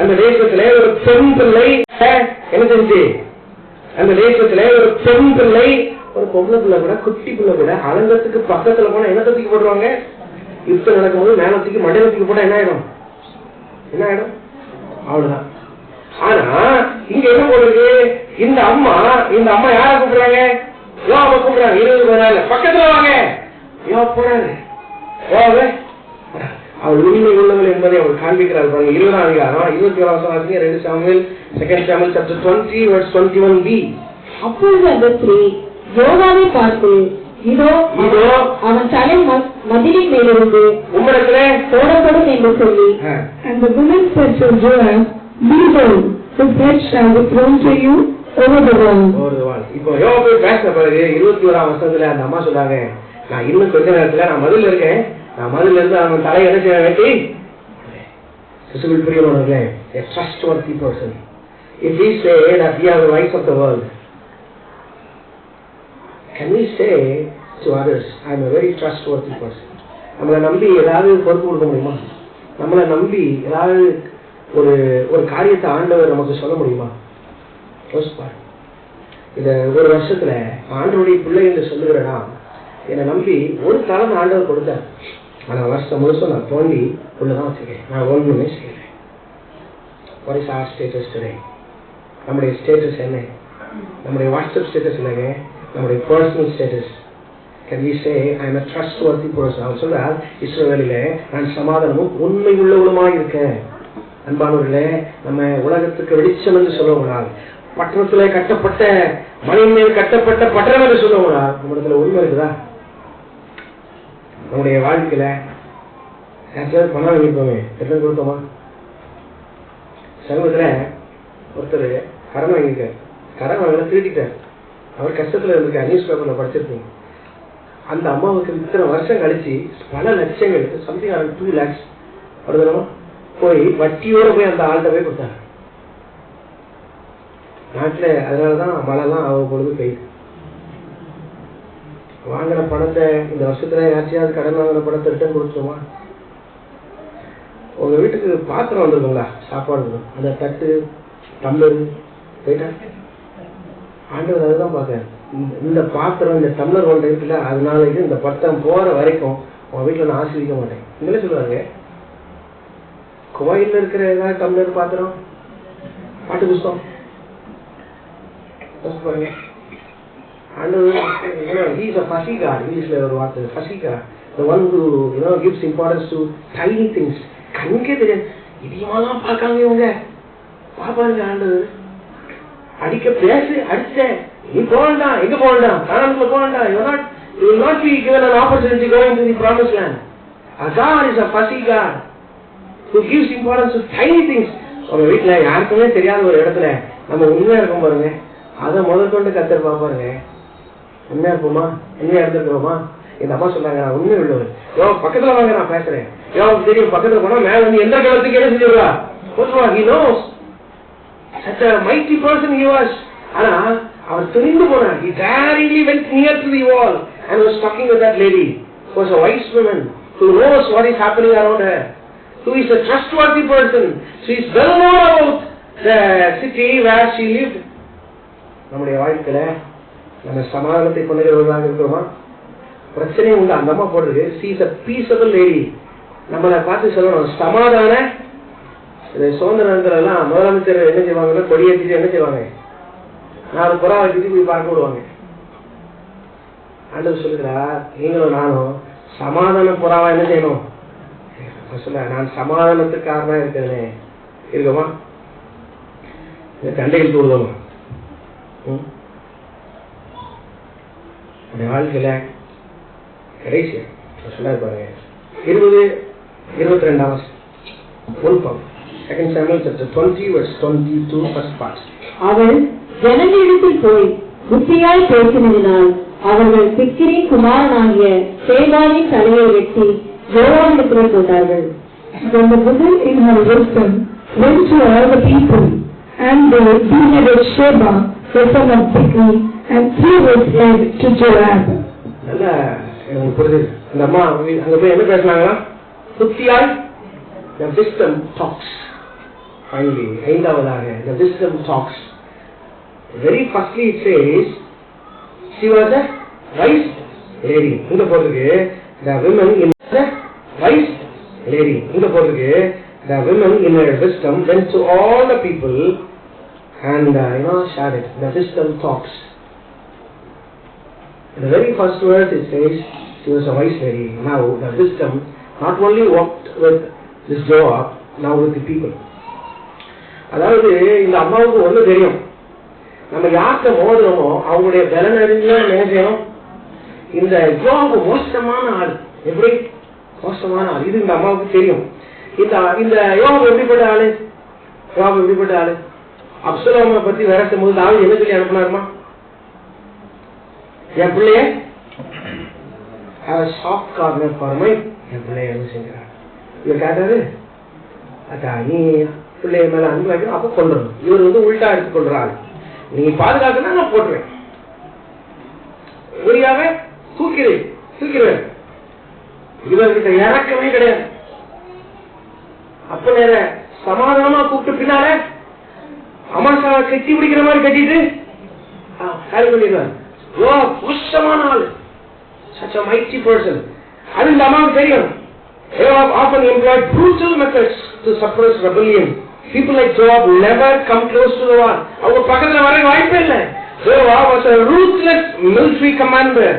அந்த தேசத்துல ஒரு பெண் பிள்ளை என்ன செஞ்சு அந்த தேசத்துல ஒரு பெண் பிள்ளை, ஒரு பொம்பளை பிள்ளை கூட, குட்டி பிள்ளை கூட அலங்கத்துக்கு பக்கத்துல போனா என்ன தூக்கி போடுவாங்க? யுத்தம் நடக்கும்போது மேல தூக்கி மண்டையில தூக்கி போட்டா என்ன ஆயிடும்? அவ்வளவுதான். ஆனா இங்க என்ன போடுறது? இந்த அம்மா யார கூப்பிடுறாங்க? யோவாவை கூப்பிடுறாங்க. 20 நாள் பக்கத்துல வாங்க. யோவா போறாங்க. அவள் உண்மை உள்ளவள் என்பதை அவள் காண்பிக்கிறார். 21 2 சாமுவேல் 2 சாமுவேல் chapter 20:21b. அப்பொழுது அந்த ஸ்திரீ யோவாவை பார்த்து, இதோ அவன் தலை மதிலின் மேலிருந்து உம்மிடத்திலே போடப்படும் என்று சொல்லி, and the woman said to Joab, behold, his head shall be thrown to you over the wall. இப்போ யோவா போய் பேசின பிறகு 21 அந்த அம்மா சொல்றாங்க, நான் இன்னும் கொஞ்ச நேரத்துல நான் மதில் இருக்கேன், நான் மதில் இருந்து அவன் தலை என்ன செய்ய வேண்டி பிரியமானவர்களே, a trustworthy person. If we say that we are the light of the world, can we say to others, I am a very trustworthy person? நம்மளை நம்பி ஏதாவது பொறுப்பு கொடுக்க முடியுமா? நம்மளை நம்பி ஏதாவது ஒரு காரியத்தை ஆண்டவர் நமக்கு சொல்ல முடியுமா? யோசிப்பார். இந்த ஒரு வருஷத்துல ஆண்டவருடைய பிள்ளை என்று சொல்லுகிறேன்னா என்னை நம்பி ஒரு காலம் ஆண்டவர் கொடுத்தார். ஆனா வருஷம் முழுசும் நான் தோண்டி உள்ளதான் வச்சிருக்கேன். நான் ஒன்றுமே செய்யறேன். What is our status today? நம்முடைய ஸ்டேட்டஸ் என்ன? நம்முடைய வாட்ஸ்அப் ஸ்டேட்டஸ் என்னங்க? நம்முடைய personal status. Can we say I am a trustworthy person? அவர் சொல்றார், இஸ்ரவேலிலே நான் சமாதானமும் உண்மை உள்ளவளுமாய் இருக்கேன். அன்பானவர்களே, நம்ம உலகத்துக்கு வெளிச்சம் என்று சொல்லுவோம்னால், பட்டணத்திலே கட்டப்பட்ட மலையின் மேல் கட்டப்பட்ட பட்டணம் என்று சொல்லுவோம்னால், நம்மிடத்துல உண்மை இருக்குதா? நம்முடைய வாழ்க்கையில யாருக்காவது பணம் வாங்கிருப்போமே, எத்தனை கொடுத்தோமா? சமூகத்துல ஒருத்தர் கடன் வாங்கியிருக்காரு. கடன் வாங்கல திருட்டிட்டார். அவர் கஷ்டத்துல இருந்திருக்கார். நியூஸ் பேப்பர்ல படிச்சிருப்பீங்க. அந்த அம்மாவுக்கு இத்தனை வருஷம் கழிச்சு பல லட்சங்கள், சம்திங் அரௌண்ட் 2 lakhs வருதமா போய் வட்டியோட போய் அந்த ஆள்கிட்ட போய் கொடுத்தாங்க. நாட்டுல அதனாலதான் மழைலாம் அவங்க பொழுது பெய்யுது. வாங்கின பணத்தை இந்த வருஷத்துல யாச்சும் கடன் வாங்கின பணத்தை ரிட்டர்ன் கொடுத்துருமா? உங்க வீட்டுக்கு பாத்திரம் வந்துருக்குங்களா? சாப்பாடு அந்த தட்டு டம்ளர் போயிட்டா ஆண்டவர் அதுதான் பாக்குறேன். இந்த பாத்திரம் இந்த டம்ளர் ஒன்று இருக்குல்ல, அதனால இந்த பத்திரம் போற வரைக்கும் உங்க வீட்டுல நான் ஆசீர்வதிக்க மாட்டேன். நீங்களே சொல்லுவாங்க, கோயில்ல இருக்கிற ஏதாவது டம்ளர் பாத்திரம் பாட்டு புஸ்தகம் பாருங்க. ஆண்டவர் he is a fussy God. இங்கிலீஷ்ல ஒரு வார்த்தை fussy God. The one who gives importance to tiny things. கண்ணுக்கே தெரியாது. இதையெல்லாம் பார்க்காங்க இவங்க. பாப்பாருங்க ஆண்டவர் அடிக்க பேசு அடிச்ச நீ போகண்டா, எங்க போகண்டா, காரணத்துல போகண்டா. You will not be given an opportunity going to the promised land. God is a fussy God who gives importance to tiny things. உங்க வீட்டுல யாருக்குமே தெரியாத ஒரு இடத்துல நம்ம உண்மையா இருக்கும் பாருங்க, அதை முதல் கொண்டு கத்தர் பாப்பாருங்க. உண்மையா இருப்போமா? உண்மையா இருந்திருக்கிறோமா? இந்த அம்மா சொன்னாங்க, நான் உண்மை உள்ளவர். பக்கத்துல வாங்க, நான் பேசுறேன். தெரியும் பக்கத்துல போனா மேல வந்து எந்த காலத்துக்கு என்ன செஞ்சிருவா போட்டுவா. He knows such a mighty person he was. ஆனா அவர் துணிந்து போனார். He daringly went near to the wall and was talking with that lady who was a wise woman who knows what is happening around her, who is a trustworthy person. She is well known about the city where she lived. நம்முடைய வாழ்க்கையில நம்ம சமாதானத்தை கொண்டுகிறவர்களாக இருக்கிறோமா? பிரச்சனை உண்டு. அந்த அம்மா போடுறது she is a peaceable lady. நம்மளை பார்த்து சொல்லணும் சமாதான. சுதந்திரத்துல எல்லாம் முதலமைச்சர் என்ன செய்வாங்கன்னா, கொடியேற்றிட்டு என்ன செய்வாங்க, 4 புறா வச்சுட்டு போய் பார்க்க விடுவாங்க. ஆண்டவர் சொல்லுகிறார், நீங்களும் நானும் சமாதான புறாவா என்ன செய்யணும் சொல்ல. நான் சமாதானத்துக்காரனா இருக்கிறேனே இருக்கமா? கண்டையில் தூடுதோமா? வாழ்க்கையில கடைசியா சொல்ல பாருங்க 20-22 2 Samuel chapter 20 verse 22 first part. அவள் ஜனங்களிடத்தில் போய் புத்தியாய் பேசினதினால் அவர்கள் பிக்கிரின் குமாரனாகிய சேபாவின் தலையை வெட்டி யோவானிடத்தில் போட்டார்கள். Then the woman in her wisdom went to all the people, and they beheaded Sheba, the son of Bichri, and threw his head to Joab. நல்லா எனக்கு புரியுது. அந்த அம்மா அங்க போய் என்ன பேசினாங்களா? புத்தியாய், the wisdom talks. Finally, ஐந்தாவதாக the wisdom talks. Very firstly it says she was a wise lady. இங்க போடுறது the women in the wise lady. இங்க போடுறது the women in her wisdom went to all the people and shared it. The wisdom talks. In the very first verse it says she was a wise lady. Now the wisdom not only walked with this Joab, now with the people. அதாவது இந்த அம்மாவுக்கு ஒண்ணு தெரியும், நம்ம யார்கிட்ட மோதுறோமோ அவங்களுடைய பலன் அறிஞ்சு என்ன செய்யணும். இந்த யோபு மோசமான ஆள், எப்படி மோசமான ஆள், இது இந்த அம்மாவுக்கு தெரியும். இந்த யோபு எப்படிப்பட்ட ஆளு? யோபு எப்படிப்பட்ட ஆளு? அப்சலோமை பத்தி விரட்டும் போது தாவீது என்ன சொல்லி அனுப்பினாருமா? என் பிள்ளைய சாஃப்ட் கார்னர் ஃபார்மை என் பிள்ளைய என்ன செஞ்சார்? இவர் கேட்டாரு, அக்கா நீ பிள்ளைய மேல அன்பு வைக்கணும், அப்ப கொண்டுறணும். இவர் வந்து உள்டா எடுத்து கொள்றாரு. நீ பாதுகாக்கணும், நான் போட்டுருவேன். உரியாவே தூக்கிடுவேன். இவர்கிட்ட இறக்கமே கிடையாது. அப்ப நேர சமாதானமா கூப்பிட்டு பின்னால அமாசாவை கட்டி பிடிக்கிற மாதிரி கட்டிட்டு காலி பண்ணிடுவார். புஷ்டமான ஆள், such a mighty person. அது இந்த அம்மாவுக்கு தெரியும். They have often employed brutal methods to suppress rebellion. People like Joab never come close to the war. அவங்க பக்கத்துல வர வாய்ப்பே இல்லை. Joab was a ruthless military commander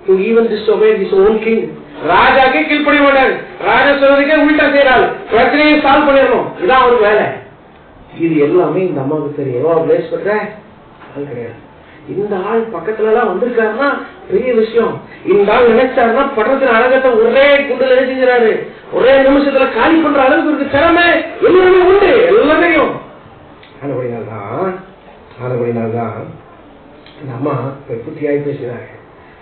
to even disobey his own king. ராஜாக்கே கீழ்ப்படிய மாட்டார். ராஜா சொல்றதுக்கே உள்டா செய்யறாள். பிரச்சனையை சால்வ் பண்ணிடணும், இதான் அவருக்கு வேலை. இது எல்லாமே இந்த அம்மாவுக்கு தெரியும். எவ்வளவு பிளேஸ் பண்ற அது கிடையாது. இந்த ஆள் பக்கத்துல எல்லாம் வந்திருக்காருன்னா பெரிய விஷயம். இந்த ஆள் நினைச்சாருன்னா பட்டணத்தின் அழகத்தை ஒரே குண்டுல செஞ்சாரு. ஒரே நிமிஷத்துல காலி பண்ற அளவுக்கு இருக்கு திறமை எல்லாருமே உண்டு, எல்லாரையும். ஆனபடினால்தான் இந்த அம்மா புத்தியாய் பேசினாங்க.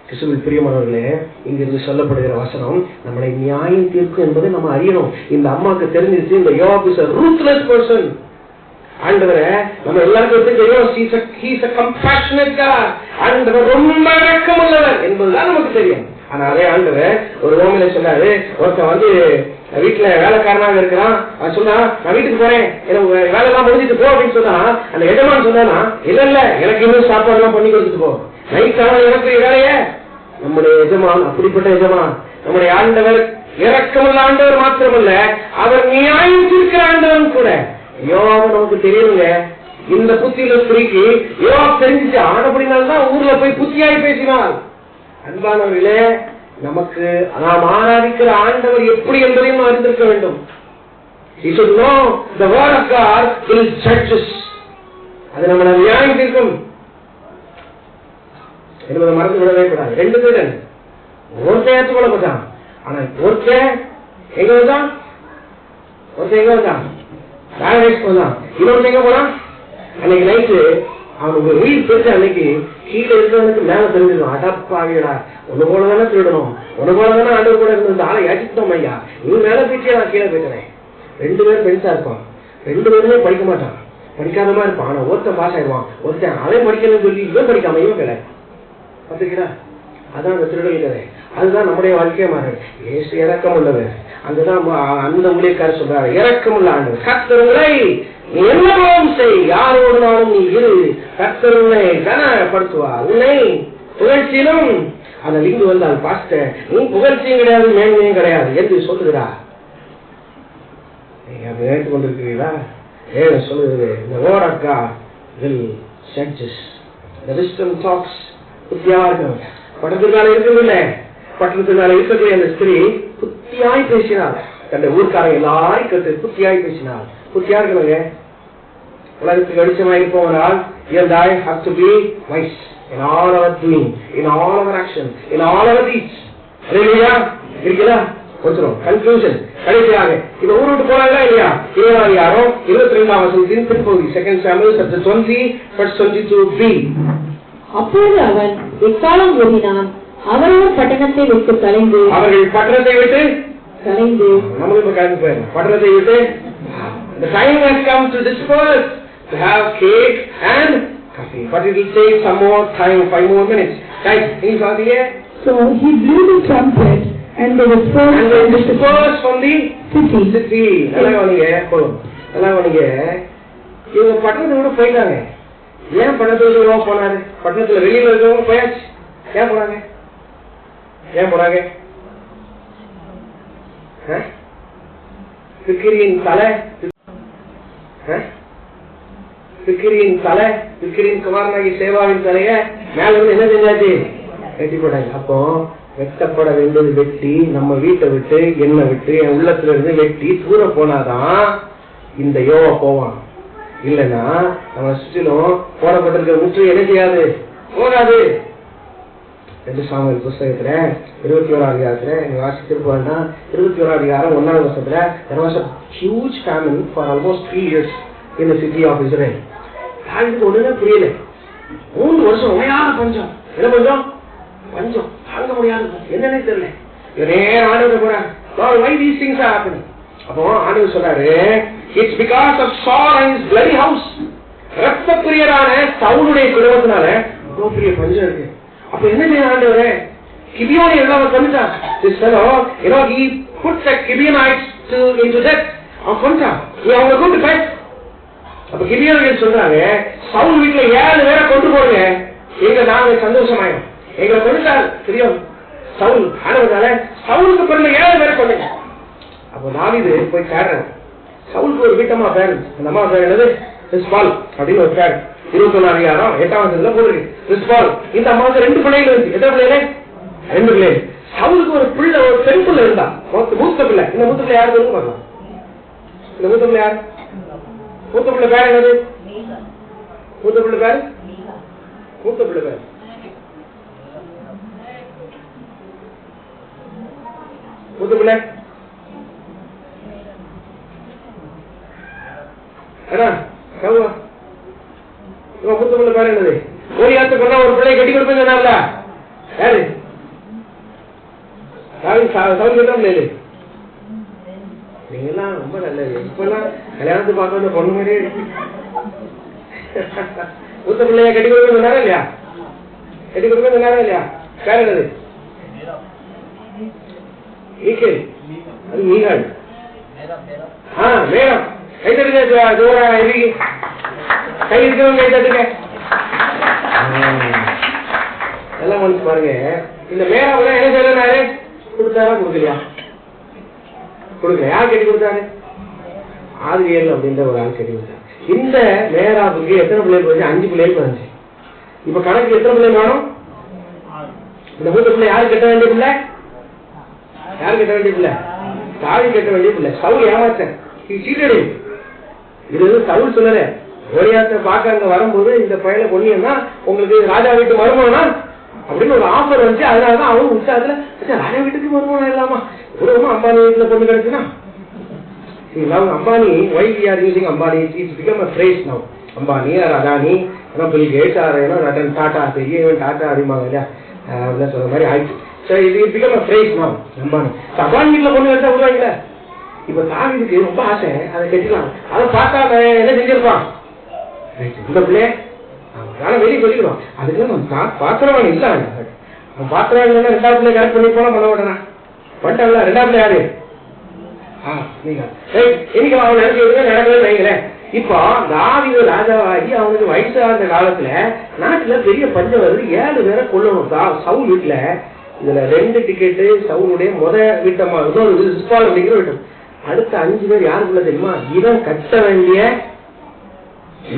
கிறிஸ்துவில் பிரியமானவர்களே, இங்கிருந்து சொல்லப்படுகிற வசனம் நம்மளை நியாயம் தீர்க்கும் என்பதை நம்ம அறியணும். இந்த அம்மாவுக்கு தெரிஞ்சிருச்சு இந்த யோவாப் இஸ் a ruthless person. ஆண்டவரே நம்ம எல்லாருக்கும் எப்படி தெரியும்? he is a compassionate God. ஆண்டவர் ரொம்ப இரக்கமுள்ளவர் என்பதுதான் நமக்கு தெரியும். ஆனா அதே ஆண்டவர் ஒரு ரோமில சொன்னாரு, ஒருத்தன் வந்து வீட்டுல வேலைக்காரனாக இருக்கிறான். அவன் சொன்னா நான் வீட்டுக்கு போறேன், எனக்கு வேலை எல்லாம் முடிஞ்சிட்டு போ அப்படின்னு சொன்னா, அந்த எஜமான் சொன்னா இல்ல எனக்கு இன்னும் சாப்பாடு எல்லாம் பண்ணி கொடுத்துட்டு போ, நைட் அவன் எனக்கு வேலைய. நம்முடைய எஜமான் அப்படிப்பட்ட எஜமான். நம்முடைய ஆண்டவர் இரக்கமுள்ள ஆண்டவர் மாத்திரமல்ல, அவர் நியாயம் தீர்க்கிற ஆண்டவன் கூட. யோவாப் நமக்கு தெரியுங்க. இந்த புத்தியில ஸ்திரீக்கு யோவாப் தெரிஞ்சிச்சு. ஆனபடினால்தான் ஊர்ல போய் புத்தியாய் பேசினாள். அன்பானவர்களே, நமக்கு நாம் ஆராதிக்கிற ஆண்டவர் எப்படி என்பதையும் அறிந்திருக்க வேண்டும். He should know the word of God will judge us. அது நம்மளை நியாயம் தீர்க்கும் என்பதை மறந்து விடவே கூடாது. ரெண்டு பேர் ஒருத்தன் ஏற்றுக்கொள்ளப்பட்டான். ஆனா ஒருத்தன் எங்க வந்தான்? ஒருத்தன் எங்க வந்தான்? பேரடைஸ் வந்தான். இன்னொருத்தன் எங்க போனான்? அன்னைக்கு நைட்டு அவனுக்கு உயிர் தெரிஞ்ச அன்னைக்கு கீழே இருக்கிறவனுக்கு மேல தெரிஞ்சிடும். அடப்பாவிடா, ஒண்ணு போலதானே திருடணும், ஒண்ணு போலதானே ஆண்டவர் கூட இருந்து ஆளை யாச்சிட்டோம் ஐயா, நீ மேல போயிட்டே நான் கீழே போயிட்டேன். ரெண்டு பேரும் பெருசா இருப்பான். ரெண்டு பேருமே படிக்க மாட்டான், படிக்காதமா இருப்பான். ஆனா ஒருத்தன் பாஸ் ஆயிடுவான். ஒருத்தன் அவன் படிக்கணும்னு சொல்லி இவன் படிக்காம இவன் கிடையாது. பாத்துக்கிறா, அதான் அந்த திருடல் கதை. அதுதான் நம்முடைய வாழ்க்கையை மாறுது. ஏசு இறக்கம் உள்ளவர். அங்கதான் அந்த ஊழியக்காரர் சொல்றாரு, இறக்கம் உள்ள ஆண்டவர். கர்த்தரை நீ என்னவும் செய், யாரோடு நாளும் நீ இரு, கர்த்தர் உன்னை கனப்படுத்துவார், உன்னை புகழ்ச்சியிலும். அந்த லிங்கு வந்தால் பாஸ்டர் நீ புகழ்ச்சியும் கிடையாது மேன்மையும் கிடையாது என்று சொல்லுகிறார். நீங்க அப்படி நினைத்துக் கொண்டிருக்கிறீர்களா? ஏன் சொல்லுகிறது? இந்த word of God will judge us. The wisdom talks. புத்தியா இருக்கணும். பட்டத்தினால இருக்கிறதில்லை, பட்டத்தினால இருக்கக்கூடிய அந்த ஸ்திரீ புத்தியாய் பேசினாள். தன்னுடைய ஊர்க்காரங்க எல்லாரும் கேட்டு புத்தியாய் பேசினாள். புத்தியா இருக்கணுங்க. உலகத்துக்கு வெளிச்சமாக இருப்பவனால் இயல்பாய் have to be wise in all our doing, in all our action, in all our deeds. இல்லையா? இருக்கீங்களா? கொஞ்சம் கன்க்ளூஷன். கடைசியாக இந்த ஊர் விட்டு போறாங்களா இல்லையா? 22ஆம் வசனத்தின் பின்பகுதி 2 Samuel chapter 20 verse 22b. அப்போது அவன் எக்காலம் ஓதினான். அவர்கள் பட்டணத்தை விட்டு கலைந்து, அவர்கள் பட்டணத்தை விட்டு கலைந்து, நம்மளும் கலைந்து பட்டணத்தை விட்டு. The time has come to disperse, to have cake and coffee, but it will take some more time, 5 more minutes. Guys, நீ பாத்தீங்க? So he blew the trumpet and they dispersed from the city. நல்லா கவனிங்க, போதும். நல்லா கவனிங்க. இவங்க பட்டணத்தை விட்டு போயிட்டாங்க. ஏன் பட்டணத்தை விட்டு போனாரு? பட்டணத்துல வெளியில இருக்கவங்க போயாச்சு. ஏன் போனாங்க? ஏன் போனாங்க? சிக்கிரியின் தலை, சிக்கிரியின் தலை, சிக்கிரியின் குமாரனாகி சேவாவின் தலைய மேல வந்து என்ன செஞ்சாச்சு? வெட்டி போட்டாங்க. அப்போ வெட்டப்பட வேண்டியது வெட்டி, நம்ம வீட்டை விட்டு என்ன விட்டு என் உள்ளத்துல இருந்து வெட்டி தூர போனாதான் இந்த யோவா போவான். இல்லைன்னா நம்ம சுற்றிலும் போடப்பட்டிருக்கிற முற்று என்ன செய்யாது? போகாது. 2 சாமுவேல் புஸ்தகத்துல 21ஆம் அதிகாரத்துல நீங்க வாசிச்சிருப்போம்னா 21ஆம் அதிகாரம் 1ஆம் வசனத்துல there was a huge famine for almost 3 years in the city of Israel. தாவீதுக்கு ஒண்ணுமே புரியல. 3 வருஷம் ஒரேயான பஞ்சம். என்ன பஞ்சம்? பஞ்சம் தாங்க முடியாது, என்னன்னே தெரியல. இவரே ஆண்டவரை போறாங்க, Lord, why these things are happening? அப்போ ஆண்டவர் சொல்றாரு, it's because of Saul and his bloody house. ரத்த பிரியரான சவுலுடைய குடும்பத்தினால இவ்வளவு பெரிய பஞ்சம் இருக்கு. அப்ப என்ன செய்ய ஆண்டவரே? கிபியோனை எல்லாம் கொண்டுட்டான். This fellow, he put the Gibeonites into death. அவன் கொண்டுட்டான். அவங்க கூட்டு போய் அப்ப கிபியோனியர் சொல்றாங்க, சவுல் வீட்டுல 7 பேரை கொண்டு போடுங்க, நாங்க சந்தோஷமாயிடும். எங்களை கொண்டுட்டார் தெரியும் சவுல் ஆனதுனால சவுலுக்கு பிறந்த 7 பேரை கொண்டுங்க. அப்போ தாவீது போய் தேடுறாங்க. சவுலுக்கு ஒரு வீட்டம்மா பேர், அந்த அம்மா பேர் என்னது? ரிஸ்பால் அப்படின்னு ஒரு பேர். 21 அதிகாரம் 8வது போட்டிருக்கு ரிஸ்பால். இந்த அம்மாவுக்கு 2 பிள்ளைகள் இருக்கு. எத்தனை பிள்ளைகளே? 2 பிள்ளைகள். சவுலுக்கு ஒரு பிள்ளை, ஒரு பெண் பிள்ளை இருந்தா, மூத்த பிள்ளை. இந்த மூத்த பிள்ளை யாரு பார்க்கலாம்? இந்த மூத்த பிள்ளை யாரு? மூத்த பிள்ளை பேர் என்னது? மூத்த பிள்ளை பேர்? மூத்த பிள்ளை பேர் மூத்த பிள்ளை மூத்த பிள்ளை பேர் என்னது? கோலியாத்து கொண்டா ஒரு பிள்ளை கட்டி கொடுப்பேன் யாரு? சவுல். நீங்கெல்லாம் ரொம்ப நல்லது. இப்பெல்லாம் கல்யாணத்தை பார்க்க வந்த பொண்ணு மாதிரியே மூத்த பிள்ளைய கட்டி கொடுக்க சொன்னாரா இல்லையா? கட்டி கொடுக்க சொன்னாரா இல்லையா? பேர் என்னது? அது மீகாள். மேடம் கை தட்டுங்க, கை இருக்கிறவங்க கை தட்டுங்க. எல்லாம் மனசு பாருங்க. இந்த மேடம் என்ன சொல்றாரு? கொடுத்தாரா கொடுக்கலையா? கொடுக்கல. யார் கட்டி கொடுத்தாரு? ஆதிரியல் அப்படின்ற ஒரு ஆள் கட்டி கொடுத்தாரு. இந்த மேராவுக்கு எத்தனை பிள்ளைகள் போச்சு? 5 பிள்ளைகள் வந்துச்சு. இப்ப கணக்கு எத்தனை பிள்ளை வேணும்? இந்த மூத்த பிள்ளை யாரு கட்ட வேண்டிய பிள்ளை? யாரு கட்ட வேண்டிய பிள்ளை? தாவி கட்ட வேண்டிய பிள்ளை. சவுல் ஏமாத்தேன். இது வந்து சவுல் சொல்லல. கோலியாத்தை பார்க்க அங்க வரும்போது இந்த பையனை கொன்னீங்கன்னா உங்களுக்கு ராஜா வீட்டு வருமானா அப்படின்னு ஒரு ஆஃபர் வந்துச்சு. அதனாலதான் அவன் உற்சாகத்துல ராஜா வீட்டுக்கு வருமானம் இல்லாமா உலகமா அம்பானி வீட்டுல பொண்ணு கிடைச்சுன்னா Ambani, why we are using Ambani? It's become a phrase now. Ambani or Adani, Bill Gates or Ratan Tata, even Tata Adimanga. So it become a phrase now. Ambani. So Ambani வீட்டுல பொண்ணு கிடைச்சா விடுவாங்களே. இப்ப தாவீதுக்கு ரொம்ப ஆசை, அதை கட்டிக்கலாம். அதை பார்த்தா என்ன செஞ்சிருப்பான்? இந்த பிள்ளைய நானும் வெளியே சொல்லிக்கிறோம். அதுக்கு நம்ம பாத்திரவான் இல்ல. அவன் பாத்திரம் இல்லைன்னா 2வது பிள்ளை கரெக்ட் பண்ணி போனா பண்ண விடனா பண்ணிட்டாங்களா? 2வது பிள்ளை யாரு? இன்னைக்கு அவன் நினைச்சு நடக்கவே வைங்களேன். இப்போ தாவீது ராஜாவாகி அவனுக்கு வயசான காலத்துல நாட்டுல பெரிய பஞ்சம் வருது. 7 பேரை கொல்லணும் சவுல் வீட்டுல. இதுல 2 டிக்கெட்டு சவுலுடைய வீட்டம்மா, இன்னொரு ரிஸ்பால் அப்படிங்கிற வீட்டம். அடுத்த 5 பேர் யாருக்குள்ள தெரியுமா? இவன் கட்ட வேண்டிய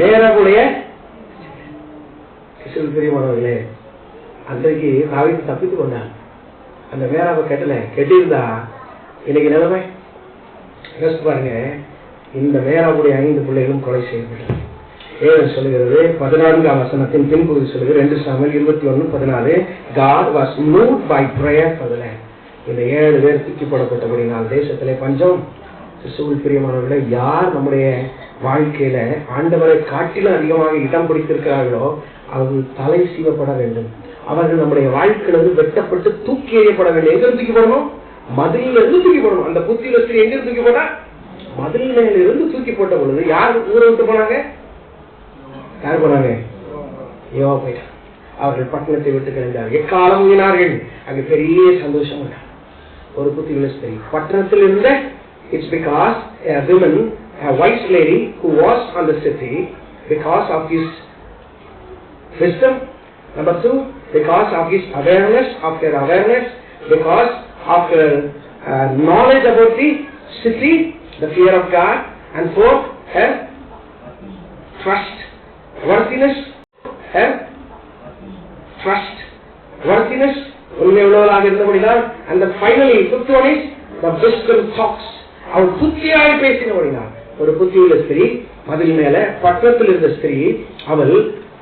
நேரக்கூடிய பெரியமானவர்களே. அன்றைக்கு தாவீது தப்பித்து கொண்டான். அந்த மேராவை கட்டல. கெட்டியிருந்தா இன்னைக்கு நிலைமை பாருங்க. இந்த மேராவுடைய 5 பிள்ளைகளும் கொலை செய்யப்பட்டது. ஏன் சொல்லுகிறது? 14ஆம் வசனத்தின் பின்பகுதி சொல்லுகிறது. 2 Samuel 21:14. God was moved by prayer for the land. இந்த 7 பேர் தூக்கி போடப்பட்டபடினால் தேசத்திலே பஞ்சம். கிறிஸ்துவில் பிரியமானவர்களே, யார் நம்முடைய வாழ்க்கையில ஆண்டவரை காட்டிலும் அதிகமாக இடம் பிடித்திருக்கிறார்களோ அவர்கள் தலை சீவப்பட வேண்டும். அவர்கள் நம்முடைய வாழ்க்கையிலிருந்து வெட்டப்பட்டு தூக்கி எறியப்பட வேண்டும். எங்க தூக்கி போடணும்? மதிலில் இருந்து தூக்கி போடணும். அந்த புத்தியில எங்க தூக்கி போட்டா? மதில் மேல இருந்து தூக்கி போட்ட பொழுது யார் ஊரை விட்டு போனாங்க? யார் போனாங்க? யோவா போயிட்டார். அவர்கள் பட்டணத்தை விட்டு கிளம்பினார். எக்காலம் ஊதினார்கள். அங்க பெரிய சந்தோஷம். ஒரு புத்தியுள்ள ஸ்திரீ பட்டணத்தில் இருந்த. It's because a woman, a wise lady who was on the city, because of his wisdom. Number 2, because of his awareness, because of her knowledge about the city, the fear of God, and 4th, her trustworthiness, உண்மை உள்ளவளாக இருந்தபடினால். And finally, 5th one is the wisdom talks. அவள் புத்தியாய் பேசினபடினால். ஒரு புத்தியுள்ள ஸ்திரீ மதில் மேல பட்டணத்தில் இருந்த ஸ்திரீ, அவள்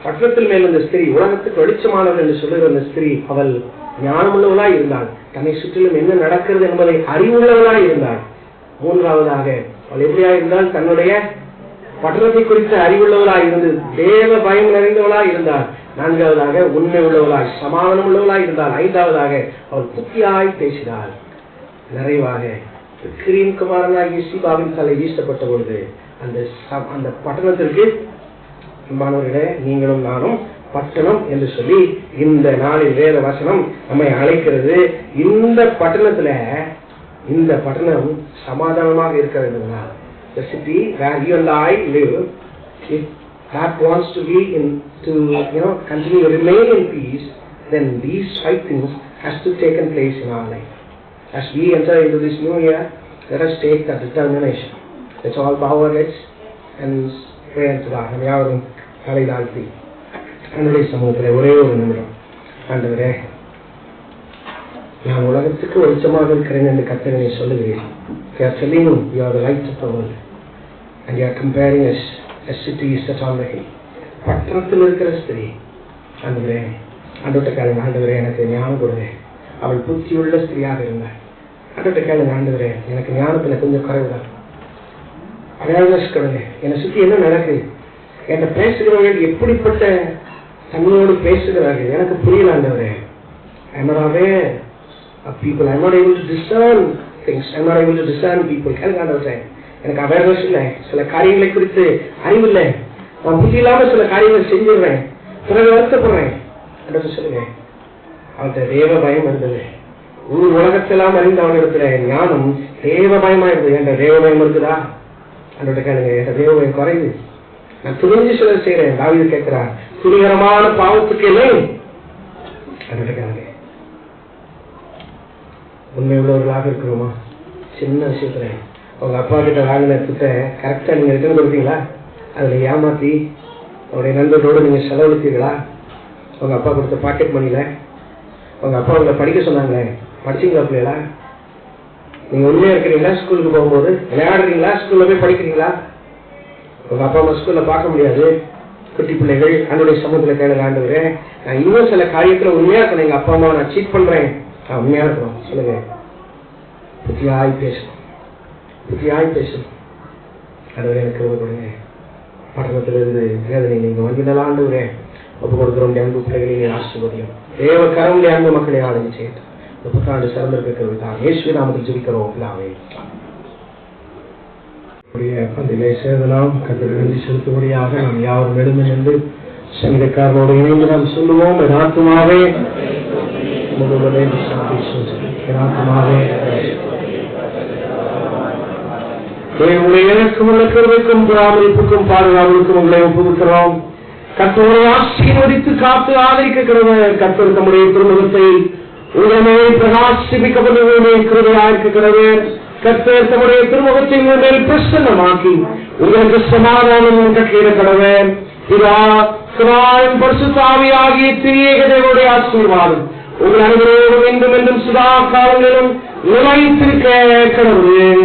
பட்டணத்தில் மேல் இருந்த ஸ்திரீ, உலகத்துக்கு வெளிச்சமானவள் என்று சொல்லுகிற அந்த ஸ்திரீ, அவள் ஞானமுள்ளவளாய் இருந்தாள். தன்னை சுற்றிலும் என்ன நடக்கிறது என்பதை அறிவுள்ளவளாய் இருந்தாள். 3வதாக அவள் எப்படியா இருந்தால்? தன்னுடைய பட்டணத்தை குறித்த அறிவுள்ளவளாய் இருந்து தேவ பயம் நிறைந்தவளாய் இருந்தாள். 4வதாக உண்மை உள்ளவளாய் சமாதானம் உள்ளவளாய் இருந்தாள். 5வதாக அவள் புத்தியாய் பேசினாள். நிறைவாக கிரீன் குமாரனாகிய சீபாவின் தலை வீசப்பட்ட பொழுது அந்த பட்டணத்திற்கு மாணவர்களே, நீங்களும் நானும் பட்டணம் என்று சொல்லி இந்த நாளில் வேத வசனம் நம்மை அழைக்கிறது. இந்த பட்டணம் சமாதானமாக இருக்க வேண்டும்னால், the city where you and I live, if that wants to be continue to remain in peace, then these 5 things has to take place in our life. As we enter into this new year, let us take that determination. Let's all bow our heads and pray unto God. நம்ம யாவரும் தலை தாழ்த்தி ஆண்டவருடைய சமூகத்தில் ஒரே ஒரு நிமிடம், ஆண்டவரே, நான் உலகத்துக்கு வெளிச்சமாக இருக்கிறேன் என்று கர்த்தர் நீ சொல்லுகிறீர்கள். You are telling me you are the light of the world and you are comparing us as cities set on the hill. பட்டணத்தில் இருக்கிற ஸ்திரீ, ஆண்டவரே, ஆண்டவர்கிட்ட கேளுங்க, ஆண்டவரே எனக்கு ஞானம் கொடுங்க. அவள் புத்தியுள்ள ஸ்திரீயாக இருந்தாள். ஆண்டவர்கிட்ட கேளுங்க, ஆண்டவரே எனக்கு ஞானத்துல கொஞ்சம் குறைவுதான், அவேர்னஸ் கொடுங்க. என்னை சுற்றி என்ன நடக்குது, என்கிட்ட பேசுகிறவர்கள் எப்படிப்பட்ட தன்மையோடு பேசுகிறார்கள் எனக்கு புரியல ஆண்டவரே. I'm not aware of people. I'm not able to discern things. I'm not able to discern people. கேளுங்க ஆண்டவரே, எனக்கு அவேர்னஸ் இல்லை, சில காரியங்களை குறித்து அறிவில்லை, நான் புத்தி இல்லாம சில காரியங்களை செஞ்சிடுறேன், பிறகு வருத்தப்படுறேன். ஆண்டவரே சொல்லுங்க, அவன்கிட்ட தேவ பயம் இருந்தது. உலகத்தெல்லாம் அறிந்த அவனிடத்துல ஞானம் தேவ பயமா இருந்தது. என்ற தேவ பயம் இருக்குதா? ஆண்டவரே கேளுங்க, என்ற தேவ பயம் குறையுது, நான் துணிஞ்சு சில செய்யறேன். தாவீது கேட்கிறார், துணிகரமான பாவத்துக்கு இல்லை. ஆண்டவரே கேளுங்க, உண்மை உள்ளவர்களாக இருக்கிறோமா? சின்ன விஷயத்துல உங்க அப்பா கிட்ட வாங்கின திட்ட கரெக்டா நீங்க ரிட்டர்ன் கொடுத்தீங்களா? அதுல ஏமாத்தி அவருடைய நண்பர்களோடு நீங்க செலவழித்தீர்களா? உங்க அப்பா கொடுத்த பாக்கெட் மணியில உங்க அப்பா உங்களை படிக்க சொன்னாங்களே, படிச்சீங்களா பிள்ளைகளா? நீங்க உண்மையா இருக்கிறீங்களா? ஸ்கூலுக்கு போகும்போது விளையாடுறீங்களா? ஸ்கூல்ல போய் படிக்கிறீங்களா? உங்க அப்பா அம்மா ஸ்கூல்ல பார்க்க முடியாது. குட்டி பிள்ளைகள் ஆண்டவருடைய சமூகத்துல கேளுங்க, ஆண்டவரே நான் இன்னும் சில காரியத்துல உண்மையா இருக்கணும், எங்க அப்பா அம்மா நான் சீட் பண்றேன், நான் உண்மையா இருக்கணும். சொல்லுங்க, புத்தியாய் பேசணும், புத்தியாய் பேசணும். ஆண்டவரே எனக்கு கொடுங்க. பட்டணத்திலிருந்து வேதனை நீங்க வங்கிடலாம் ஆண்டவரே, ஒப்பு கொடுக்கிறோம் அன்பு பிள்ளைகளை ஆசீர்வதியும். தேவ கரமுடைய அன்பு மக்களை ஆளுகை செய்யட்டும். இந்த புத்தாண்டு சிறந்திருக்கிறது தான் இயேசுவின் நாமத்தில் ஜெபிக்கிறோம் பிதாவே. பந்திலே சேதலாம் கர்த்தருக்கு நன்றி செலுத்தும்படியாக நாம் யாவரும் எழுந்து நின்று சங்கீதக்காரனோடு இணைந்து நாம் சொல்லுவோம், என் ஆத்துமாவே முழுவதே என் ஆத்துமாவே எனக்கும் உள்ள கிருபைக்கும் பராமரிப்புக்கும் பாதுகாவலுக்கும் உங்களை ஒப்புவிக்கிறோம். கர்த்தரை ஆசீர்வதித்து காத்து ஆதரிக்க கிடவர். கர்த்தர் தம்முடைய திருமுகத்தை உடனே பிரகாசிப்பிக்கப்பட்டு கிருபையாயிருக்க கிடவர். கர்த்தர் தம்முடைய திருமுகத்தை உங்கள் பிரசன்னமாக்கி உங்களுக்கு சமாதானம் கட்டிட கிடவர். இதா குமாரன் பரிசுத்த ஆவியாகிய திரியேக தேவனுடைய ஆசீர்வாதம் உங்கள் அனைவரோடும் என்றும் என்றும் சதா காலங்களிலும் நிலைத்திருக்க கிடவர்.